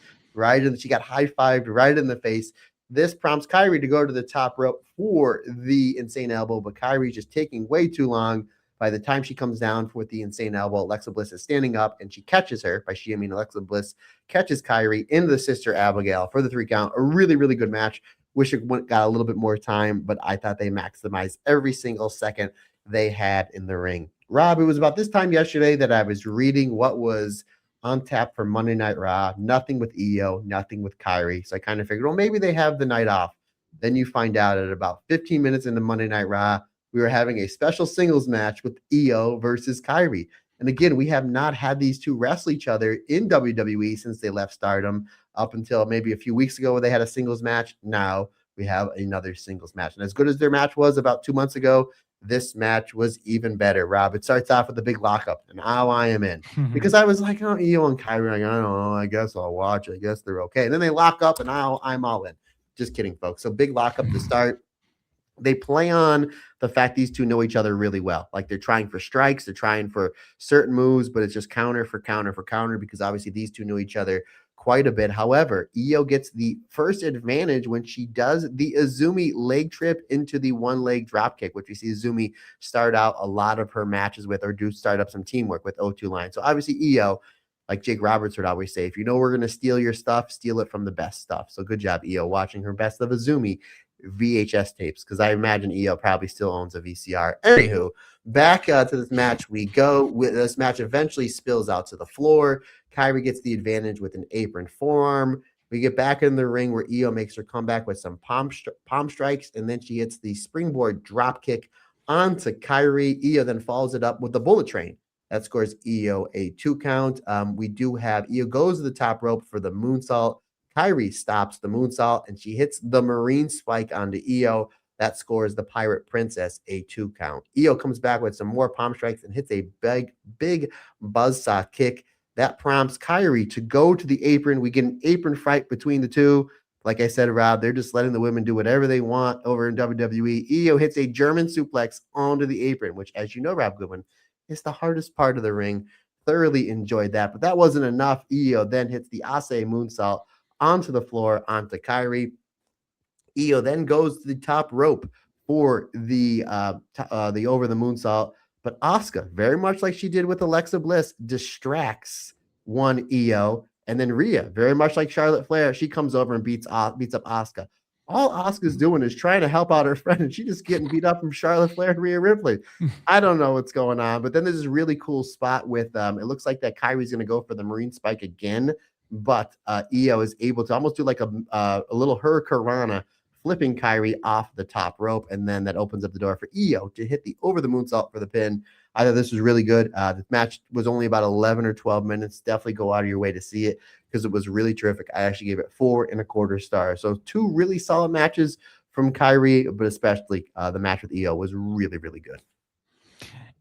She got high-fived right in the face. This prompts Kairi to go to the top rope for the insane elbow, but Kairi's just taking way too long. By the time she comes down with the insane elbow, Alexa Bliss is standing up, and she catches her. By she, I mean Alexa Bliss catches Kairi into the Sister Abigail for the 3 count. A really, really good match. Wish it got a little bit more time, but I thought they maximized every single second they had in the ring. Rob, it was about this time yesterday that I was reading what was on tap for Monday Night Raw. Nothing with Io, nothing with Kairi. So I kind of figured, well, maybe they have the night off. Then you find out at about 15 minutes into Monday Night Raw, we were having a special singles match with Io versus Kairi. And again, we have not had these two wrestle each other in WWE since they left Stardom up until maybe a few weeks ago where they had a singles match. Now we have another singles match. And as good as their match was about 2 months ago, this match was even better, Rob. It starts off with a big lockup, and now I am in. Because I was like, oh, Io and Kairi, I don't know, I guess I'll watch. I guess they're okay. And then they lock up, and now I'm all in. Just kidding, folks. So big lockup to start. They play on the fact these two know each other really well. Like they're trying for strikes, they're trying for certain moves, but it's just counter for counter for counter because obviously these two know each other quite a bit. However, Io gets the first advantage when she does the Azumi leg trip into the one leg drop kick, which we see Azumi start out a lot of her matches with, or do start up some teamwork with O2 line. So obviously Io, like Jake Roberts would always say, if you know we're going to steal your stuff, steal it from the best stuff. So good job, Io, watching her Best of Azumi VHS tapes, because I imagine Io probably still owns a VCR. Anywho, back to this match we go. This match eventually spills out to the floor. Kairi gets the advantage with an apron forearm. We get back in the ring where Io makes her comeback with some palm strikes, and then she hits the springboard drop kick onto Kairi. Io then follows it up with the bullet train. That scores Io a 2 count. We do have Io goes to the top rope for the moonsault. Kairi stops the moonsault, and she hits the Marine Spike onto Io. That scores the Pirate Princess a 2 count. Io comes back with some more palm strikes and hits a big buzzsaw kick. That prompts Kairi to go to the apron. We get an apron fight between the two. Like I said, Rob, they're just letting the women do whatever they want over in WWE. Io hits a German suplex onto the apron, which, as you know, Rob Goodwin, is the hardest part of the ring. Thoroughly enjoyed that, but that wasn't enough. Io then hits the Ase moonsault onto the floor, onto Kairi. Io then goes to the top rope for the over the moonsault, but Asuka, very much like she did with Alexa Bliss, distracts one Io, and then Rhea, very much like Charlotte Flair, she comes over and beats up Asuka. All Asuka's doing is trying to help out her friend, and she's just getting beat up from Charlotte Flair and Rhea Ripley. I don't know what's going on, but then there's this really cool spot with it looks like that Kairi's going to go for the Marine Spike again, but Io is able to almost do like a little hurricanrana flipping Kairi off the top rope, and then that opens up the door for Io to hit the over the moonsault for the pin. I thought this was really good. The match was only about 11 or 12 minutes. Definitely go out of your way to see it because it was really terrific. I actually gave it 4.25 stars. So 2 really solid matches from Kairi, but especially the match with Io was really, really good.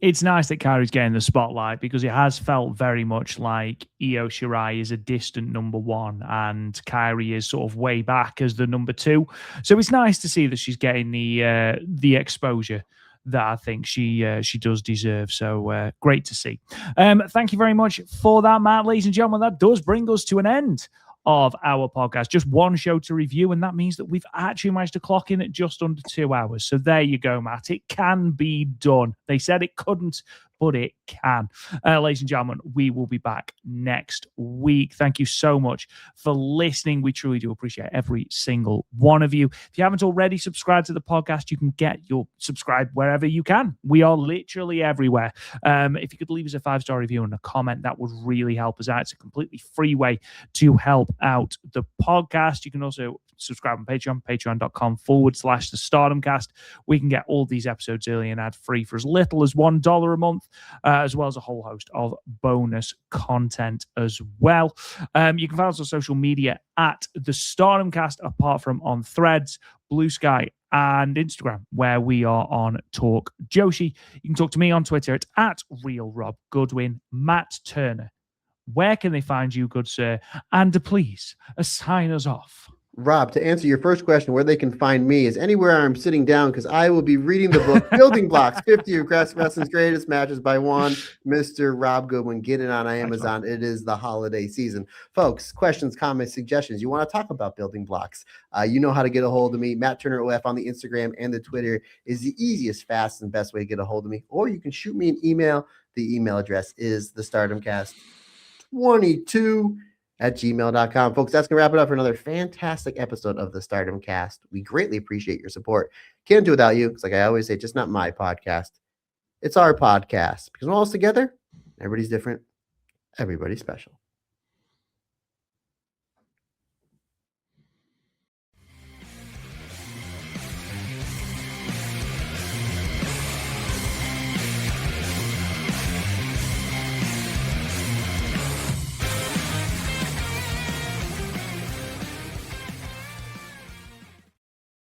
It's nice that Kairi's getting the spotlight because it has felt very much like Io Shirai is a distant number 1 and Kairi is sort of way back as the number 2. So it's nice to see that she's getting the exposure that I think she does deserve. So great to see. Thank you very much for that, Matt. Ladies and gentlemen, that does bring us to an end of our podcast. Just one show to review, and that means that we've actually managed to clock in at just under 2 hours. So there you go, Matt. It can be done. They said it couldn't, but it can. Ladies and gentlemen, we will be back next week. Thank you so much for listening. We truly do appreciate every single one of you. If you haven't already subscribed to the podcast, you can get your subscribe wherever you can. We are literally everywhere. If you could leave us a 5-star review and a comment, that would really help us out. It's a completely free way to help out the podcast. You can also subscribe on Patreon, patreon.com/the Stardom Cast. We can get all these episodes early and ad free for as little as $1 a month, as well as a whole host of bonus content as well. You can find us on social media at the Stardom Cast, apart from on Threads, Blue Sky, and Instagram, where we are on Talk Joshi. You can talk to me on Twitter at RealRobGoodwin. Matt Turner, where can they find you, good sir? And please, sign us off. Rob, to answer your first question, where they can find me is anywhere I'm sitting down because I will be reading the book Building Blocks, 50 of Wrestling's Greatest Matches by one Mr. Rob Goodwin. Get it on Amazon. It is the holiday season. Folks, questions, comments, suggestions. You want to talk about Building Blocks. You know how to get a hold of me. Matt Turner OF on the Instagram and the Twitter is the easiest, fastest, and best way to get a hold of me. Or you can shoot me an email. The email address is thestardomcast22@gmail.com. Folks, that's going to wrap it up for another fantastic episode of the Stardom Cast. We greatly appreciate your support. Can't do without you. It's like I always say, just not my podcast. It's our podcast. Because when all is together, everybody's different. Everybody's special.